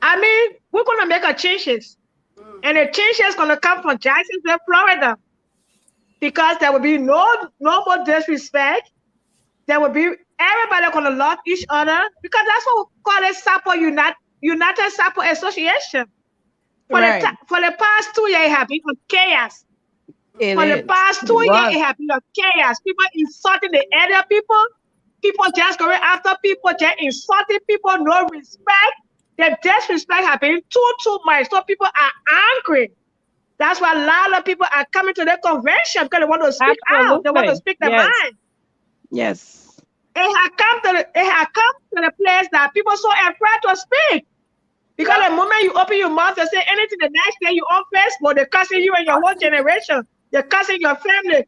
I mean, we're going to make a changes. And the change is going to come from Jacksonville, Florida, because there will be no more disrespect. There will be everybody going to love each other, because that's what we call it Sarpo United Sarpo Association. For the past 2 years, it has been chaos. The past 2 years, it has been chaos. People insulting the other people. People just going after people, just insulting people, no respect. The disrespect has been too much. So people are angry. That's why a lot of people are coming to the convention, because they want to speak out. They want to speak their mind. Yes. It has come to the place that people are so afraid to speak. Because the moment you open your mouth and say anything, the next day you on Facebook, they're cussing you and your whole generation. They're cussing your family.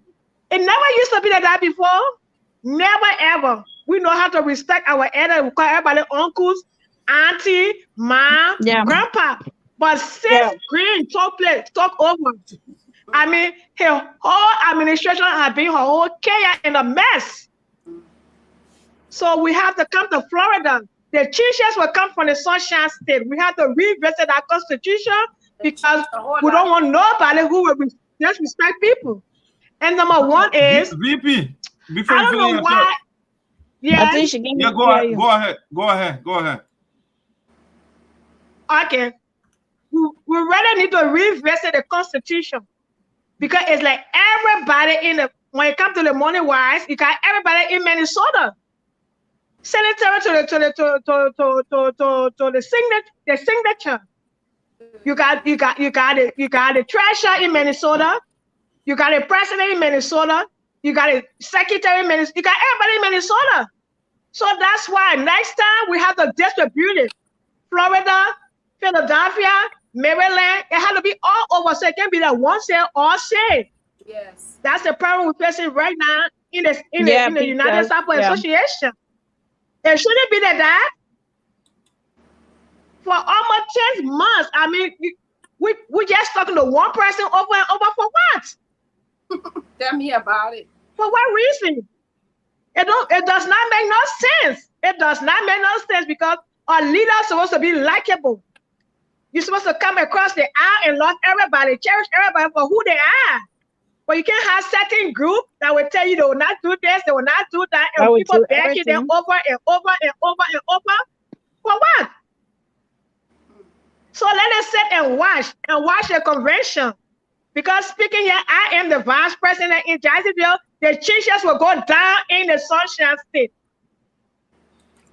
It never used to be like that before. Never ever. We know how to respect our elders. We call everybody uncles. auntie, mom, grandpa. But since Green took over, I mean, her whole administration has been her whole chaos and a mess. So we have to come to Florida. The teachers will come from the Sunshine State. We have to revisit our constitution because we don't want nobody who will disrespect people. And number one is VP. Before I don't know why. Yeah, go ahead. Okay. We really need to revisit the constitution because it's like everybody when it comes to the money wise, you got everybody in Minnesota. Senator to the signature. You got the treasurer in Minnesota. You got the president in Minnesota. You got a secretary in Minnesota. You got everybody in Minnesota. So that's why next time we have to distribute it. Florida, Philadelphia, Maryland, it has to be all over. So it can be that one state, all state. Yes. That's the problem we're facing right now in the United Sarpo Association. It shouldn't be that for almost 10 months. I mean, we just talking to one person over and over for what? Tell me about it. For what reason? It does not make no sense. It does not make no sense because our leaders are supposed to be likable. You're supposed to come across the aisle and love everybody, cherish everybody for who they are. But you can't have certain group that will tell you they will not do this, they will not do that, and people backing them over and over and over and over. For what? So let us sit and watch the convention. Because speaking here, I am the vice president in Jacksonville. The changes will go down in the Sunshine State.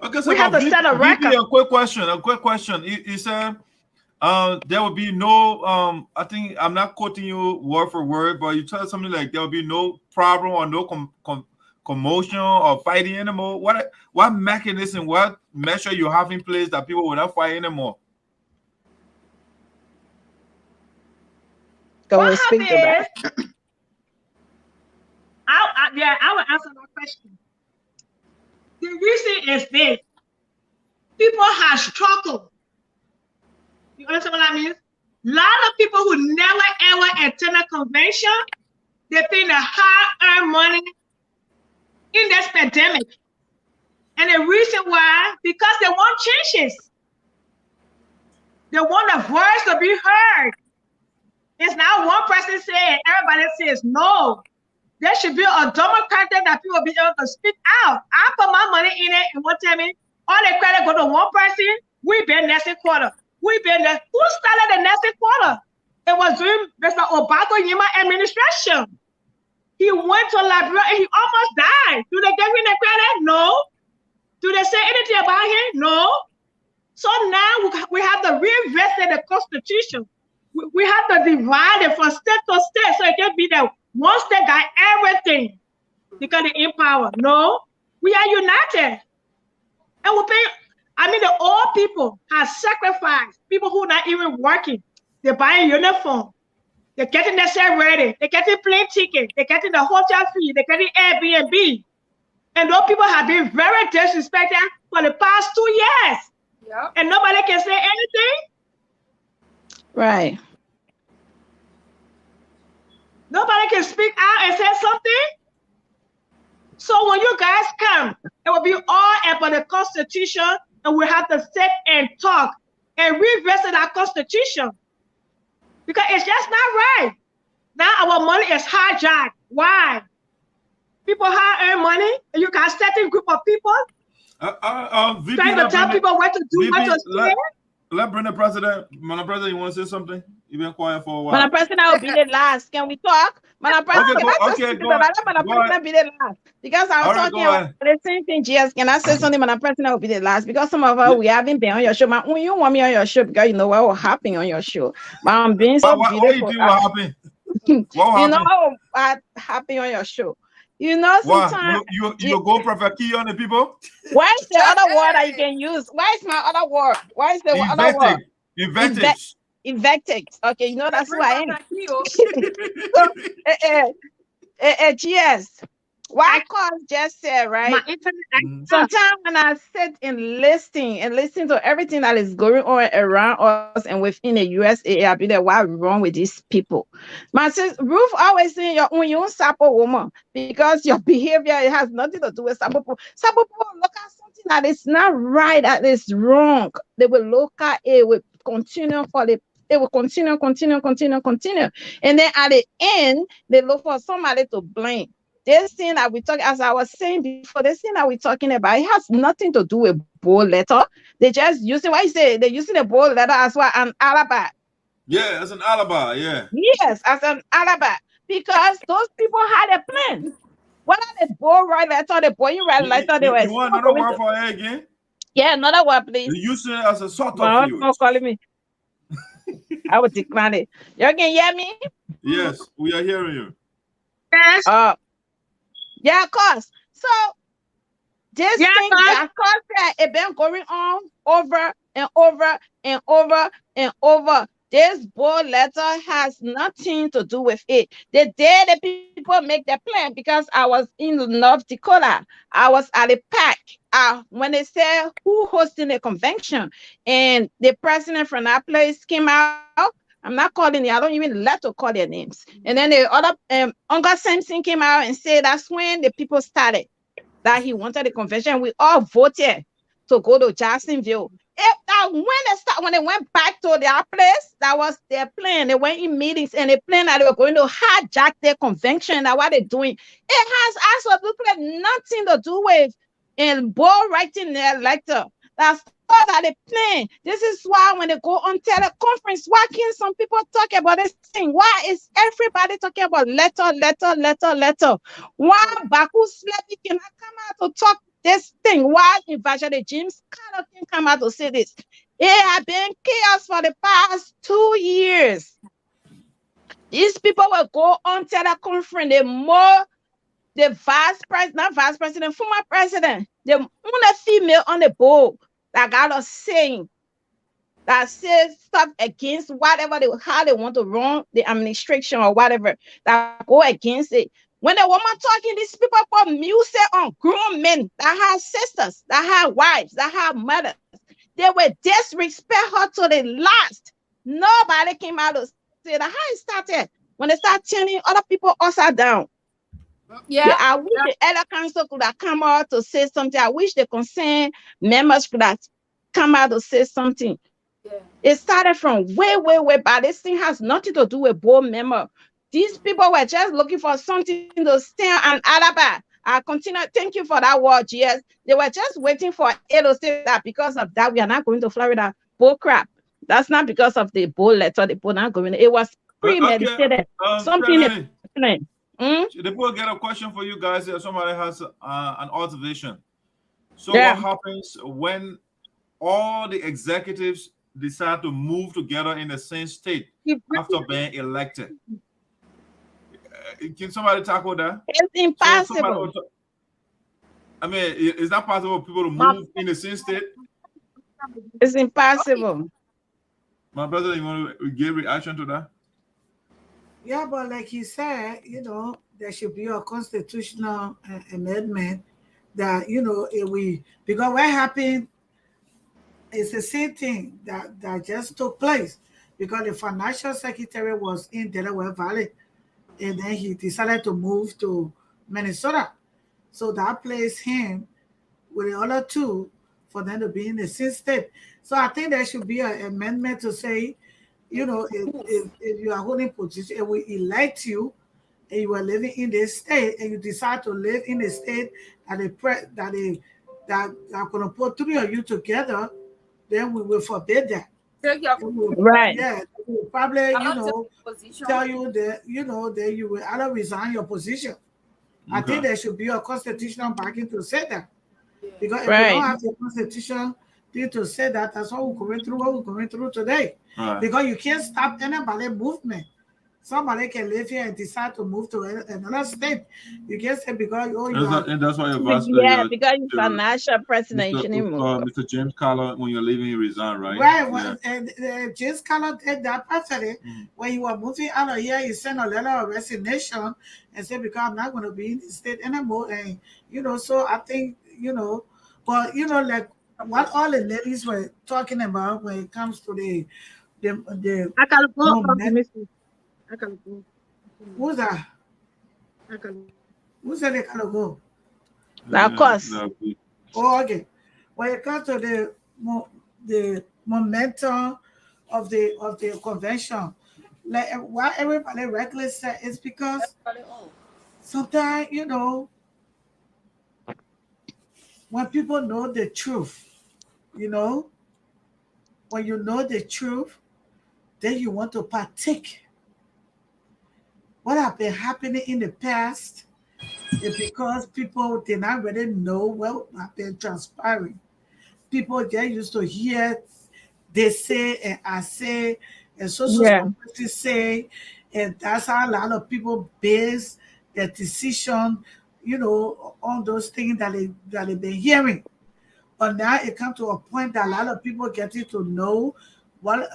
Okay, so we have to set a record. A quick question. You said there will be no, I think I'm not quoting you word for word, but you tell something like there will be no problem or no commotion or fighting anymore. What mechanism, what measure you have in place that people will not fight anymore? What happened is, I will answer that question. The reason is this. People have struggled. You understand what I mean? A lot of people who never ever attend a convention, they pay the hard-earned money in this pandemic. And the reason why, because they want changes. They want a voice to be heard. It's not one person saying, everybody says no. There should be a democratic that people be able to speak out. I put my money in it and tell me, all the credit go to one person. We've been nesting quarter. Who started the nesting quarter? It was during Mr. Obama administration. He went to Liberia and he almost died. Do they give him the credit? No. Do they say anything about him? No. So now we have to revisit the Constitution. We have to divide it from state to state so it can be that one state got everything because they're in power. No, we are united. And we pay, the old people have sacrificed, people who are not even working. They're buying uniform. They're getting their set ready. They're getting plane ticket. They're getting the hotel fee. They're getting Airbnb. And those people have been very disrespected for the past 2 years. Yep. And nobody can say anything. Right. Nobody can speak out and say something. So when you guys come, it will be all about the Constitution, and we have to sit and talk and revisit our Constitution. Because it's just not right. Now our money is hijacked. Why? People hard-earn money, and you got a certain group of people trying to tell people what to do, what to say. Let Brenda President, Madam President, you want to say something? You've been quiet for a while. Madam President, I'll be the last. Can we talk? Madam President, Madam President be the last. Because I was talking about the same thing, GS. Can I say something? Madam President will be the last. Because some of us, we haven't been on your show. But when you want me on your show, because you know what will happen on your show. But I'm being so beautiful. What you do? What happened? You know what happened on your show. You know, sometimes you go Prophet Key on the people. What is the other word that you can use? What is my other word? What is the other word? Invective. Okay, you know that's who I am. So, GS. What cause just said, right? My internet. Sometimes when I sit and listen to everything that is going on around us and within the USAA, I be like, what's wrong with these people? My sister Ruth always saying you're own Sarpo woman because your behavior, it has nothing to do with Sarpo people. Sarpo people look at something that is not right, that is wrong. They will look at it, will continue for the. They will continue. And then at the end, they look for somebody to blame. This thing that we talk, as I was saying before, this thing that we're talking about, it has nothing to do with bold letter. They just using what you say, they're using the bold letter as well, an alibi. Yeah, as an alibi, yeah. Yes, as an alibi. Because those people had a plan. What are the bold right letter, the bold right letter? They were. You want another word for it again? Yeah, another word, please. They use it as a sort of. Not calling me. I would decline it. You can hear me? Yes, we are hearing you. Yes. Yeah, of course. So this thing, of course, it's been going on over and over and over and over. This bold letter has nothing to do with it. The day the people make the plan, because I was in North Dakota, I was at a pack. When they said who hosting the convention, and the president from that place came out. I'm not calling it. I don't even let to call their names. And then the other, Uncle Simpson came out and said that's when the people started that he wanted the convention. We all voted to go to Jacksonville. When they went back to their place, that was their plan. They went in meetings and they planned that they were going to hijack their convention. That's what they're doing. It has absolutely nothing to do with in bold writing their letter. That's that they plan. This is why when they go on teleconference, why can some people talk about this thing? Why is everybody talking about letter? Why Baku Slappy cannot come out to talk this thing? Why Evangelist James Carter can come out to say this? It has been chaos for the past 2 years. These people will go on teleconference. The former president, the only female on the board that got us saying that says stuff against whatever how they want to run the administration or whatever, that go against it. When the woman talking, these people put music on grown men that have sisters, that have wives, that have mothers. They will disrespect her to the last. Nobody came out to say that. How it started when they start turning other people upside down. Yeah, I wish the elder council could have come out to say something. I wish the concerned members could have come out to say something. Yeah. It started from way back. This thing has nothing to do with board member. These people were just looking for something to stand an alibi. I continue. Thank you for that word, GS. They were just waiting for it to say that because of that, we are not going to Florida. Bull crap. That's not because of the bold letter. The bold not going. It was premeditated. Something. The board get a question for you guys. Somebody has an observation. So what happens when all the executives decide to move together in the same state after being elected? Can somebody tackle that? It's impossible. I mean, is that possible for people to move in the same state? It's impossible. My brother, you want to give reaction to that? Yeah, but like he said, there should be a constitutional amendment that, because what happened is the same thing that just took place, because the financial secretary was in Delaware Valley, and then he decided to move to Minnesota. So that placed him with the other two for them to be in the same state. So I think there should be an amendment to say, if you are holding position and we elect you and you are living in this state and you decide to live in a state that are going to put three of you together, then we will forbid that. Right. Yeah, we will probably, tell you that, that you will either resign your position. Okay. I think there should be a constitutional backing to say that. Because if we don't have the constitution to say that, that's what we're going through today. Right. Because you can't stop anybody movement. Somebody can live here and decide to move to another state. You can't say because and that's why because you're financial president, you shouldn't move. Mr. James Carter, when you're leaving, you resign, right? Right. And James Carter did that perfectly. When you were moving out of here, you sent a letter of resignation and said, because I'm not going to be in the state anymore. And, so I think, but, like what all the ladies were talking about when it comes to the I gotta go. I gotta go. Who's that? Who said they gotta go? Of course. Oh, okay. When it comes to the momentum of the convention, like why everybody reckless said it's because sometimes when people know the truth, when you know the truth, then you want to partake. What have been happening in the past is because people did not really know what have been transpiring. People get used to hear they say and I say and social security say, and that's how a lot of people base their decision, on those things that they've been hearing. But now it comes to a point that a lot of people getting to know what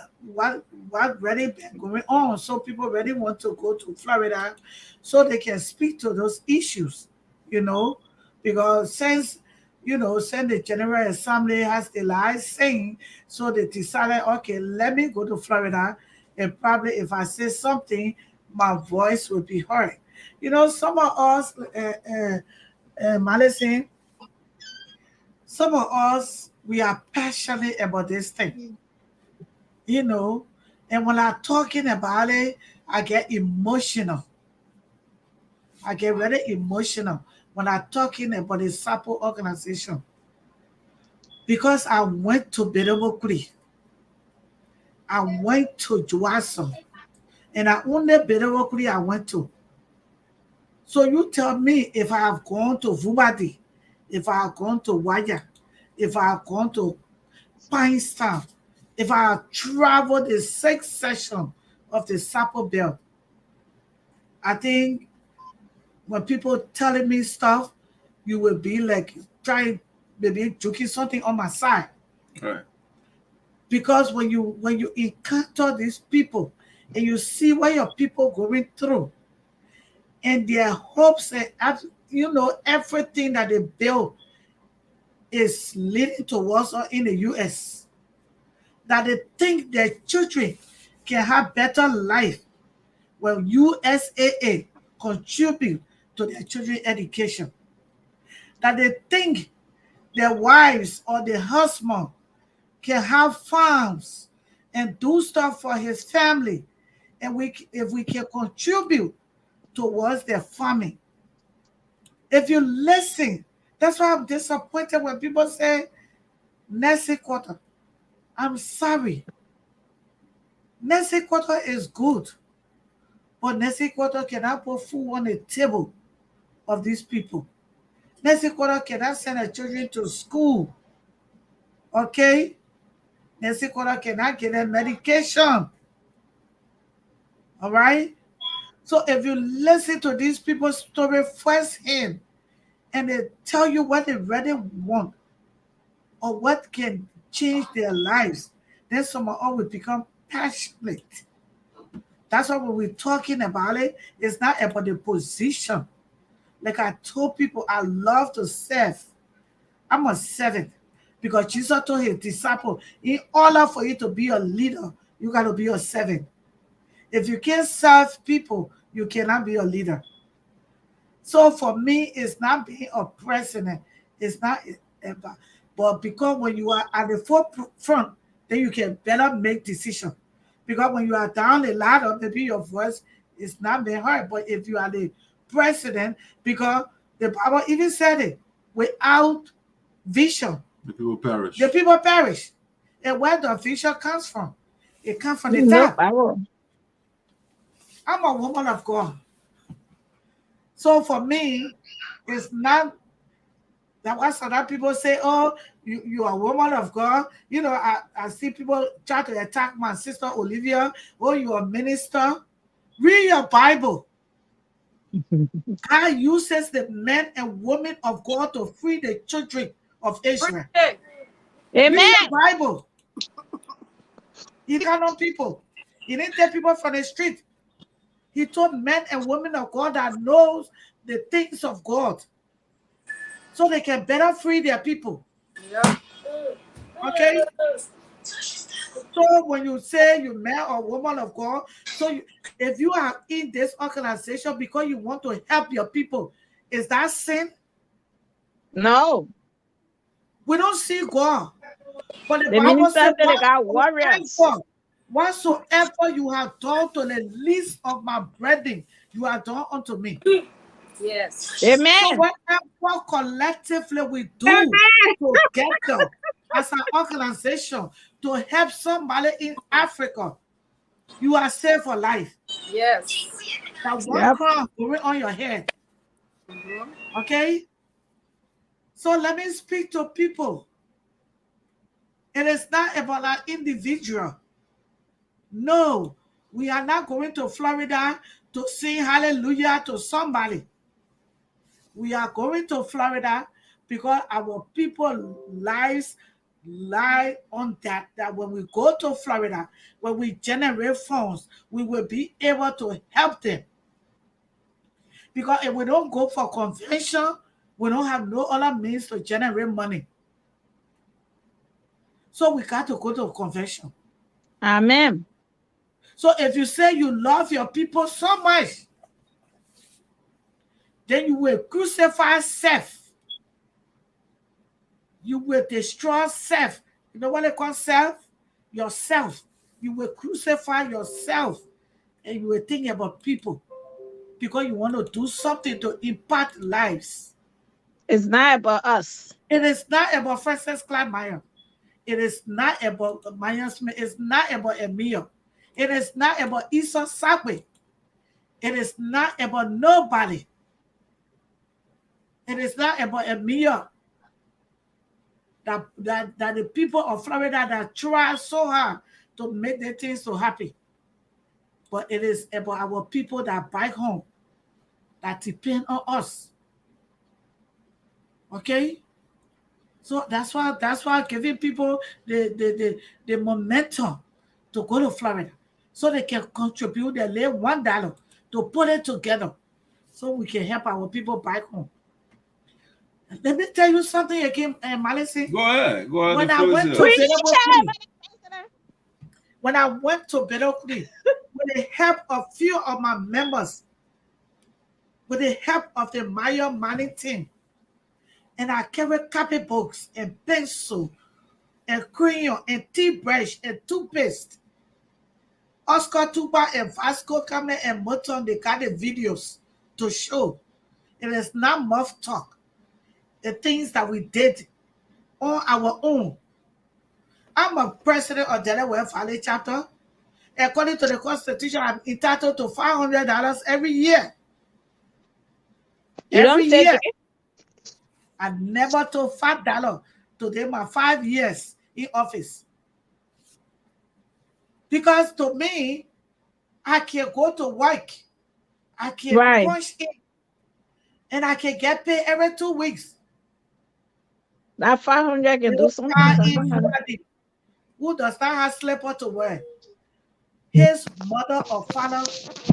really been going on. So people really want to go to Florida so they can speak to those issues, because since the General Assembly has the last saying, so they decided, okay, let me go to Florida, and probably if I say something, my voice will be heard. Some of us, Madison, some of us, we are passionate about this thing. And when I'm talking about it, I get emotional. I get really emotional when I'm talking about the Sarpo organization. Because I went to Bedewokri. I went to Juaso. And I only Bedewokri I went to. So you tell me if I have gone to Vubadi, if I have gone to Waya, if I have gone to Pinestown, if I have traveled the 6th session of the Sarpo Belt, I think when people telling me stuff, you will be like trying, maybe joking something on my side. Right. Because when you encounter these people and you see what your people going through and their hopes and everything that they build is leading towards us in the US, that they think their children can have better life when USAA contribute to their children's education. That they think their wives or their husband can have farms and do stuff for his family, and if we can contribute towards their farming. If you listen, that's why I'm disappointed when people say next quarter. I'm sorry. Next quarter is good, but next quarter cannot put food on the table of these people. Next quarter cannot send their children to school. Okay? Next quarter cannot get their medication. All right? So if you listen to these people's story firsthand and they tell you what they really want or what can change their lives, then some of us will become passionate. That's why when we're talking about it, it's not about the position. Like I told people, I love to serve. I'm a servant because Jesus told his disciples, in order for you to be a leader, you got to be a servant. If you can't serve people, you cannot be a leader. So for me, it's not being a president. It's not ever. But because when you are at the forefront, then you can better make decisions. Because when you are down the ladder, maybe your voice is not being heard. But if you are the president, because the Bible even said it, without vision, the people perish. The people perish. And where the vision comes from? It comes from the top. I'm a woman of God. So for me, it's not that what some other people say, oh, you are a woman of God. I see people try to attack my sister Olivia. Oh, you are a minister. Read your Bible. God uses the men and women of God to free the children of Israel. Amen. Read your Bible. He didn't on people. He didn't take people from the street. He told men and women of God that knows the things of God, so they can better free their people. Yeah. Okay? So when you say you man or woman of God, so if you are in this organization because you want to help your people, is that sin? No. We don't see God. But the The Bible minister says, said they got warriors. whatsoever you have done to the least of my brethren, you have done unto me. Yes. Amen. So whatever collectively we do together as an organization to help somebody in Africa, you are saved for life. Yes. That one crown going on your head. Okay? So let me speak to people. It is not about an individual. No, we are not going to Florida to sing hallelujah to somebody. We are going to Florida because our people lives lie on that when we go to Florida, when we generate funds, we will be able to help them. Because if we don't go for convention, we don't have no other means to generate money. So we got to go to a convention. Amen. So if you say you love your people so much, then you will crucify self. You will destroy self. You know what they call self? Yourself. You will crucify yourself and you will think about people because you want to do something to impact lives. It's not about us. It is not about Francess Clarke. It is not about Manjayonnoh Smith. It's not about Emil. It is not about USAA. It is not about nobody. It is not about Emil. That the people of Florida that try so hard to make their things so happy. But it is about our people that back home that depend on us. Okay? So that's why giving people the momentum to go to Florida so they can contribute their little $1 to put it together so we can help our people back home. Let me tell you something again, Malisi. Go ahead. When I went to Bedokli, with the help of few of my members, with the help of the Mayor Manning team, and I carried copybooks and pencil and crayon and tea brush and toothpaste. Oscar Tuba and Vasco Kamle and Moton, they got the videos to show. It is not much talk. The things that we did on our own. I'm a president of Delaware Valley chapter. According to the Constitution, I'm entitled to $500 every year. Every year. I never took $5 to them my 5 years in office. Because to me, I can go to work. I can punch in. And I can get paid every 2 weeks. That 500 can do something. Who does not have slipper to wear? His mother or father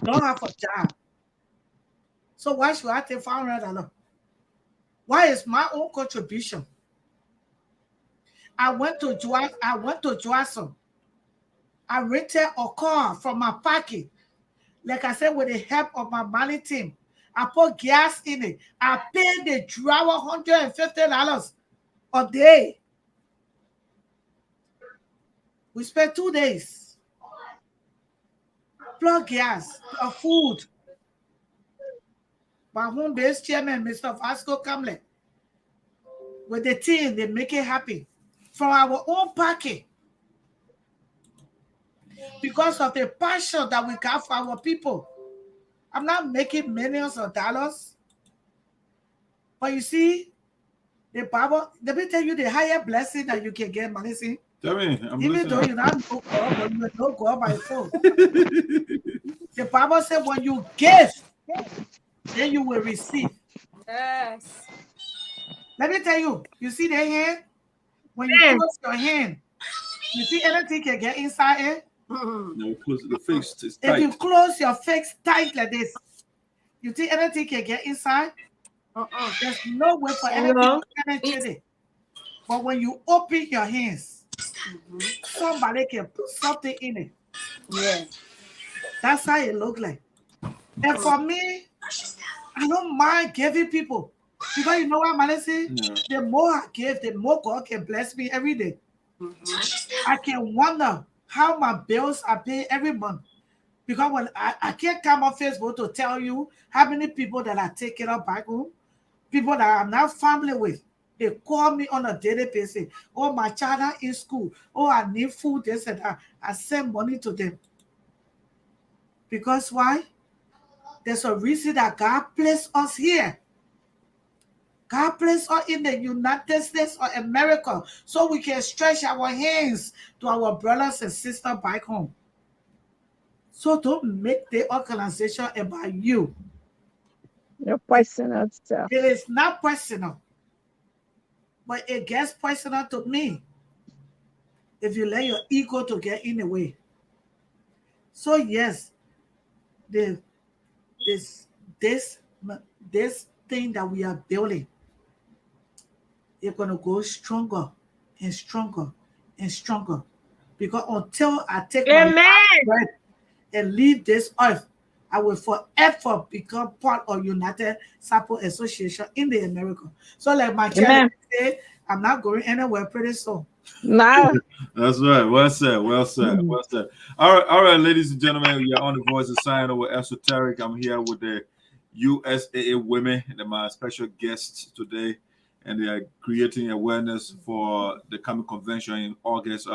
don't have a job. So why should I take $500? Why is my own contribution? I went to Johnson. I rented a car from my pocket. Like I said, with the help of my money team. I put gas in it. I paid the driver $150 a day. We spent 2 days. Plug gas, food. My home-based chairman, Mr. Vasco Kamle, with the team, they make it happen. From our own pocket. Because of the passion that we got for our people. I'm not making millions of dollars. But you see, the Bible, let me tell you the higher blessing that you can get, Malisi. Tell me, even though you're not no God, but you know God by phone. The Bible said when you give, then you will receive. Yes. Let me tell you, you see the hand? When you close your hand, you see anything can get inside it? No, close the face is tight. If you close your face tight like this, you think anything can get inside? There's no way for anything to penetrate it. But when you open your hands, somebody can put something in it. Yeah. That's how it looks like. And for me, I don't mind giving people. Because you know what, Melissa? The more I give, the more God can bless me every day. I can wonder how my bills are paid every month. Because when I can't come on Facebook to tell you how many people that I take care of back home, people that I'm not family with, they call me on a daily basis. Oh, my child are in school. Oh, I need food, this and that. I send money to them. Because why? There's a reason that God placed us here. God placed us in the United States of America so we can stretch our hands to our brothers and sisters back home. So don't make the organization about you. Your personal stuff. It is not personal, but it gets personal to me if you let your ego to get in the way. So yes, this thing that we are building, it's gonna go stronger and stronger and stronger. Because until I take my breath and leave this earth, I will forever become part of United Sarpo Association in the America. So like my chairman said, I'm not going anywhere pretty soon. No. That's right. Well said. Well said. Well said. All right, ladies and gentlemen, we are on the Voice of Science with Esoteric. I'm here with the USAA Women and my special guests today, and they are creating awareness for the coming convention in August,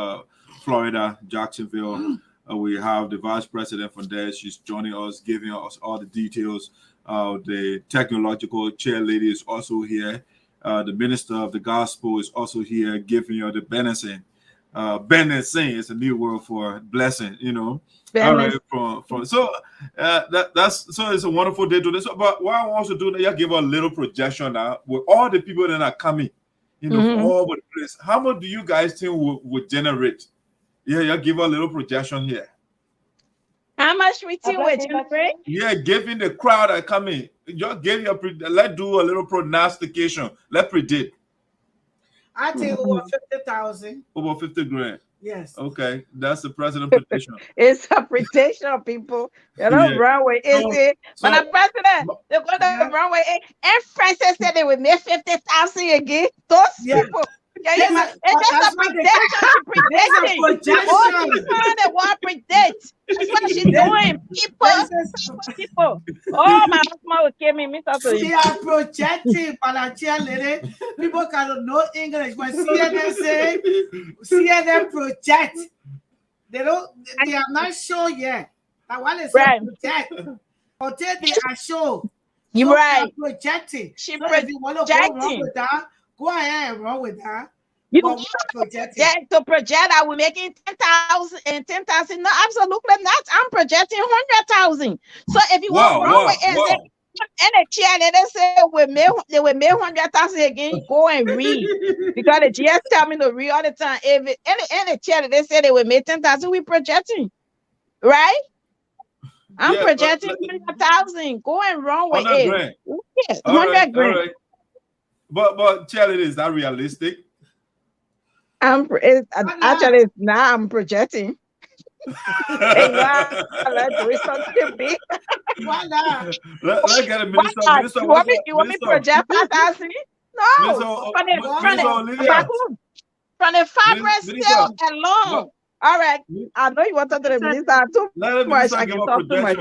Florida, Jacksonville. We have the vice president from there. She's joining us, giving us all the details. The technological chair lady is also here. The minister of the gospel is also here, giving you the benessing. Benessing is a new word for blessing, you know. All right, so that's so it's a wonderful day today. So, but what I want to do, you give a little projection now with all the people that are coming, you know, from all over the place. How much do you guys think would generate? Yeah, give a little projection here. How much we think would generate? Yeah, giving the crowd that coming. Just give you let's do a little prognostication. Let's predict. I think over 50,000. Over 50 grand. Yes. Okay, that's the president prediction. It's a prediction, people. You know, runway is it? But the president, they go to the runway, and Francess said they would make 50,000 again. Those people. Yeah, it's just a prediction. Oh, people that want to predict. That's what she's doing. People. Oh, my husband came me. They are projecting, lady. People cannot know English. When CNN project. They are not sure yet. That one is project. Until they are sure. You're right. Projecting. She projecting. Go ahead and run with that. You to project, I will making 10,000 and 10,000. No, absolutely not. I'm projecting 100,000. So if you want wrong with it, and the chair, they say they will make 100,000 again. Go and read because the GS tell me to read all the time. If any chair, they say they will make 10,000. We projecting, right? I'm projecting 100,000. Go and run with it. 100 grand. Right. But Charlie, is that realistic? Actually, now I'm projecting. Let's something big. Let's get a minister. You want me to project 5,000? No. From the fabric still alone. All right. I know you want to talk to the minister too much. I can talk too much.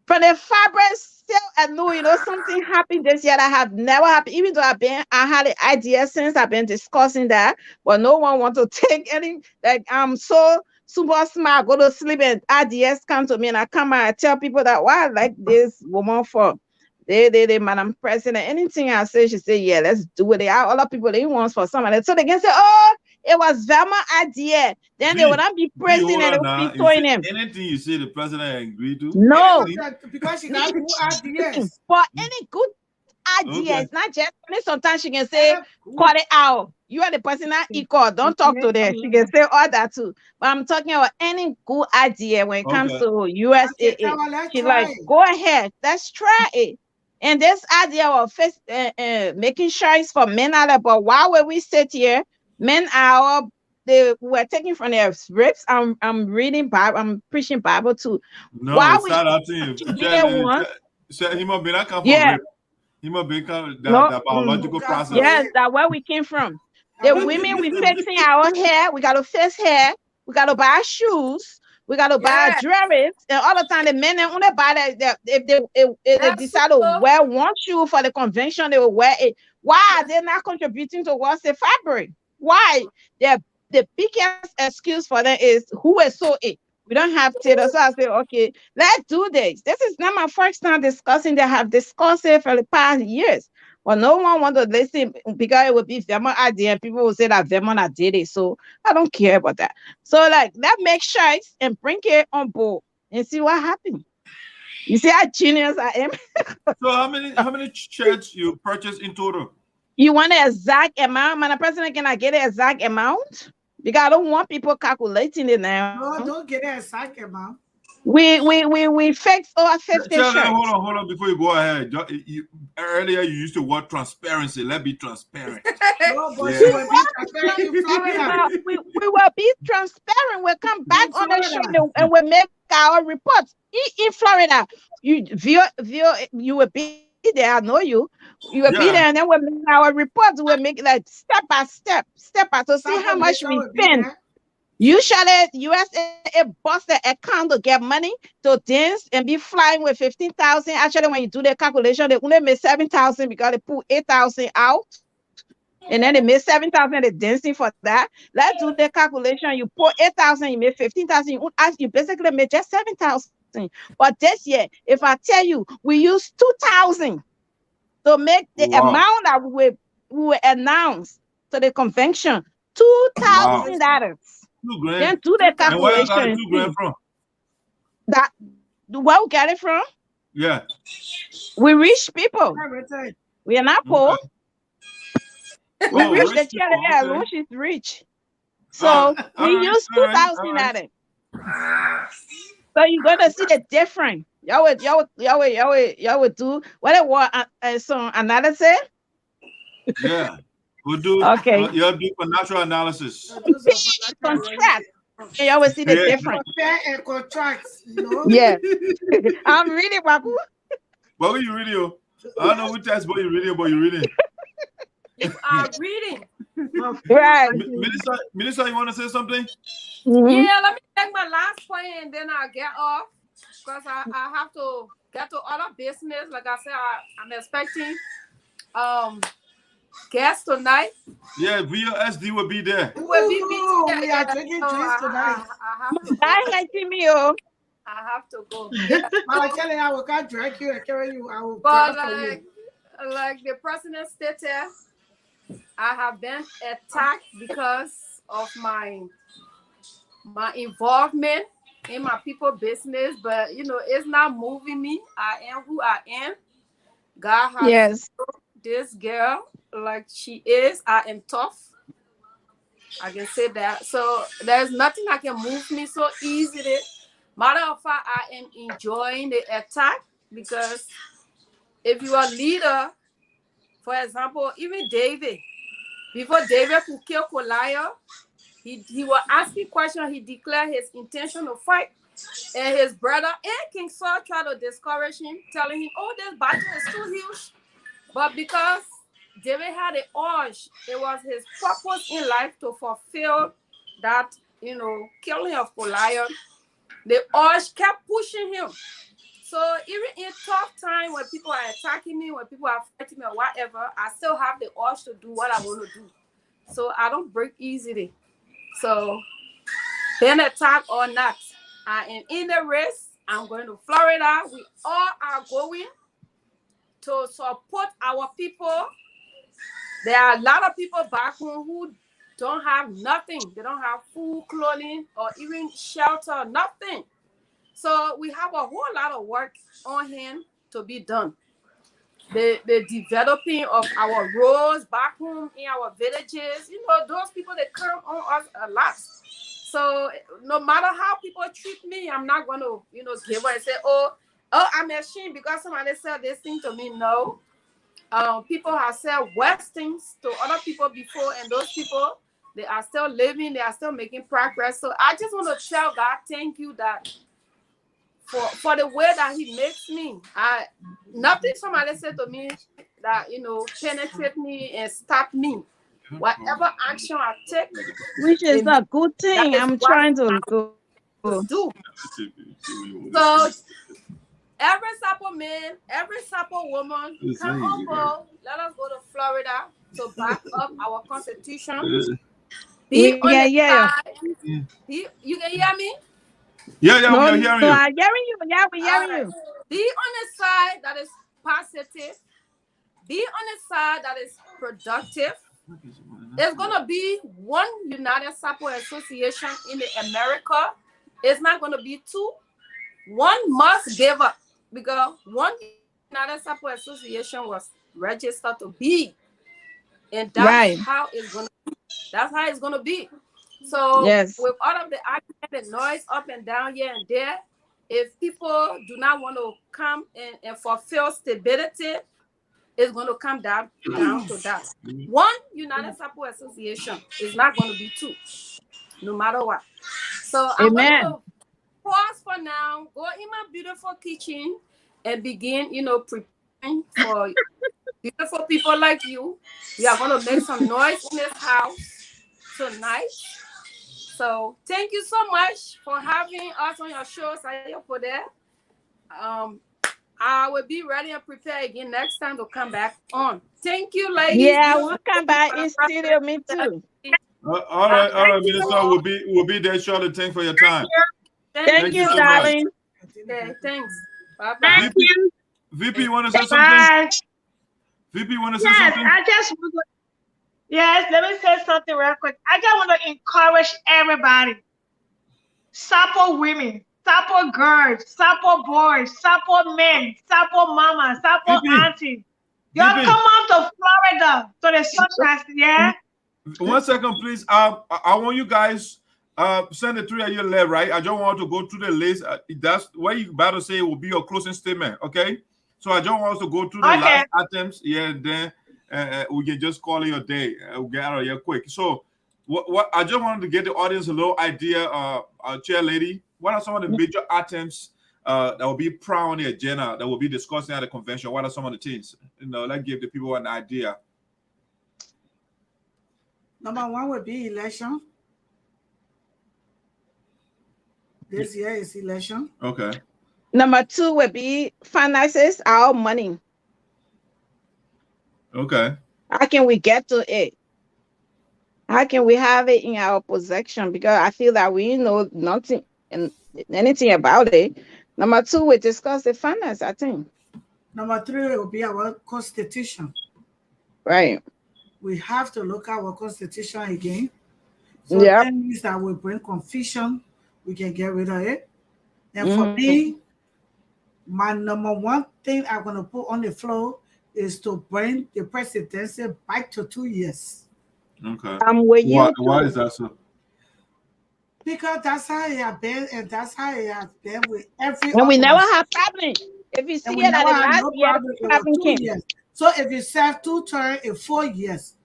From the fabric still and no, you know, something happened this year that have never happened. Even though I had an idea since I've been discussing that, but no one wants to take any. Like I'm so super smart. Go to sleep and ideas come to me, and I come and I tell people that why I like this woman for. They Madam President. Anything I say, she say, yeah, let's do it. They are other people they want for somebody, so they can say, oh, It was Velma idea. Then they would not be praising and they would be throwing him. Anything you say the president agreed to? No. Because she got good ideas. For any good idea, it's not just sometimes she can say, cut it out. You are the person that equal. Don't talk to them. She can say all that too. But I'm talking about any good idea when it comes to USAA. She like, go ahead, let's try it. And this idea of first, making sure it's for men out there. But while we sit here, men are they were taking from their scripts. I'm reading Bible. I'm preaching Bible too. No, while it's not that thing. He must be not come from he must be the biological process. Yes, that's where we came from. The women, we fixing our hair. We got to fix hair. We got to buy shoes. We got to buy jewelry. And all the time, the men don't only buy that. If they decide to wear one shoe for the convention, they will wear it. Why are they not contributing towards the fabric? Why? The biggest excuse for them is who will sew it. We don't have tailors. So I say, okay, let's do this. This is not my first time discussing. They have discussed it for the past years. But no one wants to listen because it would be Vermont idea and people will say that Vermont did it. So I don't care about that. So like, let's make choice and bring it on board and see what happens. You see how genius I am? So how many shirts you purchased in total? You want the exact amount? Man, the president cannot get the exact amount? Because I don't want people calculating it now. No, don't get the exact amount. We fixed over 50 shirts. Hold on before you go ahead. Earlier you used to word transparency. Let's be transparent. No, but you will be transparent in Florida. We will be transparent. We'll come back on the show and we'll make our reports. In Florida, you will be there. I know you. You will be there, and then we'll make our reports. We'll make like step by step to see how much we spend. Usually, USAA bust the account to get money to dance and be flying with 15,000. Actually, when you do the calculation, they only make 7,000 because they put 8,000 out. And then they made 7,000, they're dancing for that. Let's do the calculation. You put 8,000, you made 15,000. You basically made just 7,000. But this year, if I tell you, we use 2,000 to make the amount that we will announce to the convention. $2,000. Then do the calculation. And where you got $2,000 from? Where we get it from? Yeah. We rich people. We are not poor. We reach the charity alone. She's rich. So we use 2,000 at it. So you're gonna see the difference. Y'all would do what it was some analysis. Yeah. We'll do you'll do financial analysis. Contract. Y'all will see the difference. Compare and contract, you know? Yeah. I'm reading, Babu. What were you reading? I don't know which textbook you're reading, but you're reading. You are reading. Right. Minister, you want to say something? Yeah, let me take my last point and then I'll get off because I have to get to other business. Like I said, I'm expecting guests tonight. Yeah, VOSD will be there. We are taking drinks tonight. I have to go. I'm telling you, I will not drag you and carry you. I will. But like the president stated, I have been attacked because of my involvement in my people business, but you know, it's not moving me. I am who I am. God has this girl like she is. I am tough. I can say that. So there's nothing that can move me so easily. Matter of fact, I am enjoying the attack because if you are a leader, for example, even David, before David could kill Goliath, he was asking questions. He declared his intention to fight. And his brother and King Saul tried to discourage him, telling him, oh, this battle is too huge. But because David had an urge, it was his purpose in life to fulfill that, you know, killing of Goliath. The urge kept pushing him. So even in tough time when people are attacking me, when people are fighting me or whatever, I still have the urge to do what I want to do. So I don't break easily. So being attacked or not, I am in the race. I'm going to Florida. We all are going to support our people. There are a lot of people back home who don't have nothing. They don't have food, clothing, or even shelter, nothing. So we have a whole lot of work on hand to be done. The developing of our roads back home in our villages, those people, they come on us a lot. So no matter how people treat me, I'm not going to, give up and say, oh, I'm ashamed because somebody said this thing to me. No. People have said worse things to other people before, and those people, they are still living, they are still making progress. So I just want to tell God, thank you that for the way that He makes me. Nothing somebody said to me that penetrate me and stop me. Whatever action I take, which is a good thing. I'm trying to do. So every Sarpo man, every Sarpo woman, come on board. Let us go to Florida to back up our Constitution. Be on the side. You can hear me? Yeah, we are hearing you. I'm hearing you. Yeah, we're hearing you. Be on the side that is positive. Be on the side that is productive. There's gonna be one United Sarpo Association in America. It's not gonna be two. One must give up because one United Sarpo Association was registered to be, and that's how it's gonna be. That's how it's gonna be. So with all of the argument and noise up and down here and there, if people do not want to come and fulfill stability, it's going to come down to that. One United Sarpo Association is not going to be two, no matter what. So I'm going to pause for now, go in my beautiful kitchen and begin, preparing for beautiful people like you. We are going to make some noise in this house tonight. So thank you so much for having us on your show, Sayopode. I will be ready and prepared again next time to come back on. Thank you, ladies. Yeah, we'll come back in studio. Me too. All right, Minister. We'll be there shortly. Thanks for your time. Thank you, darling. Okay, thanks. Bye-bye. Thank you. VP, you want to say something? VP, you want to say something? Yes, let me say something real quick. I just want to encourage everybody. Sarpo women, Sarpo girls, Sarpo boys, Sarpo men, Sarpo mama, Sarpo auntie. Y'all come on to Florida to the sunrise, yeah? 1 second, please. I want you guys send the three of you left, right? I just want to go through the list. That's what you about to say will be your closing statement, okay? So I just want us to go through the last items, then we can just call it a day. We'll get out of here quick. So, what I just wanted to get the audience a little idea, Chair Lady. What are some of the major items that will be proud on the agenda that will be discussed at the convention? What are some of the things? Let's give the people an idea. Number one would be election. This year is election. Okay. Number two would be finances, our money. Okay. How can we get to it? How can we have it in our possession? Because I feel that we know nothing and anything about it. Number two, we discuss the finance, I think. Number three will be our constitution. Right. We have to look at our constitution again. So things that will bring confusion, we can get rid of it. And for me, my number one thing I'm going to put on the floor is to bring the presidency back to 2 years. Okay. I'm with you. Why is that so? Because that's how it has been, and that's how it has been with every. And we never have problem. If you see it at the last year, so if you serve 2 terms in 4 years,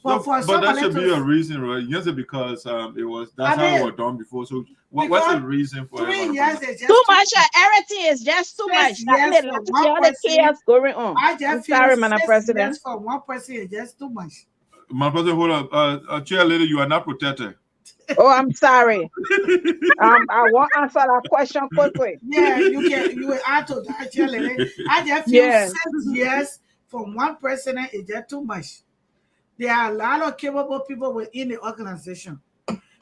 but that should be a reason, right? Yes, because that's how it was done before. So what's the reason for 3 years? Is just too much. Everything is just too much. The chaos going on. I just feel sorry, Madam President. For one person is just too much. Madam President, hold on. Chair Lady, you are not protected. Oh, I'm sorry. I want to answer that question quickly. Yeah, you will answer that, Chair Lady. I just feel 6 years from one president is just too much. There are a lot of capable people within the organization.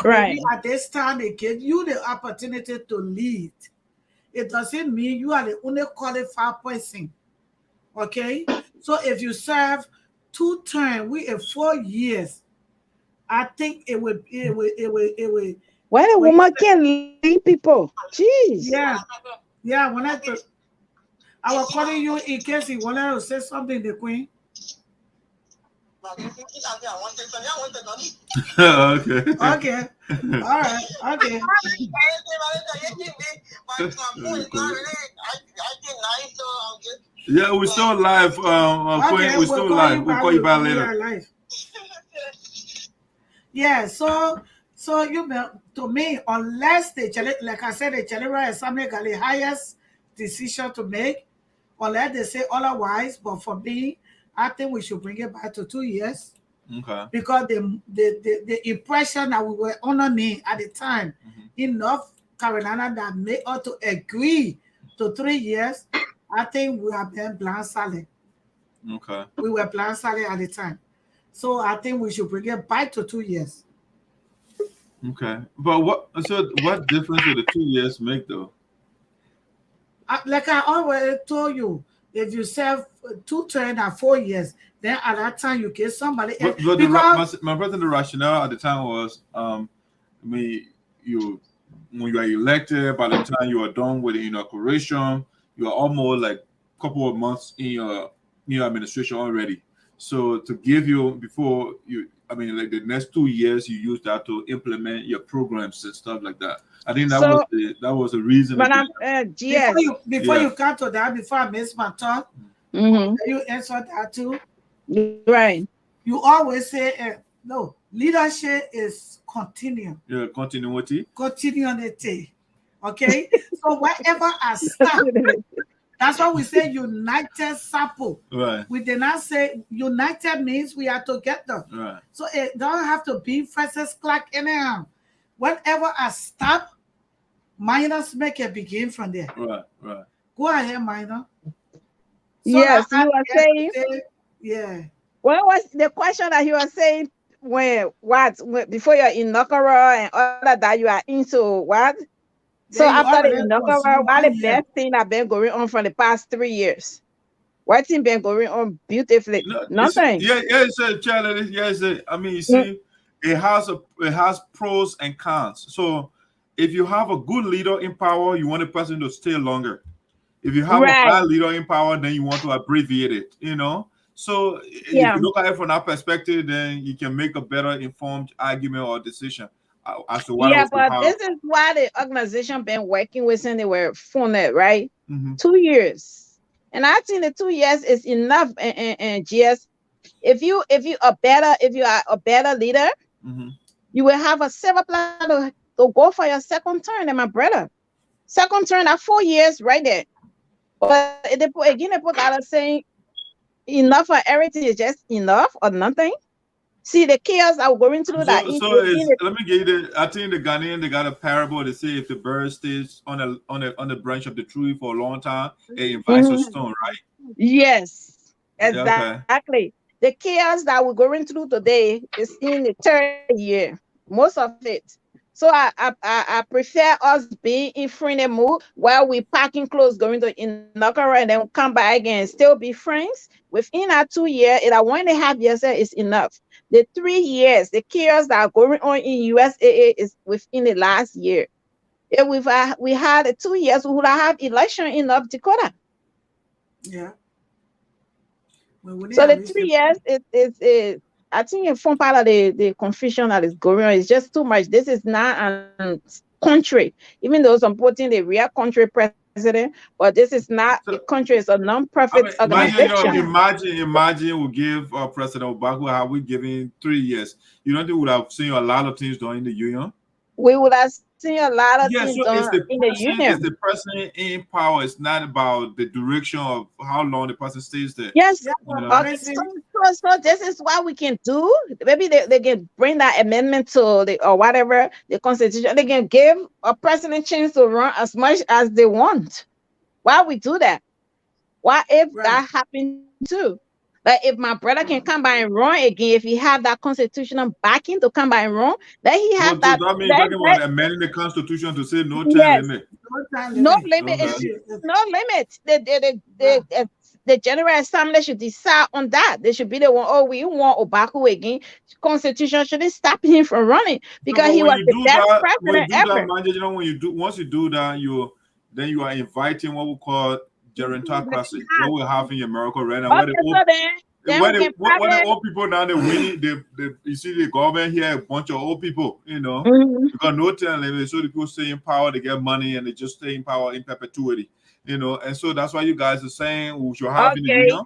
Right. Maybe at this time, they give you the opportunity to lead. It doesn't mean you are the only qualified person. Okay? So if you serve 2 terms, we in 4 years, I think it would. Why the woman can't lead people? Jeez. Yeah. I was calling you in case you wanted to say something, the Queen. Okay. Okay. All right. Okay. Yeah, we're still live. Queen, we're still live. We'll call you back later. Yeah. So you know, to me, unless like I said, the General Assembly got the highest decision to make, unless they say otherwise. But for me, I think we should bring it back to 2 years. Okay. Because the impression that we were underneath at the time in North Carolina that made us to agree to 3 years, I think we have been blind salad. Okay. We were blind salad at the time. So I think we should bring it back to 2 years. Okay. But what difference do the 2 years make though? Like I already told you, if you serve 2 terms and 4 years, then at that time you get somebody else. But my brother, the rationale at the time was, when you are elected, by the time you are done with the inauguration, you are almost like a couple of months in your administration already. So to give you before you, like the next 2 years, you use that to implement your programs and stuff like that. I think that was the reason. But before you come to that, before I miss my talk, you answer that too. Right. You always say, no, leadership is continuum. Yeah, continuity. Continuity. Okay? So wherever I stop, that's why we say United Sarpo. Right. We did not say united means we are together. Right. So it don't have to be Francess, Clarke, anyhow. Whenever I stop, minors make it begin from there. Right. Go ahead, minor. So yes, you were saying. Yeah. What was the question that you were saying? Before you're inaugural and all that you are into what? So after the inaugural, what the best thing that been going on for the past 3 years? What thing been going on beautifully? Nothing. It's a challenge. Yes, you see, it has pros and cons. So if you have a good leader in power, you want a person to stay longer. If you have a bad leader in power, then you want to abbreviate it, So if you look at it from that perspective, then you can make a better informed argument or decision as to what. But this is why the organization been working with since they were funded, right? 2 years, and I think the 2 years is enough. And GS, if you are a better leader, you will have a silver plan to go for your second term. And my brother, second term at 4 years, right there. But they put out saying enough for everything is just enough or nothing. See the chaos that we're going through. Let me give you I think the Ghanaian, they got a parable. They say if the bird stays on the branch of the tree for a long time, it invites a stone, right? Yes, exactly. Okay. The chaos that we're going through today is in the 3rd year, most of it. So I prefer us being in friendly mood while we packing clothes, going to inaugural, and then come back again and still be friends. Within our 2 years, in our 1.5 years is enough. The 3 years, the chaos that are going on in USAA is within the last year. If we had 2 years, we would have election in North Dakota. Yeah. So the 3 years is I think a fun part of the confusion that is going on is just too much. This is not a country, even though some putting the real country president, but this is not a country, it's a non-profit organization. Imagine we give President Obama how we giving 3 years. You don't think we would have seen a lot of things done in the union? We would have seen a lot of things done in the union. It's the person in power. It's not about the direction of how long the person stays there. Yes. So this is what we can do. Maybe they can bring that amendment to the constitution. They can give a president chance to run as much as they want. Why we do that? What if that happened too? Like if my brother can come by and run again, if he have that constitutional backing to come by and run, then he have that. That means talking about amending the constitution to say no time limit. No limit. No limit. the General Assembly should decide on that. They should be the one, oh, we want Obaku again. Constitution shouldn't stop him from running because No, he was the best when you president do ever. that, Manja, you know, once you do that, then you are inviting what we call gerontocracy, what we have in America right now. Okay, so then When we can the old people now they winning, you see the government here, a bunch of old people, you know, because no time limit. So the people stay in power, they get money, and they just stay in power in perpetuity, you know. And so that's why you guys are saying we should have in the union.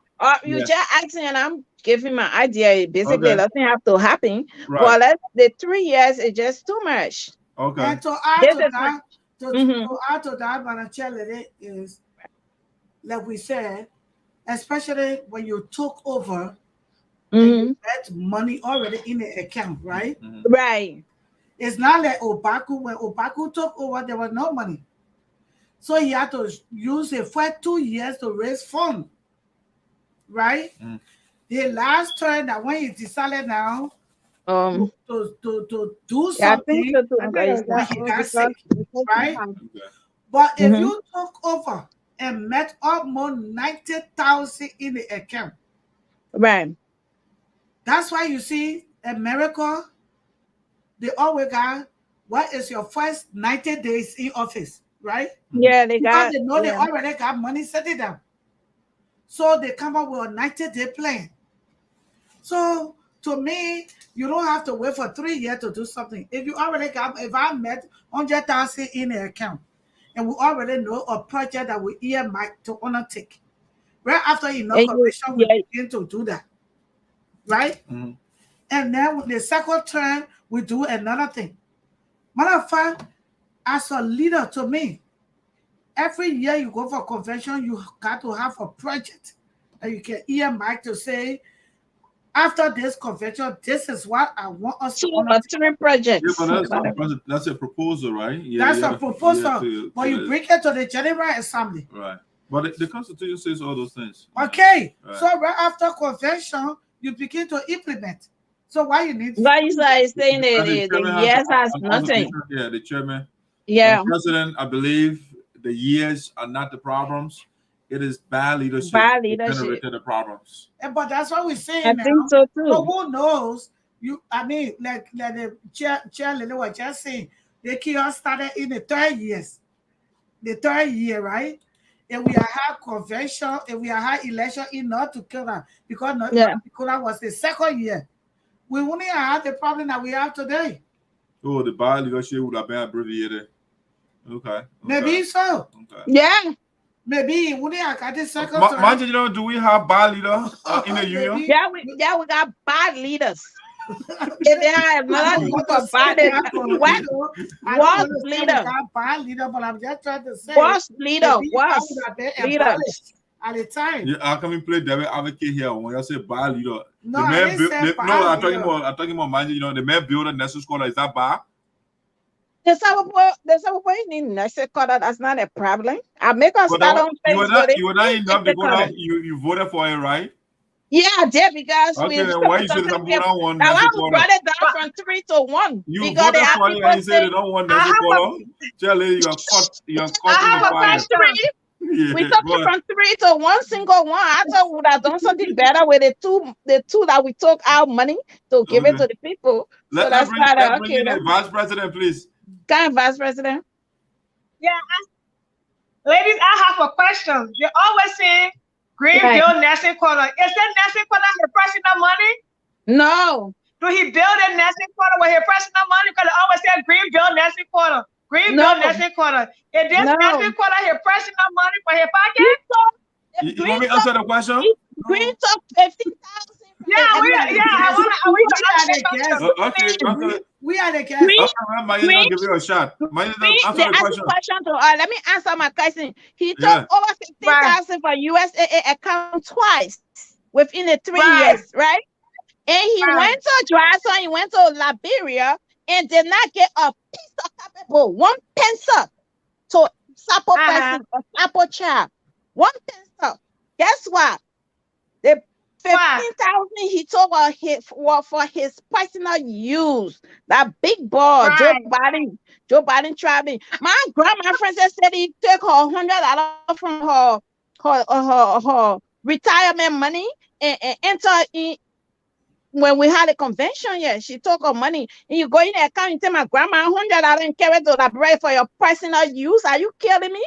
You just asking, and I'm giving my idea. Basically, nothing have to happen. Right. But the 3 years is just too much. Okay. And to add to that, to add to that, Madam Chairlady, is like we said, especially when you took over, and you had money already in the account, right? Right. It's not like Obaku. When Obaku took over, there was no money. So he had to use it for 2 years to raise funds, right? The last turn that when he decided now to do something, when he got sick, right? But if you took over and met almost 90,000 in the account, right? That's why you see America, they always got what is your first 90 days in office, right? Yeah, they know they already got money setting down. So they come up with a 90-day plan. So to me, you don't have to wait for 3 years to do something. If you already got, if I met 100,000 in the account, and we already know a project that we earmark to undertake, right after inauguration, we begin to do that, right? And then with the second term, we do another thing. Matter of fact, as a leader, to me, every year you go for convention, you got to have a project that you can earmark to say, after this convention, this is what I want us to do. Projects. Yeah, but that's a proposal, right? Yeah, that's a proposal. But you bring it to the General Assembly. Right. But the Constitution says all those things. Okay. Right. So right after convention, you begin to implement. So why you need? Why is saying the years has nothing? Yeah, the chairman. Yeah. The president, I believe the years are not the problems. It is bad leadership. Generated the problems. But that's what we're saying. I think so too. But who knows? I mean, like the chairlady was just saying, the chaos started in the 3rd years. The 3rd year, right? And we had convention, and we had election in North Dakota because North Dakota was the 2nd year. We wouldn't have the problem that we have today. Oh, the bad leadership would have been abbreviated. Okay. Maybe so. Okay. Yeah. Maybe wouldn't have got the second. Imagine, do we have bad leaders in the union? Yeah, we got bad leaders. If they have another group of bad leader. Bad leader, but I'm just trying to say. Worst leader. Leader. At the time. Yeah, how can we play devil advocate here when you say bad leader? No, I'm talking about Manjayonnoh, the man build a national scholar, is that bad? The Sarpo need national scholar, that's not a problem. I make us start on Facebook. You were not enough to go down, you voted for it, right? Yeah, I did because why you said that one? Now I brought it down from 3 to 1. You voted for it and you said they don't want national scholar. Chairlady, you are caught in the fire. Yeah, we took it from 3 to 1 single one. I thought we would have done something better with the two that we took our money to give it to the people. Let's bring in the vice president, please. Vice president. Yeah, ladies, I have a question. You always say Greenville nursing quarter. Is that nursing quarter the personal money? No. Do he build a nursing quarter with his personal money? Because I always say Greenville nursing quarter. Greenville nursing quarter. Is this nursing quarter his personal money for his pocket? You want me to answer the question? Green took 50,000. Yeah, I want to. We are the guests. Manjayonnoh, give you a shot. Manjayonnoh, answer the question. Let me answer my question. He took over 50,000 for USAA account twice within the 3 years, right? And he went to Jacksonville, he went to Liberia, and did not get a piece of capital, 1 pencil to Sarpo person or Sarpo child. 1 pencil. Guess what? The 15,000 he took for his personal use. That big ball, Joe Biden traveling. My grandma Francess said he took her $100 from retirement money and enter in. When we had a convention here, she took her money and you go in the account and tell my grandma $100 and carry to the bread for your personal use. Are you kidding me?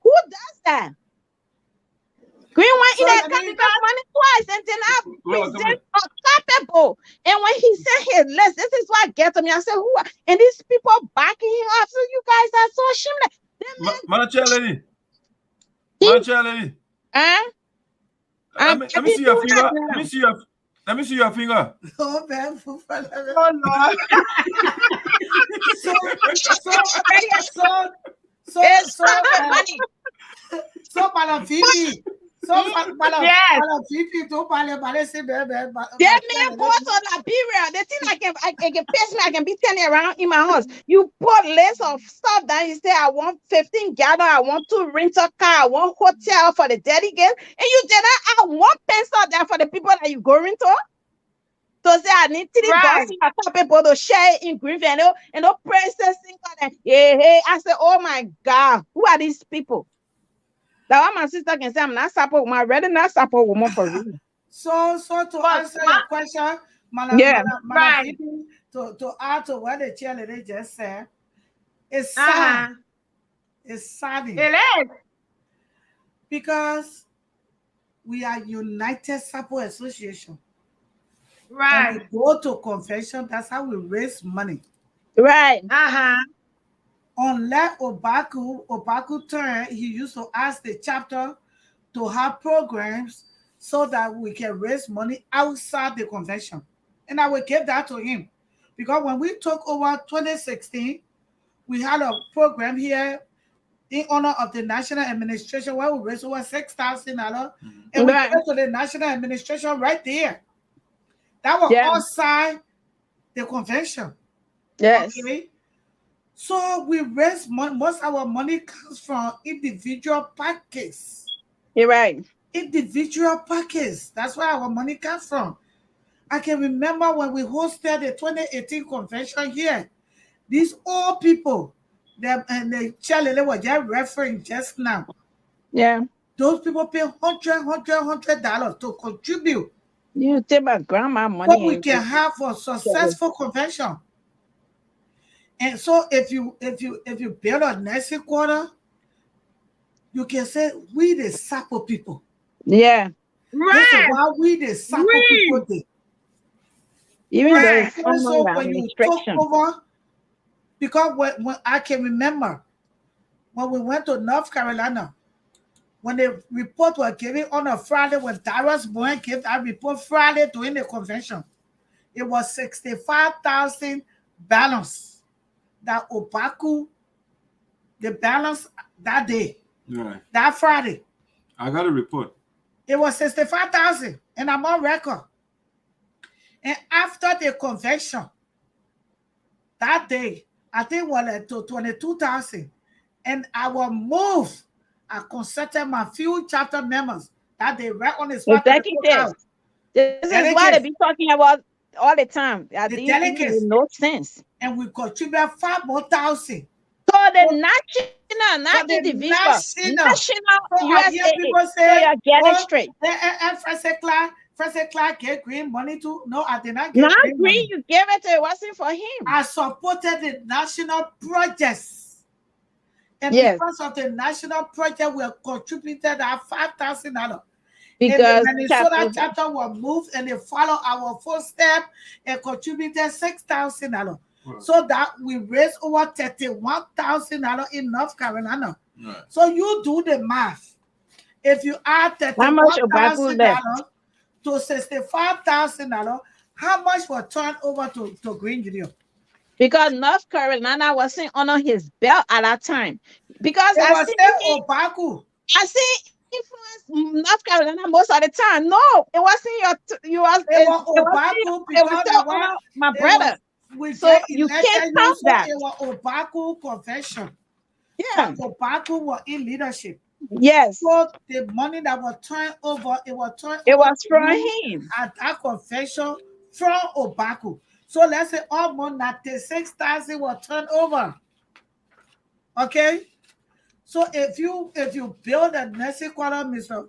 Who does that? Green one in the account and got money twice and then I present unstoppable. And when he said his list, this is what gets to me. I said, who are, and these people backing him up. So you guys are so shameless. Manjayonnoh. Let me see your finger. Let me see your finger. Oh, man. Oh, Lord. So, Madam Phoebe. Madam Phoebe, don't say, That man goes to Liberia. The thing I can pass me, I can be turning around in my house. You put list of stuff that you say, I want 15 gallon, I want 2 rental car, I want hotel for the delegates, and you did not have 1 pencil there for the people that you going to. So say I need $3 for people to share in grief and no processing. Hey, I said, oh my God, who are these people? That why my sister can say I'm not Sarpo woman, rather not Sarpo woman for real. So to answer your question, Madam Phoebe, to add to what the chairlady just said, it's sad. It's sad. It is. Because we are United Sarpo Association. Right. And we go to convention, that's how we raise money. Right. Unlike Obaku turned, he used to ask the chapter to have programs so that we can raise money outside the convention. And I will give that to him. Because when we took over 2016, we had a program here in honor of the National Administration where we raised over $6,000. And we went to the National Administration right there. That was outside the convention. Yes. Okay? So we raise money. Most of our money comes from individual packets. You're right. Individual packets. That's where our money comes from. I can remember when we hosted the 2018 convention here. These old people, and the chairlady was just referring just now. Yeah. Those people pay $100 to contribute. You take my grandma money. What we can have a successful convention. And so if you build a nursing quarter, you can say we the Sarpo people. Yeah. This is why we the Sarpo people did. Even though so when you took over, because when I can remember when we went to North Carolina, when the report was given on a Friday, when Darius Bowen gave that report Friday during the convention, it was 65,000 balance. That Obaku, the balance that day, that Friday. I got a report. It was 65,000, and I'm on record. And after the convention, that day, I think was like to 22,000. And our move, I consulted my few chapter members that they right on the spot. This is what they be talking about all the time. The delegates. No sense. And we contribute 5,000 more. So the national, not individual. National USAA. So you're getting straight. And Francess Clarke get green money too. No, I did not get green money. You gave it to it wasn't for him. I supported the national projects. And because of the national project, we contributed our $5,000. Because the Minnesota chapter was moved and they followed our footsteps and contributed $6,000. So that we raised over $31,000 in North Carolina. So you do the math. If you add $31,000 to $65,000, how much was turned over to Green Junior? Because North Carolina wasn't on his belt at that time. Because I see Obaku. I see influence North Carolina most of the time. No, it wasn't Obaku because my brother. So you can't count that. It was Obaku convention. Yeah. Obaku was in leadership. Yes. So the money that was turned over, it was from him at that convention from Obaku. So let's say almost 96,000 was turned over. Okay. So if you build a nursing quarter, Mr.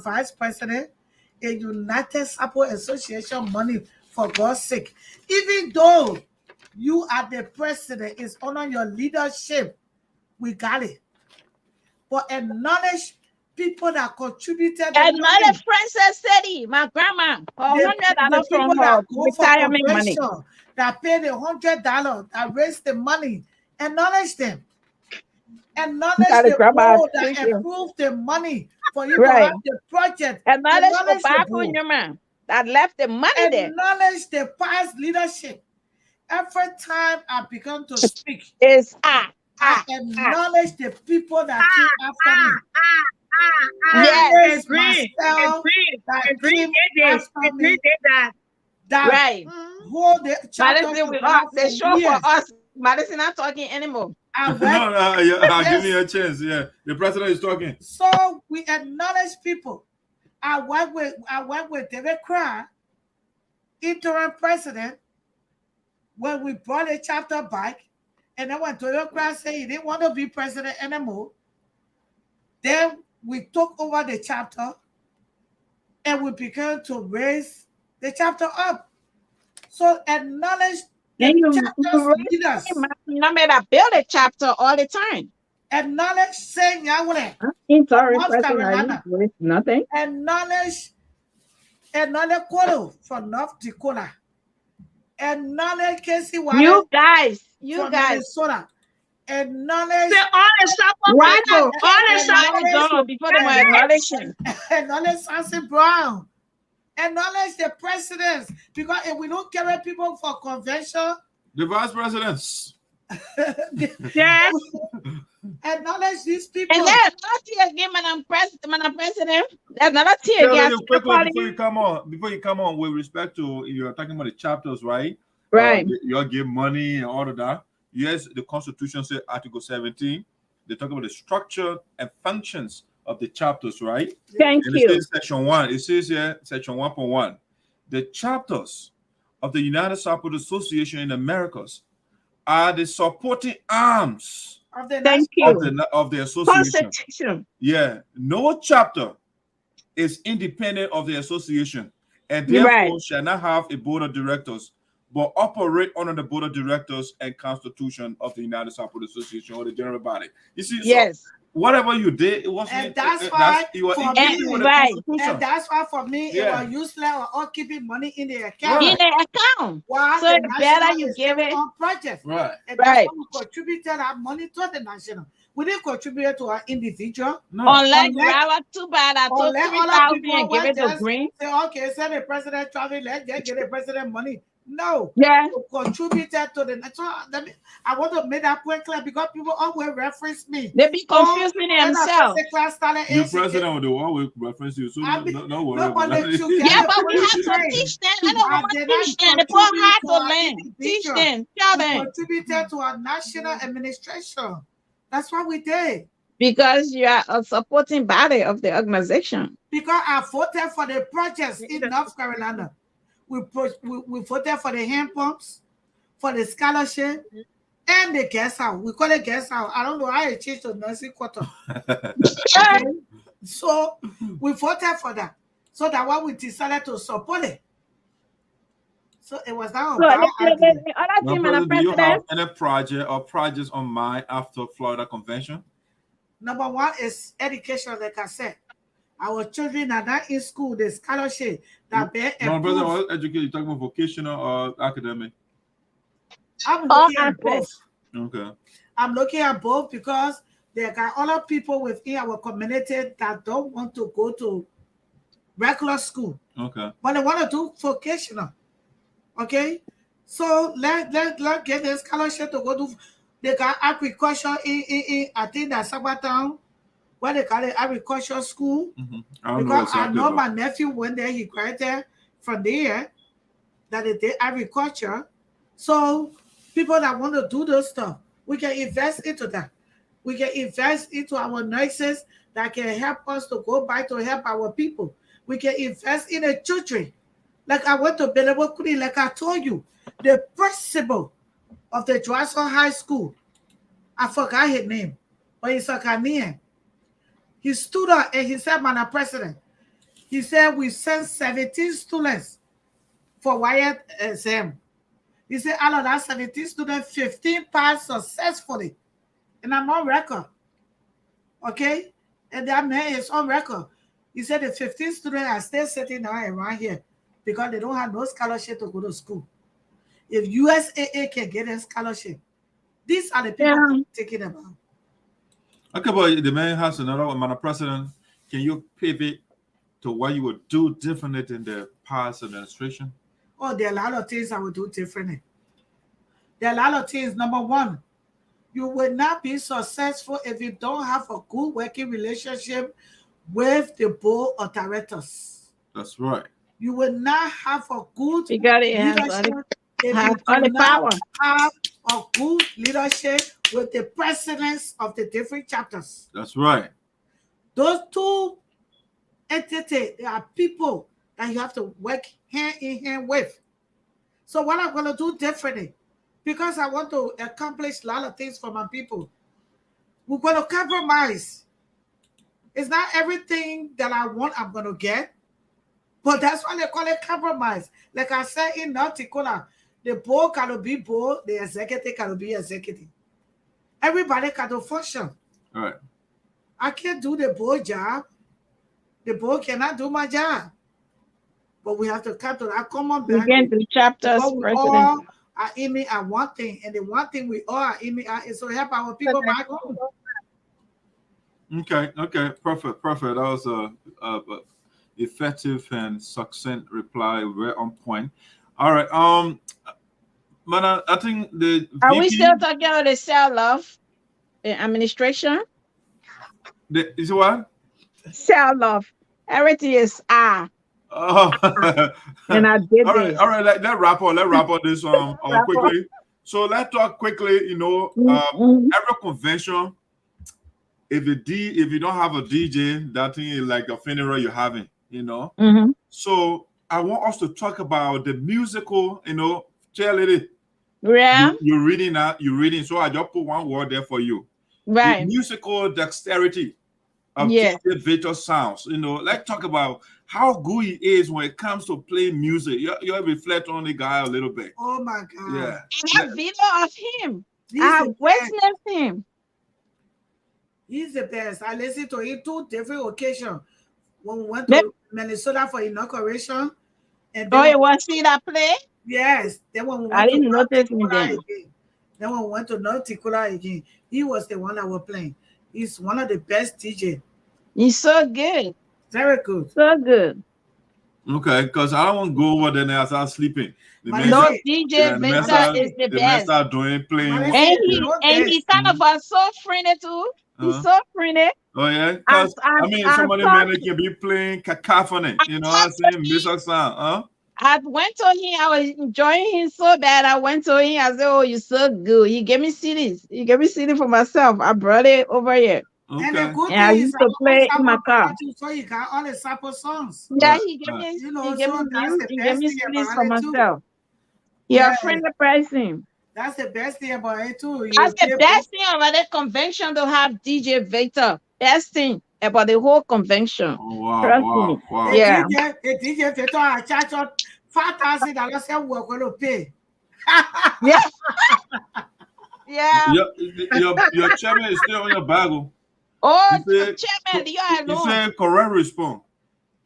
Vice President, a United Sarpo Association money, for God's sake, even though you are the president, it's under your leadership, we got it. But acknowledge people that contributed. Acknowledge Francess City, my grandma, $100 from her retirement money. That paid $100, that raised the money. Acknowledge them. Acknowledge the people that approved the money for you to have the project. Acknowledge the man that left the money there. Acknowledge the past leadership. Every time I begin to speak, I acknowledge the people that came after me. Yes, right. Hold the they show for us. Madison not talking anymore. I'll give you a chance. Yeah, the president is talking. So we acknowledge people. I work with David Clarke, interim president, when we brought a chapter back, and then when David Clarke said he didn't want to be president anymore, then we took over the chapter and we began to raise the chapter up. So acknowledge leaders. You know, I build a chapter all the time. Acknowledge saying Yahweh. Nothing. Acknowledge Kolo from North Dakota. Acknowledge Casey Wallace. You guys. Minnesota. Acknowledge before the acknowledgement. Acknowledge Sansi Brown. Acknowledge the presidents, because if we don't carry people for convention, the vice presidents. Yes. Acknowledge these people. And there's another tea again, Madam President. There's another tea again. Before you come on, with respect to, you're talking about the chapters, right? Right. You give money and all of that. Yes, the Constitution says Article 17. They talk about the structure and functions of the chapters, right? Thank you. It says Section 1. It says here, Section 1.1. The chapters of the United Sarpo Association in the Americas are the supporting arms of the association. Constitution. Yeah. No chapter is independent of the association, and therefore shall not have a board of directors, but operate under the board of directors and constitution of the United Sarpo Association, or the general body. You see, yes. Whatever you did, it wasn't. And that's why for me, it was useless or keeping money in the account. In the account. Why? So the better you give it on projects. Right. And that's why we contributed our money to the national. We didn't contribute to our individual. No. Unless too bad, I took 3,000 and give it to Green. Say, okay, send the president travel, let's get the president money. No, contributed to the natural. I want to make that point clear, because people always reference me. They be confusing themselves. The president will always reference you, so no worry about that. Yeah, but we have to teach them. I don't want to teach them. The poor have to learn. Teach them. Tell them. Contributed to our national administration. That's what we did. Because you are a supporting body of the organization. Because I voted for the projects in North Carolina. We voted for the hand pumps, for the scholarship, and the guest house. We call it guest house. I don't know how it changed to nursing quarter. So we voted for that. So that's why we decided to support it. So it was that. Do you have any project or projects on mind after Florida Convention? Number one is education, like I said. Our children are not in school. The scholarship that bear brother, what education? You talking about vocational or academic? I'm looking at both. Okay. I'm looking at both, because there are other people within our community that don't want to go to regular school. Okay. But they want to do vocational. Okay. So let get the scholarship to go to. They got agriculture in I think that's Sabatown, where they call it agriculture school. Because I know my nephew went there, he graduated from there, that they did agriculture. So people that want to do those stuff, we can invest into that. We can invest into our nurses that can help us to go back to help our people. We can invest in the children. Like I went to Belewokuni, like I told you, the principal of the Johnson High School, I forgot his name, but he's a Ghanaian. He stood up and he said, Madam President, he said, we sent 17 students for Wyatt exam. He said, out of that 17 students, 15 passed successfully. And I'm on record. Okay? And that man is on record. He said the 15 students are still sitting down around here because they don't have no scholarship to go to school. If USAA can get a scholarship, these are the people I'm thinking about. Okay, but the man has another one. Madam President, can you pivot to what you would do differently in the past administration? Oh, there are a lot of things I would do differently. There are a lot of things. Number one, you will not be successful if you don't have a good working relationship with the board of directors. That's right. You will not have a good leadership if you have do all the not power. have a good leadership with the presidents of the different chapters. That's right. Those two entities, they are people that you have to work hand in hand with. So what I'm going to do differently, because I want to accomplish a lot of things for my people, we're going to compromise. It's not everything that I want I'm going to get, but that's why they call it compromise. Like I said in Norticola, the board cannot be board, the executive cannot be executive. Everybody cannot function. All right. I can't do the board job. The board cannot do my job. But we have to come to that common We get the chapters, we president. all are aiming at one thing, and the one thing we all are aiming at is to help our people back home. Okay, perfect. That was a effective and succinct reply, very on point. All right, man, I think the Are we still talking about the sell-off in administration? Is it what? Sell-off. Everything is Oh, and I did all right. Let's wrap up this quickly. So let's talk quickly. You know, every convention, if you don't have a DJ, that thing is like a funeral you're having. You know. So I want us to talk about the musical. You know, chairlady. Yeah. You're reading that. You're reading. So I just put one word there for you. Right. The musical dexterity of Victor sounds. You know, let's talk about how good he is when it comes to playing music. You reflect on the guy a little bit. Oh my God. Yeah. I have video of him. I have witnessed him. He's the best. I listened to him 2 different occasions. When we went to Minnesota for inauguration. And it was he that play? Yes. Then when we went I didn't notice him then. Then when we went to Norticola again, he was the one that was playing. He's one of the best DJ. He's so good. Very good. So good. Okay, because I don't want to go over there and I start sleeping. DJ Victor is the best. Start playing. And he kind of was so friendly too. He's so friendly. Oh yeah, because I mean, somebody man can be playing cacophony. You know what I'm saying? Music sound, I went to him. I was enjoying him so bad. I went to him. I said, "Oh, you're so good." He gave me CDs. He gave me CD for myself. I brought it over here. Okay. And the good thing I used to play in my car. So you got all the Sarpo songs. Yeah, he gave me. He gave me CDs for myself. You're a friendly person. That's the best thing about it too. That's the best thing about the convention to have DJ Victor. Best thing about the whole convention. Wow. Yeah. The DJ Victor I charge $5,000 and we're going to pay. Yeah. Yeah. Your chairman is still on your bagel. Oh, chairman, you are alone. You said correct response.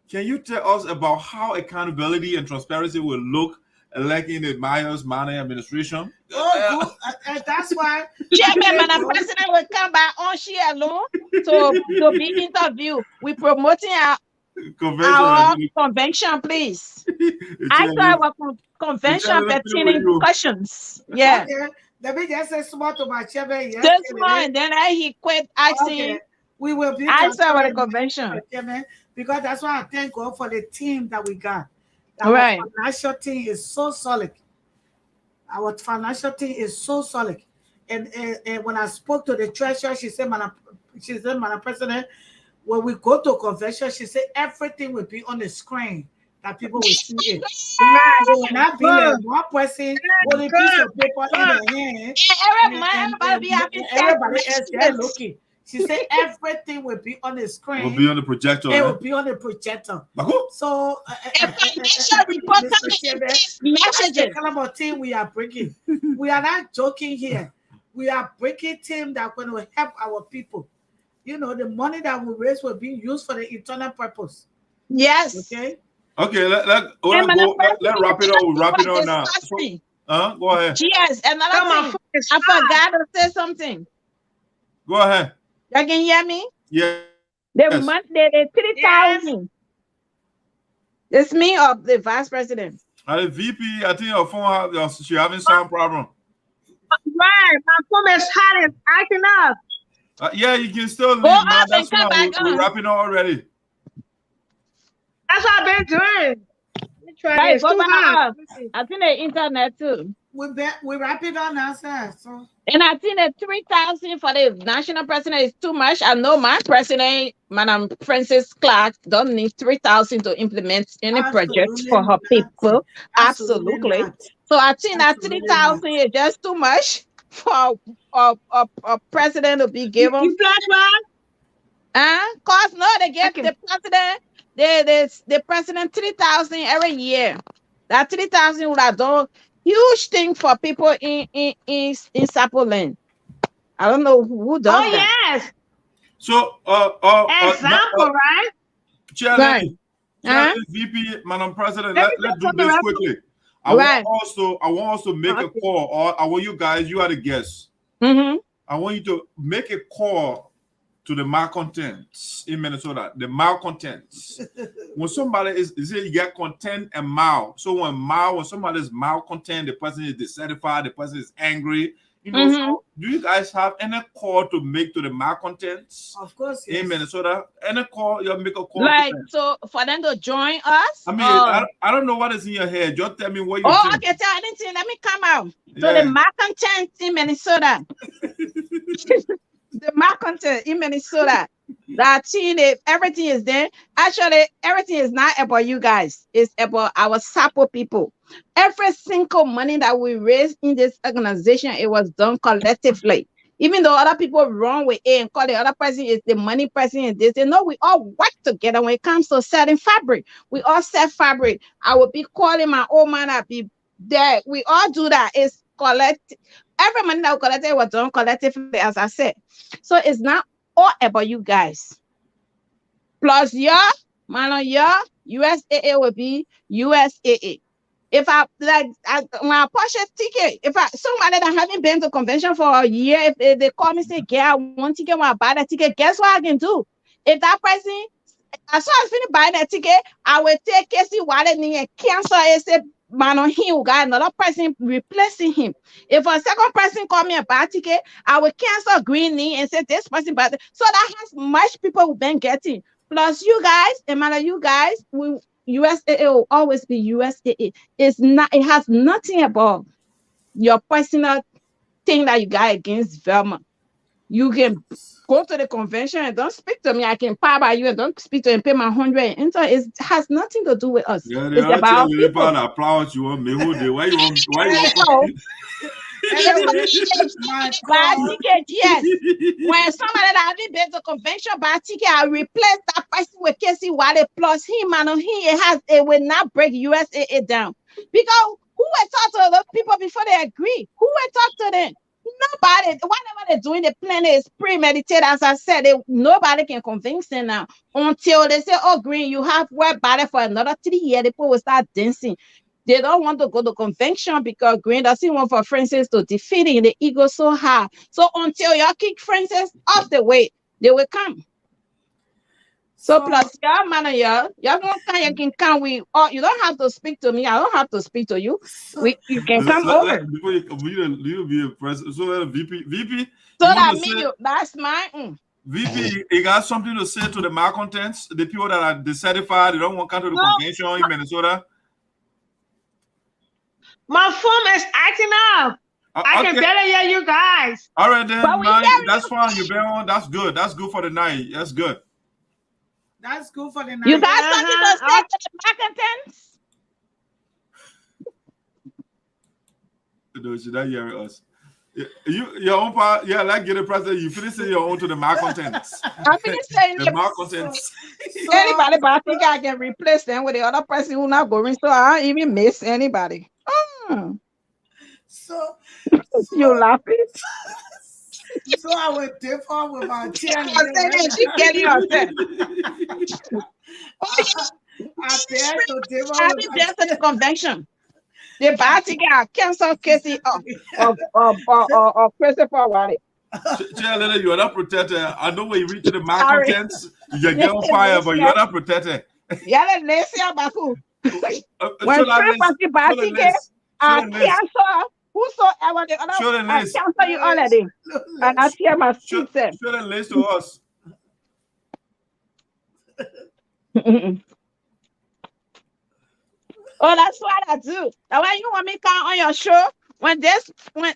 Can you tell us about how accountability and transparency will look like in the Myers Manning administration? Oh, that's why Chairman, Madam President will come by on she alone to be interviewed. We're promoting our convention, please. I saw our convention pertaining questions. Yeah. Okay. Let me just say small to my chairman. This morning, then he quit asking. Okay. We will be answer about the convention. Because that's why I thank God for the team that we got. Right. Our financial team is so solid. Our financial team is so solid. And when I spoke to the treasurer, she said, Madam President, when we go to a convention, she said everything will be on the screen that people will see it. It will not be like one person with a piece of paper in their hand. Everybody else there looking. She said everything will be on the screen. Will be on the projector. It will be on the projector. So, messages. Team we are breaking. We are not joking here. We are breaking team that going to help our people. You know, the money that we raise will be used for the internal purpose. Yes. Okay. Okay. Let wrap it up. We'll wrap it up now. Go ahead. Yes. Another thing. I forgot to say something. Go ahead. You can hear me? Yeah. The month, the 3,000. It's me or the vice president? The VP, I think your phone she having some problem. Right, my phone is hot and acting up. Yeah, you can still leave, man. That's fine. We're wrapping up already. That's what I've been doing. Right, go back. I think the internet too. We wrap it on ourselves. So. And I think that 3,000 for the national president is too much. I know my president, Madam Francess Clarke, don't need 3,000 to implement any project for her people. Absolutely. So I think that 3,000 is just too much for a president to be given. You cause no, they get the president. The president 3,000 every year. That 3,000 would have done huge thing for people in Sarpo land. I don't know who does that. Yes. So example, right? Chairlady, VP, Madam President, let's do this quickly. I want us to make a call, or I want you guys, you are the guests. I want you to make a call to the malcontents in Minnesota. The malcontents. When somebody is you get content and mal. So when somebody is malcontent, the person is dissatisfied, the person is angry. You know, so do you guys have any call to make to the malcontents? Of course, yes. In Minnesota, any call you make a call. Like so for them to join us. I mean, I don't know what is in your head. Just tell me what you think. Okay, tell anything. Let me come out. So the malcontents in Minnesota. The malcontent in Minnesota, that everything is there. Actually, everything is not about you guys. It's about our Sarpo people. Every single money that we raise in this organization, it was done collectively. Even though other people run with it and call the other person is the money person is this, they know we all work together when it comes to selling fabric. We all sell fabric. I will be calling my old man, I'll be there. We all do that. It's collective. Every money that we collected was done collectively, as I said. So it's not all about you guys. Plus your USAA will be USAA. If when I purchase ticket, somebody that haven't been to convention for a year, if they call me and say, "Yeah, I want ticket," when I buy that ticket, guess what I can do? If that person, as soon as I finish buying that ticket, I will take Casey wallet and cancel it. Say, man, he got another person replacing him. If a second person call me a buy ticket, I will cancel green knee and say this person bought it. So that has much people who've been getting. Plus you guys, you guys, USAA will always be USAA. It's not, it has nothing about your personal thing that you got against Velma. You can go to the convention and don't speak to me. I can pay by you and don't speak to and pay my 100 and enter. It has nothing to do with us. Yeah, it's about people. Applaud you on me. Why you want buy ticket, yes. When somebody that haven't been to convention buy ticket, I replace that person with Casey Wallet plus him, it will not break USAA down. Because who will talk to those people before they agree? Who will talk to them? Nobody. Whatever they're doing, the plan is premeditated. As I said, nobody can convince them now until they say, "Oh, Green, you have work body for another 3 years." People will start dancing. They don't want to go to convention because Green doesn't want for Francess to defeat him. The ego so high. So until y'all kick Francess off the way, they will come. So plus y'all man, y'all can come. You don't have to speak to me. I don't have to speak to you. You can come over. Before you be a president. So VP. So that's mine. VP, you got something to say to the malcontents, the people that are dissatisfied, they don't want to come to the convention in Minnesota. My phone is acting up. I can better hear you guys. All right then, that's fine. You've been on. That's good. That's good for the night. That's good. That's good for the night. You got something to say to the malcontents? No, should I hear us? Your own part, yeah, like get a president, you finish your own to the malcontents. I finish saying the malcontents. Anybody, but I think I can replace them with the other person who not going, so I don't even miss anybody. So you laughing? So I will differ with my chair. She getting herself. I bear to differ I with be there to the convention. The party got cancel Casey or Christopher Wiley. Chairlady, you are not protected. I know when you reach the malcontents, you get on fire, but you are not protected. Yeah, let's see about who. When party get cancel. Whosoever the other cancel you already. And I hear my feet say. Show the list to us. Oh, that's what I do. Now, when you want me to come on your show, when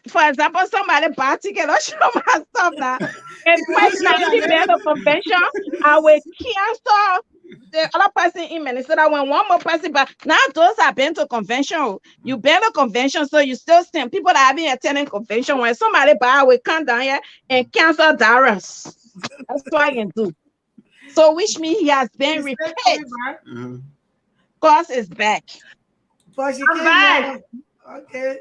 for example, somebody buy ticket or show my stuff now, and when I be the convention, I will cancel the other person email so that when one more person, but now those have been to convention. You been to convention, so you still send people that have been attending convention. When somebody buy, will come down here and cancel Darius. That's what I can do. So which means he has been repaid. Cause is back. But she I'm back. Okay.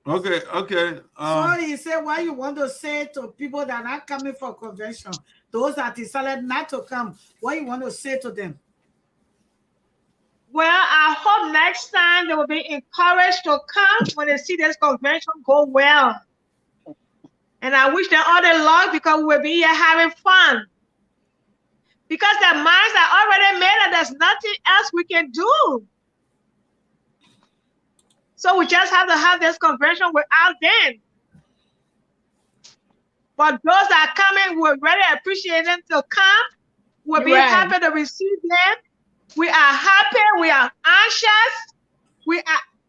Okay. So he said, what you want to say to people that are not coming for convention, those that decided not to come, what you want to say to them? Well, I hope next time they will be encouraged to come when they see this convention go well. And I wish them all the luck because we'll be here having fun. Because their minds are already made and there's nothing else we can do. So we just have to have this convention without them. But those that are coming, we're really appreciate them to come. We'll be happy to receive them. We are happy. We are anxious.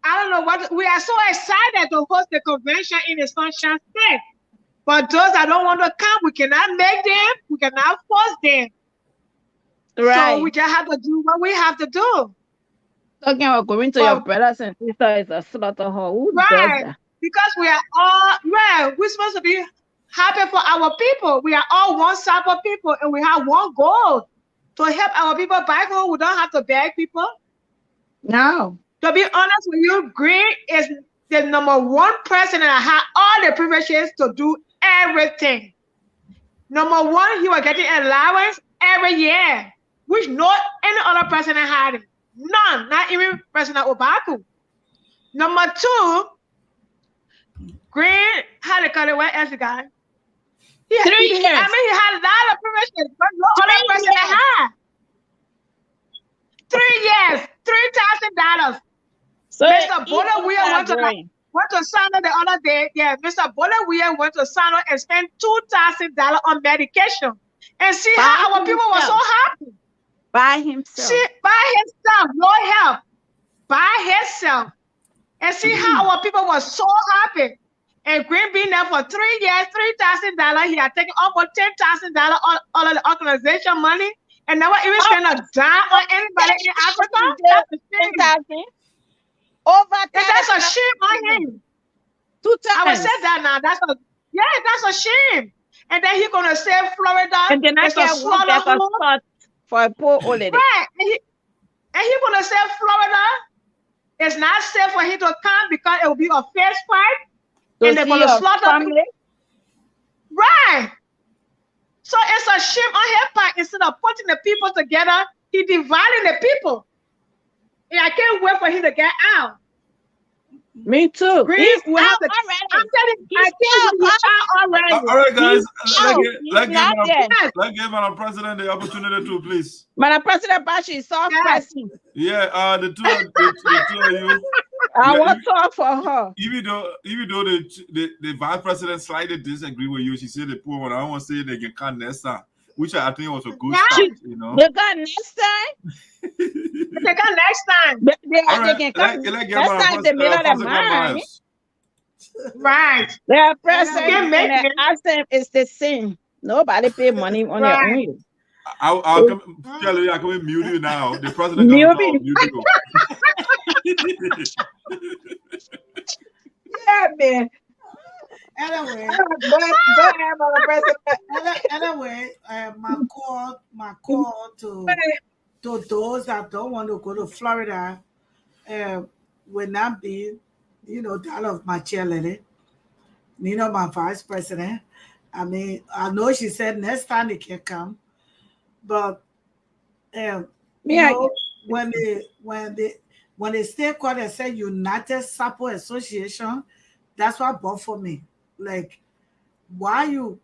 I don't know what, we are so excited to host the convention in the Sunshine State. But those that don't want to come, we cannot make them. We cannot force them. Right. So we just have to do what we have to do. Talking about going to your brothers and sisters is a slaughter hall. Who does that? Because we are all, we're supposed to be happy for our people. We are all one Sarpo people and we have one goal to help our people back home. We don't have to beg people. No. To be honest with you, Green is the #1 president that had all the privileges to do everything. #1, he was getting allowance every year, which no any other president had it. None, not even President Obama. #2, Green had a cut where else the guy? 3 years. He had a lot of privileges, but no other president had. 3 years, $3,000. So Mr. Bola Weir went to Sano the other day. Yeah, Mr. Bola Weir went to Sano and spent $2,000 on medication. And see how our people were so happy. By himself. By himself, no help. By himself. And see how our people were so happy. And Green being there for 3 years, $3,000. He had taken almost $10,000 all of the organization money and never even spent a dime on anybody in Africa. That's a shame. That's a shame on him. 2 times. I would say that now. That's a shame. And then he's gonna say Florida. And then I get one back for a poor old lady. Right. And he's gonna say Florida. It's not safe for him to come because it will be a fist fight. And they're gonna slaughter people. Right. So it's a shame on his part. Instead of putting the people together, he dividing the people. And I can't wait for him to get out. Me too. Green, we have to, I'm telling you, I think we are already. All right, guys. Let's give our president the opportunity to, please. Madam President Bashi is so pressing. Yeah, the two of you. I want to talk for her. Even though the vice president slightly disagree with you, she said the poor one. I want to say they can come next time, which I think was a good start. You know, they come next time. They come next time. They can come next time. They made up their mind. Right. Their president and their accent is the same. Nobody pay money on their own. I'll come tell you. I can mute you now. The president mute you. Yeah, man. Anyway, Go ahead, Madam President. anyway, my call to those that don't want to go to Florida will not be, that of my chairlady, my vice president. I mean, I know she said next time they can come, but when they stay called and say United Sarpo Association, that's what bought for me. Like, why you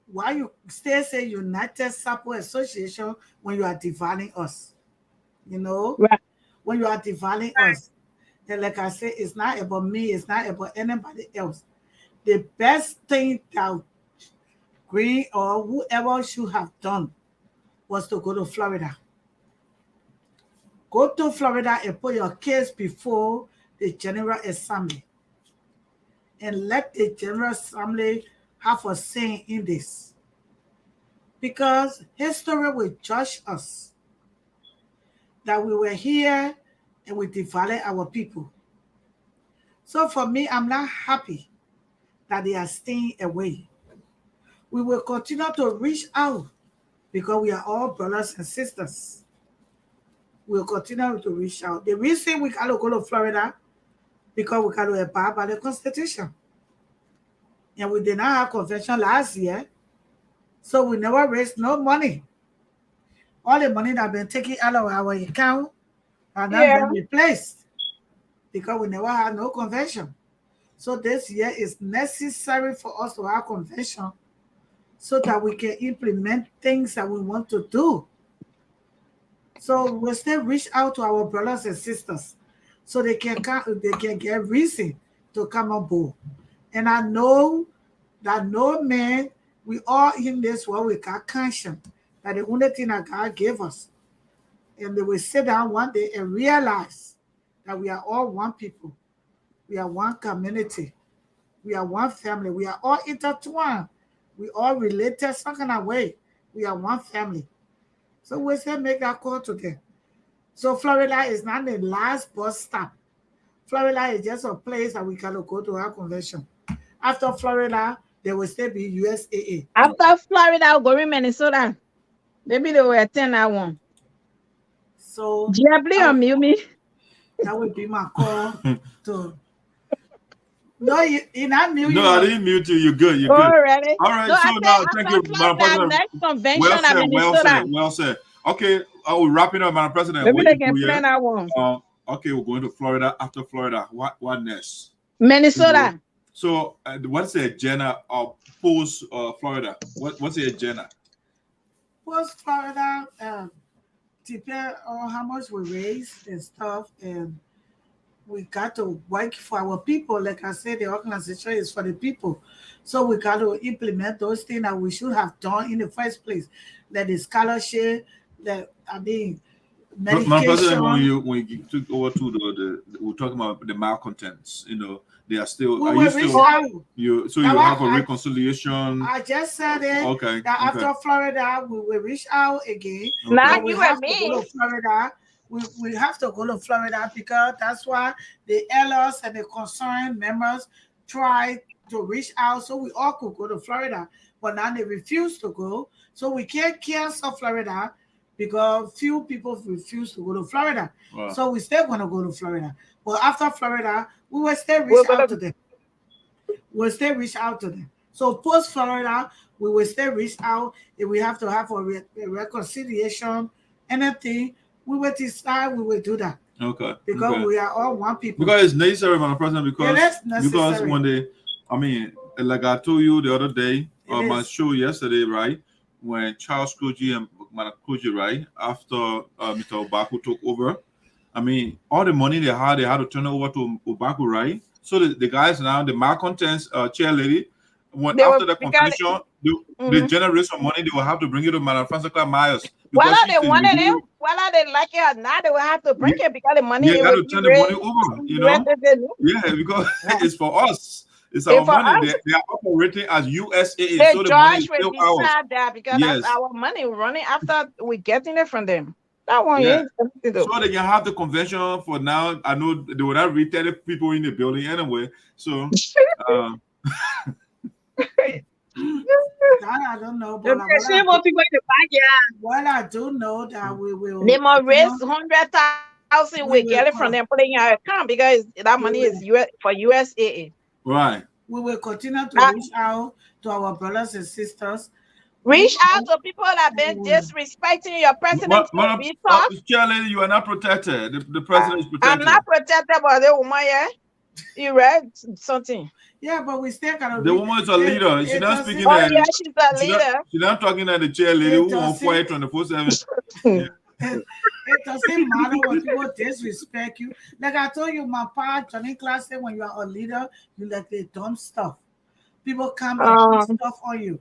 still say United Sarpo Association when you are dividing us? Right. When you are dividing us. And like I said, it's not about me, it's not about anybody else. The best thing that Green or whoever should have done was to go to Florida. Go to Florida and put your case before the General Assembly. And let the General Assembly have a say in this. Because history will judge us that we were here and we divided our people. So for me, I'm not happy that they are staying away. We will continue to reach out because we are all brothers and sisters. We'll continue to reach out. The reason we got to go to Florida because we got to abide by the Constitution. And we did not have convention last year, so we never raised no money. All the money that have been taken out of our account are not been replaced because we never had no convention. So this year is necessary for us to have convention so that we can implement things that we want to do. So we'll still reach out to our brothers and sisters so they can get reason to come on board. And I know that no man, we all in this world, we got conscience that the only thing that God gave us. And they will sit down one day and realize that we are all one people. We are one community. We are one family. We are all intertwined. We all related some kind of way. We are one family. So we still make that call to them. So Florida is not the last bus stop. Florida is just a place that we can go to our convention. After Florida, there will still be USAA. After Florida, I'll go in Minnesota. Maybe they will attend that one. So mute me. That would be my call to. No, you're not mute. No, I didn't mute you. You're good. You're good. Already. All right. No, So now, thank you, Madam President. Next convention Well said. Okay, we're wrapping up, Madam President. Maybe they can plan that one. Okay, we're going to Florida. After Florida, what next? Minnesota. So, what's the agenda of post Florida? What's the agenda? Post Florida, depend on how much we raise and stuff, and we got to work for our people. Like I said, the organization is for the people. So we got to implement those things that we should have done in the first place. Like the scholarship, medication. When you took over to we're talking about the malcontents, they are still. You have a reconciliation. I just said it. Okay. That after Florida, we will reach out again. Okay. Now you and me. Go to Florida. We have to go to Florida because that's why the elders and the concerned members try to reach out so we all could go to Florida. But now they refuse to go. So we can't cancel Florida because few people refuse to go to Florida. Wow. So we still want to go to Florida. But after Florida, we will still reach out to them. We'll still reach out to them. So post Florida, we will still reach out. If we have to have a reconciliation, anything, we will decide, we will do that. Okay. Because we are all one people. Because it's necessary, Madam President, because when like I told you the other day on my show yesterday, right? When Charles Koji and Madam Koji, right, after Mr. Obaku took over, all the money they had to turn it over to Obaku, right? So the guys now, the malcontents chairlady, after the completion, they generate some money, they will have to bring it to Madam Francess Myers. Whether they wanted it, whether they like it or not, they will have to bring it because the money. They got to turn the money over, Yeah, because it's for us. It's our money. They are operating as USAA. The so the judge money will is still decide that because that's our money running after we getting it from them. That one is something to do. So they can have the convention for now. I know they will not read 30 people in the building anyway. So That I don't know, but more people in the backyard. Well, I do know that we will. They must raise 100,000 we get it from them putting in our account because that money is for USAA. Right. We will continue to reach out to our brothers and sisters. Reach out to people that have been disrespecting your president. Chairlady, you are not protected. The president is protected. I'm not protected by the woman, yeah? You read something. Yeah, but we still gotta. The woman is a leader. She's not speaking. Oh, yeah, she's a leader. She's not talking at the chairlady who won't fight 24/7. It doesn't matter when people disrespect you. Like I told you, my part Johnny class said when you are a leader, you let the dumb stuff. People come and put stuff on you,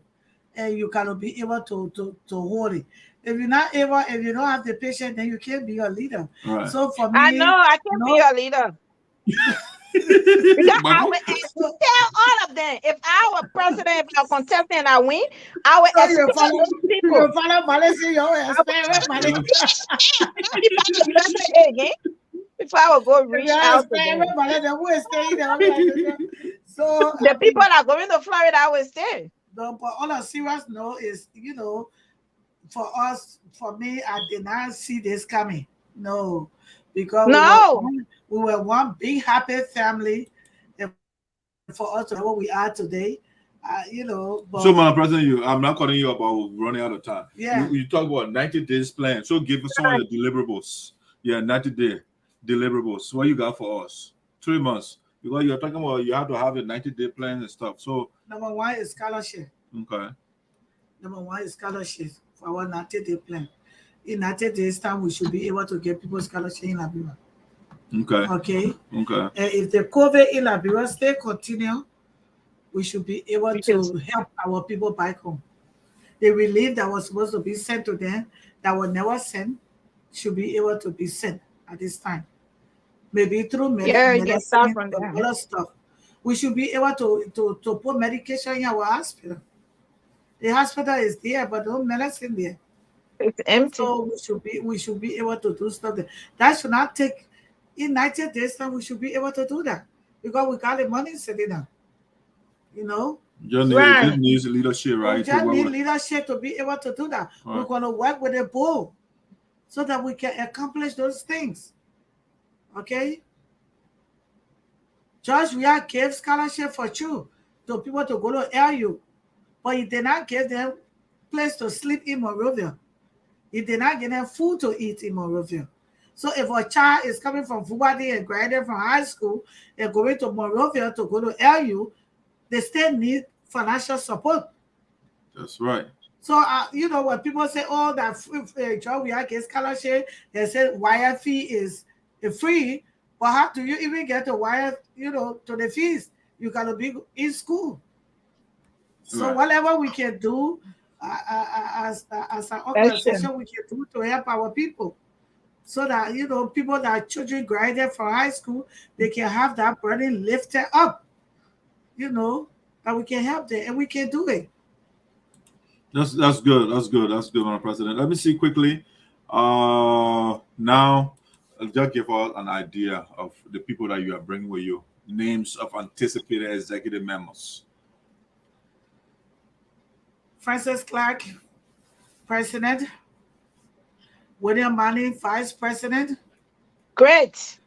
and you cannot be able to hold it. If you're not able, if you don't have the patience, then you can't be a leader. Right. So for me, I know I can't be a leader. I will tell all of them. If I were president, if I contestant and I win, I will expect people. You follow Malaysia, you expect Malaysia. If I will go reach out to them. So the people that are going to Florida, I will stay. No, but on a serious note is, for us, for me, I did not see this coming. No, because we were one big happy family, and for us to know what we are today, But, so, Madam President, I'm not calling you about running out of time. Yeah, you talk about 90 days plan. So, give us some of the deliverables. Yeah, 90-day deliverables. What you got for us? 3 months. Because you're talking about you have to have a 90-day plan and stuff. So, number one is scholarship. Okay. Number one is scholarship for our 90-day plan. In 90 days' time, we should be able to get people scholarship in Liberia. Okay. Okay. Okay. And if the COVID in Liberia still continue, we should be able to help our people back home. The relief that was supposed to be sent to them, that was never sent, should be able to be sent at this time. Maybe through medicine and other stuff. We should be able to put medication in our hospital. The hospital is there, but no medicine there. It's empty. So we should be able to do stuff there. That should not take in 90 days time. We should be able to do that because we got the money sitting down. Just needs leadership, right? We just need leadership to be able to do that. Right. We're going to work with the board so that we can accomplish those things. Okay? Judge, we have gave scholarship for you to people to go to LU, but you did not give them place to sleep in Monrovia. You did not give them food to eat in Monrovia. So if a child is coming from Fubadi and graduating from high school and going to Monrovia to go to LU, they still need financial support. That's right. So, when people say, oh, that job we are getting scholarship, they say wire fee is free, but how do you even get the wire, to the fees? You got to be in school. So whatever we can do as an organization, we can do to help our people. So that, people that children graduate from high school, they can have that burden lifted up. That we can help them and we can do it. That's good. That's good, Madam President. Let me see quickly. Now, I'll just give us an idea of the people that you are bringing with you. Names of anticipated executive members. Francess Clarke, President. William Manning, Vice President. Great.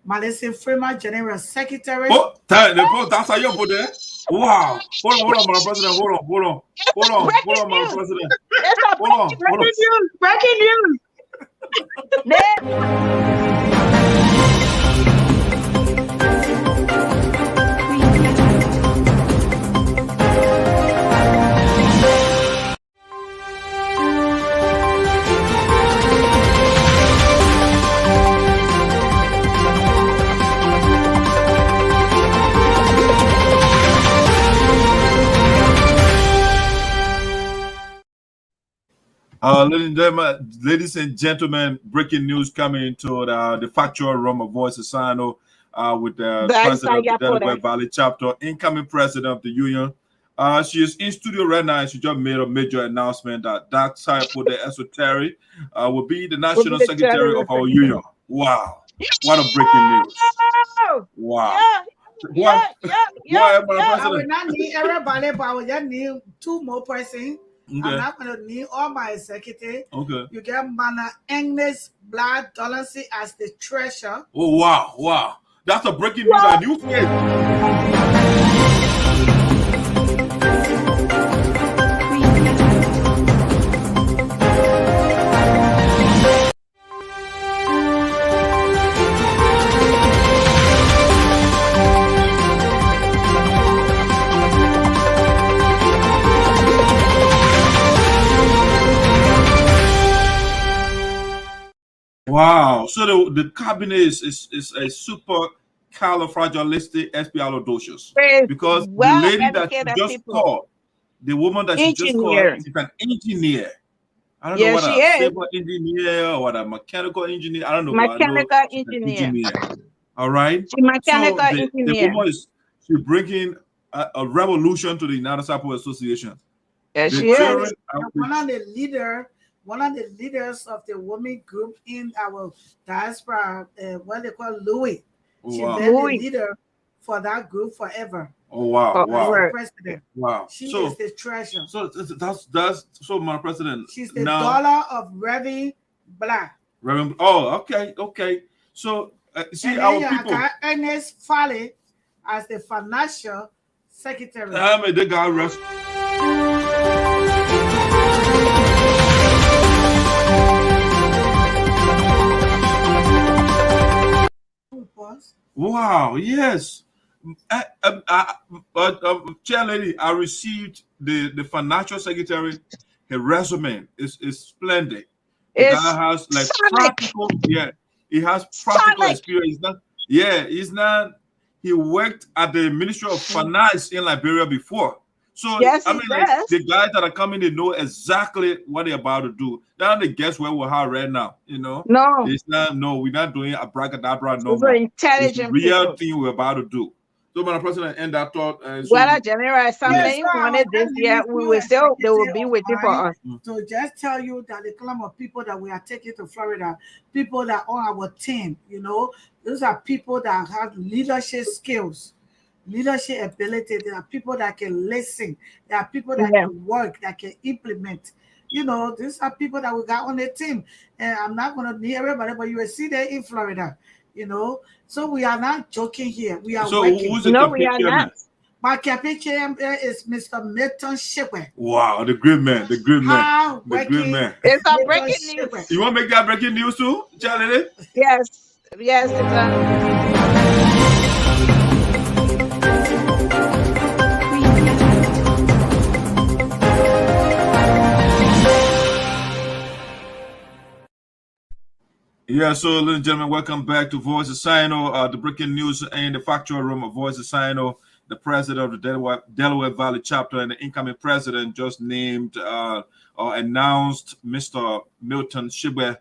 Melissa Freeman, General Secretary. Oh, that's how you put there. Wow. Hold on, Madam President. Hold on, Madam President. Hold on. Breaking news. Ladies and gentlemen, breaking news coming into the factual realm of Voice of SINOE with the president of the Delaware Valley chapter, incoming president of the union. She is in studio right now, and she just made a major announcement that Sarpo, the Esoteric, will be the national secretary of our union. Wow. What a breaking news. Wow. Why, Madam I will President? not need everybody, but I will just need 2 more persons. I'm Okay. not going to need all my executive. Okay. You get Mana Agnes Black Dolancy as the treasurer. Oh, wow, wow. That's a breaking news. I do feel. Wow. So the cabinet is a super califragilistic because the lady that you just called, the woman that you just called, is an engineer. I don't know what a civil engineer or what a mechanical engineer. I don't know. Mechanical engineer. All right. She's mechanical engineer. The woman is bringing a revolution to the United Sarpo Association. Yes, she is. One of the leaders of the women group in our diaspora, what they call Louis. She's been the leader for that group forever. Oh wow! Wow! President. Wow! She is the treasurer. So that's so, my president. She's the daughter of Reverend Black. Reverend. Oh, okay. So see and our then people. Got Ernest Foley as the financial secretary. I mean, they got rest. Wow! Yes. Chairlady, I received the financial secretary. Her resume is splendid. The guy has like practical. Yeah, he has practical experience. He's not. He worked at the Ministry of Finance in Liberia before. So I mean, like, the guys that are coming, they know exactly what they're about to do. They're not the guess where we're at right now. You know, it's not. No, we're not doing abracadabra. No, more. Intelligent, it's real thing we're about to do. So, Madam President, end that thought. Well, General Assembly wanted this year. We will still. They will be waiting for us. So, just tell you that the column of people that we are taking to Florida, people that are on our team, you know, those are people that have leadership skills. Leadership ability. There are people that can listen. There are people that can work, that can implement. You know, these are people that we got on the team. And I'm not going to need everybody, but you will see them in Florida. You know, so we are not joking here. We are working. Who's no, we are not. My campaign chairman is Mr. Milton Shipway. Wow, the great man, the great man, the great man. It's a breaking news. You want to make that breaking news too, Charlie? Yes, it's Yeah, so ladies and gentlemen, welcome back to Voice of SINOE, the breaking news in the factual room of Voice of SINOE. The president of the Delaware Valley chapter and the incoming president just named or announced Mr. Milton Shibwe,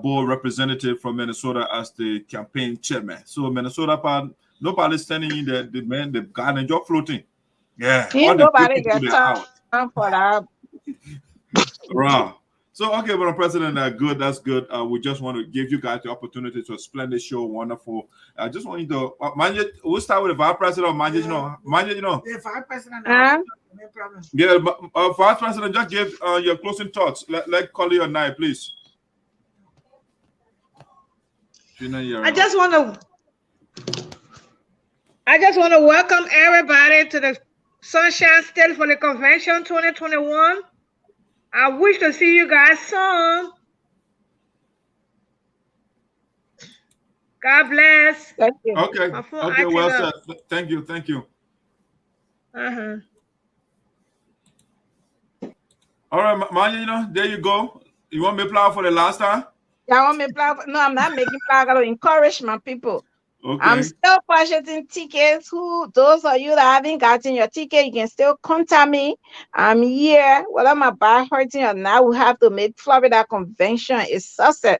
board representative from Minnesota, as the campaign chairman. So Minnesota, nobody's standing in the man, the guy and job floating. Yeah, nobody gets time for that. Wow. So, okay, Madam President, good. That's good. We just want to give you guys the opportunity to explain this show. Wonderful. I just want you to, we'll start with the Vice President of Manjayonnoh. The Vice President, no problem. Yeah, Vice President, just give your closing thoughts. Let Collie and I, please. I just want to welcome everybody to the Sunshine State for the Convention 2021. I wish to see you guys soon. God bless. Thank you. Okay. Okay, well said. Thank you. All right, Manya, there you go. You want me to apply for the last time? Yeah, I want me to apply. No, I'm not making apply. I got to encourage my people. Okay. I'm still purchasing tickets. Those of you that haven't gotten your ticket, you can still contact me. I'm here. Whether my back hurting or not, we have to make Florida Convention a success.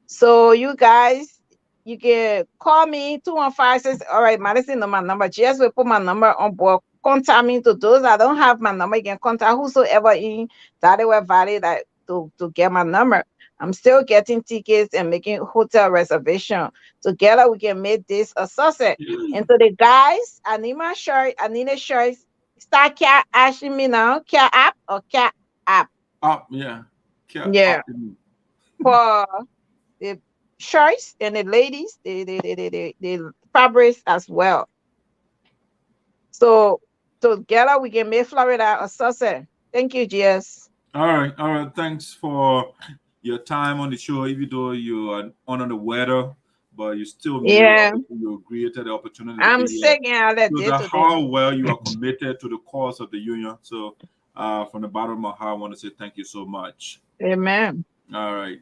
So you guys, you can call me 215. All right, Madison, know my number. Just will put my number on board. Contact me. To those that don't have my number, you can contact whosoever in Delaware Valley that to get my number. I'm still getting tickets and making hotel reservation. Together we can make this a success. And to the guys, I need my shirt. I need a shirt. Start asking me now, care app or care app? Up, yeah. Yeah. For the shirts and the ladies, the fabrics as well. So together we can make Florida a success. Thank you, GS. All right. Thanks for your time on the show. Even though you are under the weather, but you still you created the opportunity. I'm sick and I so how well you are committed to the cause of the union. So from the bottom of my heart, I want to say thank you so much. Amen. All right.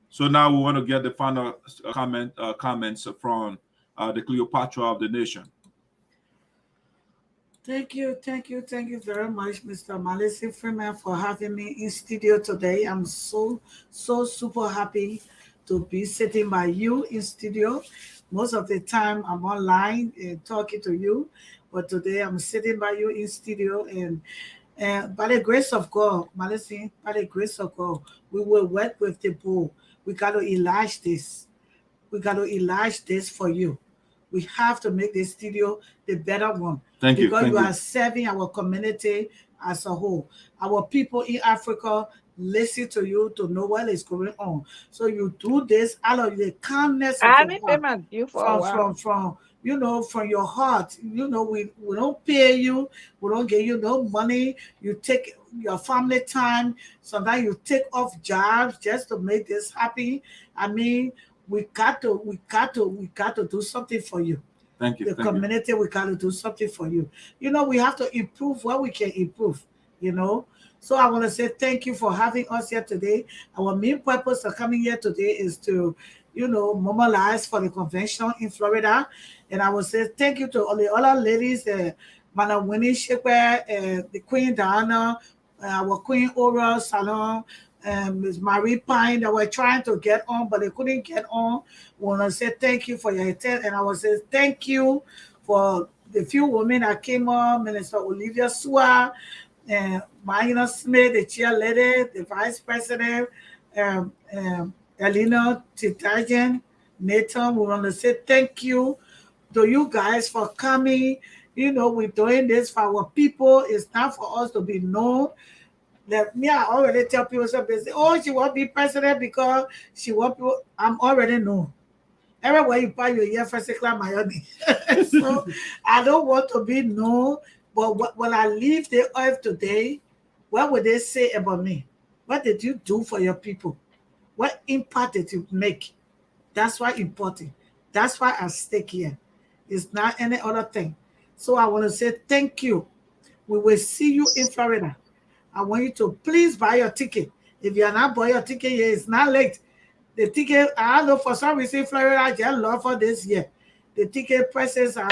So now we want to get the final comments from the Cleopatra of the nation. Thank you very much, Mr. Malisi Freeman, for having me in studio today. I'm so super happy to be sitting by you in studio. Most of the time I'm online and talking to you, but today I'm sitting by you in studio, and by the grace of God, Malisi, by the grace of God, we will work with the bull. We got to enlarge this. We got to enlarge this for you. We have to make the studio the better one. Thank you. Because you are serving our community as a whole. Our people in Africa listen to you to know what is going on. So you do this out of the kindness of your heart. From your heart. We don't pay you. We don't give you no money. You take your family time. Sometimes you take off jobs just to make this happen. I mean, we got to do something for you. Thank you. The community, we got to do something for you. We have to improve what we can improve, So I want to say thank you for having us here today. Our main purpose of coming here today is to, mobilize for the convention in Florida. And I will say thank you to all the other ladies, Madam Winnie Shepard, the Queen Diana, our Queen Oral Salon, Ms. Marie Pine, that were trying to get on, but they couldn't get on. I want to say thank you for your attention, and I want to say thank you for the few women that came on, Minister Olivia Sua, and Manjayonnoh Smith, the chairlady, the vice president, Elena Titajan, Nathan. We want to say thank you to you guys for coming. We're doing this for our people. It's not for us to be known. That me, I already tell people something. They say, oh, she won't be president because she won't be. I'm already known. Everywhere you buy your year first class Miami. So I don't want to be known. But when I leave the earth today, what would they say about me? What did you do for your people? What impact did you make? That's why important. That's why I stay here. It's not any other thing. So I want to say thank you. We will see you in Florida. I want you to please buy your ticket. If you are not buying your ticket yet, it's not late. The ticket, I don't know, for some reason, Florida just love for this year. The ticket prices are,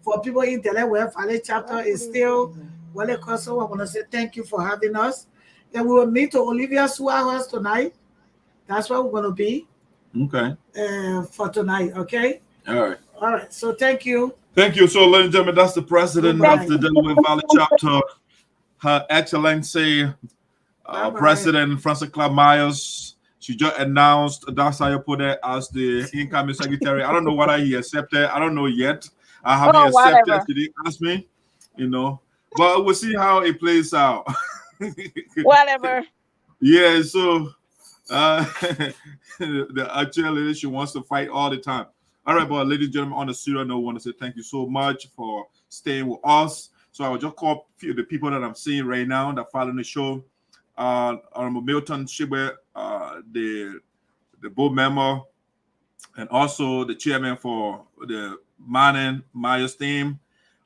for people in Delaware Valley chapter is still well across. So I want to say thank you for having us. And we will meet to Olivia Sua house tonight. That's where we're going to be. Okay. For tonight, okay? All right. So thank you. Thank you. So, ladies and gentlemen, that's the president of the Delaware Valley chapter. Her Excellency, President Frances Clarke Myers. She just announced Dasayo Pode as the incoming secretary. I don't know whether he accepted. I don't know yet. I haven't accepted. Whatever. She didn't ask me, But we'll see how it plays out. Whatever. Yeah, so the actual lady, she wants to fight all the time. All right, but ladies and gentlemen, on the serious note, I want to say thank you so much for staying with us. So I will just call a few of the people that I'm seeing right now that follow the show. Honorable Milton Shibwe, the board member, and also the chairman for the Manning Myers team.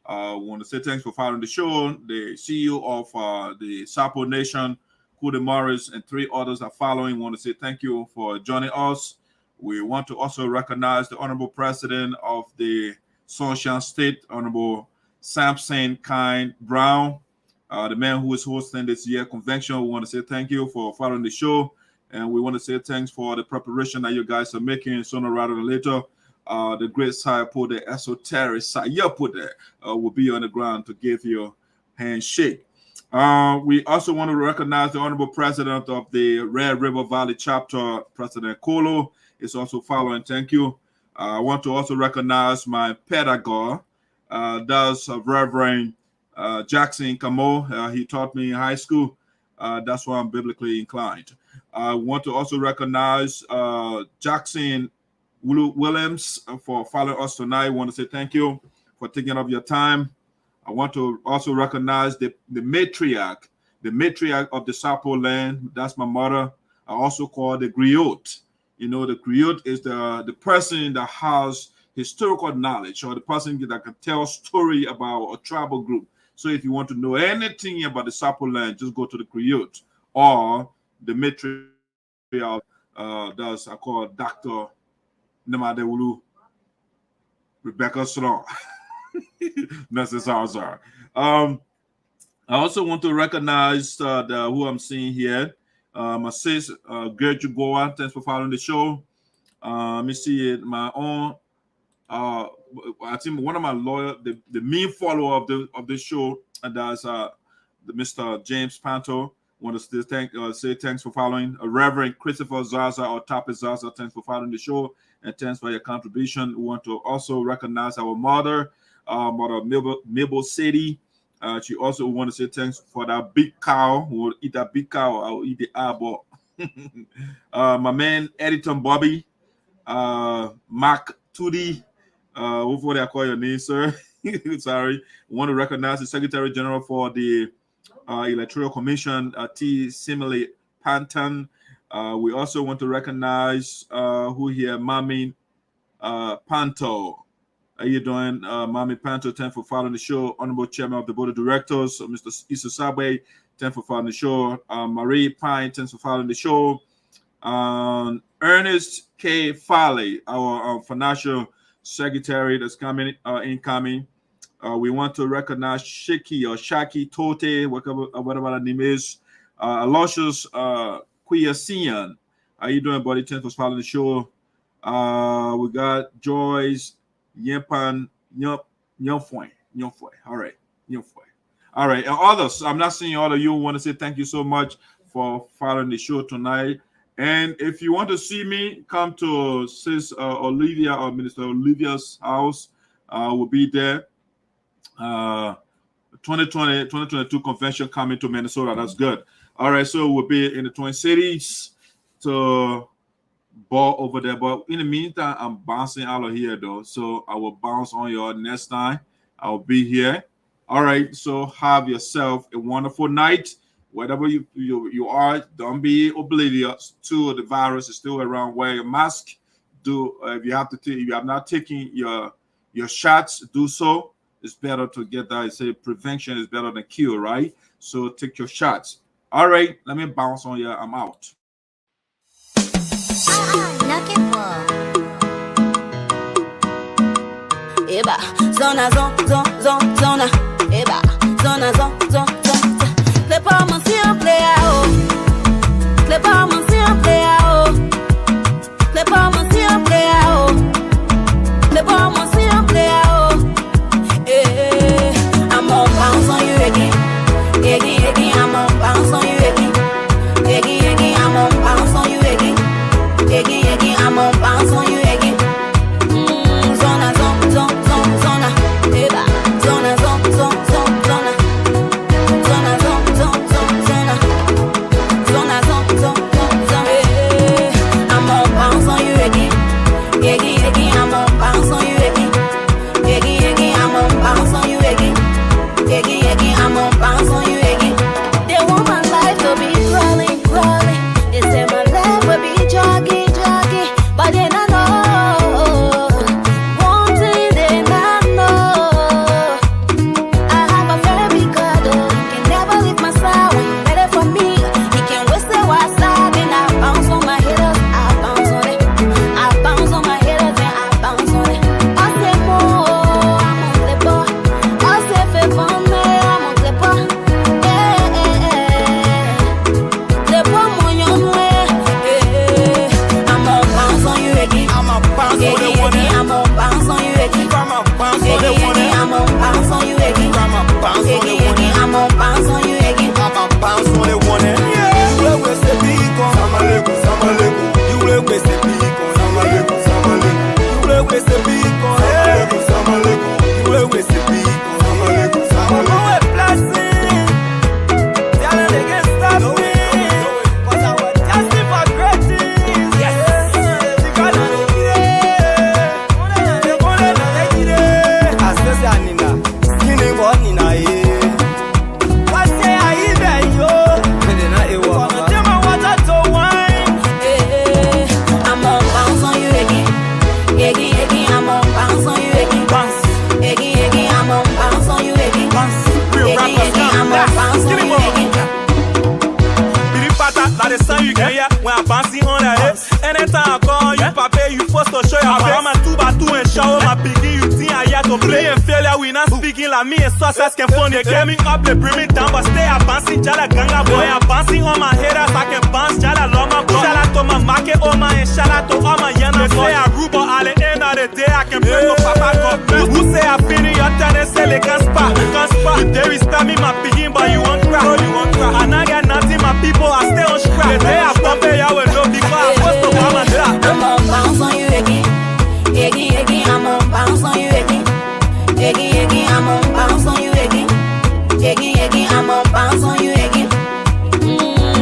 I want to say thanks for following the show. The CEO of the Sarpo Nation, Kude Morris, and 3 others are following. I want to say thank you for joining us. We want to also recognize the Honorable President of the Sunshine State, Honorable Samson Kind Brown, the man who is hosting this year convention. We want to say thank you for following the show, and we want to say thanks for the preparation that you guys are making sooner rather than later. The great Sarpo, the Esoteric Sarpo will be on the ground to give you a handshake. We also want to recognize the Honorable President of the Red River Valley Chapter, President Kolo, is also following. Thank you. I want to also recognize my pedagogue, that's Reverend Jackson Camo. He taught me in high school. That's why I'm biblically inclined. I want to also recognize Jackson Williams for following us tonight. I want to say thank you for taking up your time. I want to also recognize the matriarch of the Sarpo land. That's my mother. I also call the griot. You know, the griot is the person that has historical knowledge, or the person that can tell a story about a tribal group. So if you want to know anything about the Sarpo land, just go to the griot or the matriarch. That's I call Dr. Namadewulu Rebecca Strong. That's his answer. I also want to recognize who I'm seeing here. My sis, Gertrude Goa, thanks for following the show. Let me see it. My own, I think one of my loyal, the main follower of the show, and that's the Mr. James Panto. Want to still say thanks for following. Reverend Christopher Zaza or Tapi Zaza, thanks for following the show, and thanks for your contribution. We want to also recognize our mother, Mother Mabel Sadie. She also want to say thanks for that big cow. We'll eat that big cow. I'll eat the eyeball. My man Editon Bobby, Mark Tudi. Hopefully I call your name, sir. Sorry. I want to recognize the Secretary General for the Electoral Commission, T. Simile Panton. We also want to recognize who here, Mami Panto. How you doing, Mami Panto? Thanks for following the show. Honorable Chairman of the Board of Directors, Mr. Isasabe, thanks for following the show. Marie Pine, thanks for following the show. Ernest K. Farley, our financial secretary that's coming incoming. We want to recognize Shiki or Shaki Tote, whatever the name is. Aloysius Quiasian. How you doing, buddy? Thanks for following the show. We got Joyce Yempan Nyomfoy. All right. Nyomfoy. All right. And others, I'm not seeing all of you. Want to say thank you so much for following the show tonight. And if you want to see me, come to Sis Olivia or Minister Olivia's house. We'll be there. 2022 convention coming to Minnesota. That's good. All right. So we'll be in the Twin Cities to ball over there. But in the meantime, I'm bouncing out of here, though. So I will bounce on you next time. I'll be here. All right. So have yourself a wonderful night. Whatever you are, don't be oblivious to the virus is still around. Wear your mask. If you have to take, if you have not taken your shots, do so. It's better to get that. I say prevention is better than cure, right? So take your shots. All right, let me bounce on you. I'm out. Eba, zona, zona, eba, zona, zona. Les pas mon si on play out. Les pas mon si on play out. Les pas mon si on play out. Les pas mon si on play out. Eh, I'm on bounce on you again. Again, I'm on bounce on you again. Again, I'm on bounce on you again. Again, I'm on bounce on you again. Zona, zona, eba, zona, zona. I'm on bounce on you again. Again, I'm on bounce on you again. Again, I'm on bounce on you again. They want my life to be crawling. They say my life will be jogging. But they not know. One thing they not know. I have a very big God. He can never leave my side when you're ready for me. He can waste the while side and I bounce on my haters. I bounce on it. I bounce on my haters and I bounce on it. I say to play and failure. We not speaking like me and success can fund. They get me up, they bring me down, but stay advancing. Jala ganga boy, advancing on my haters. I can bounce, Jala love my blood. Shout out to my market, oh my, and shout out to all my yana. They say I rule, but at the end of the day, I can pray to Papa God. Who say I finish your turn and say they can't spot? If they respect me, my picking, but you won't cry. And I got nothing, my people, I stay on scrap. The day I pump it, y'all will know because I'm supposed to come and drop. I'm on bounce on you again. I'm on bounce on you again. I'm on bounce on you again. I'm on bounce on you again.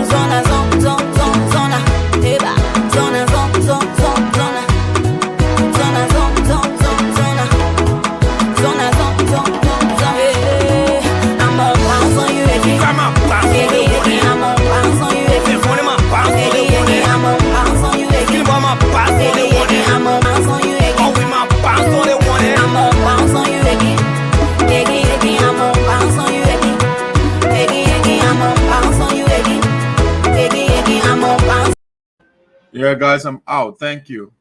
Zona, zona, eba. Zona, zona, zona, zona, zona, zona. I'm on bounce on you again. I'm on bounce on you again. I'm on bounce on you again. I'm on bounce on you again. I'm on bounce on you again. I'm on bounce on you again. I'm on bounce on you again. I'm on bounce on you again. I'm on bounce on you again. Yeah, guys, I'm out. Thank you.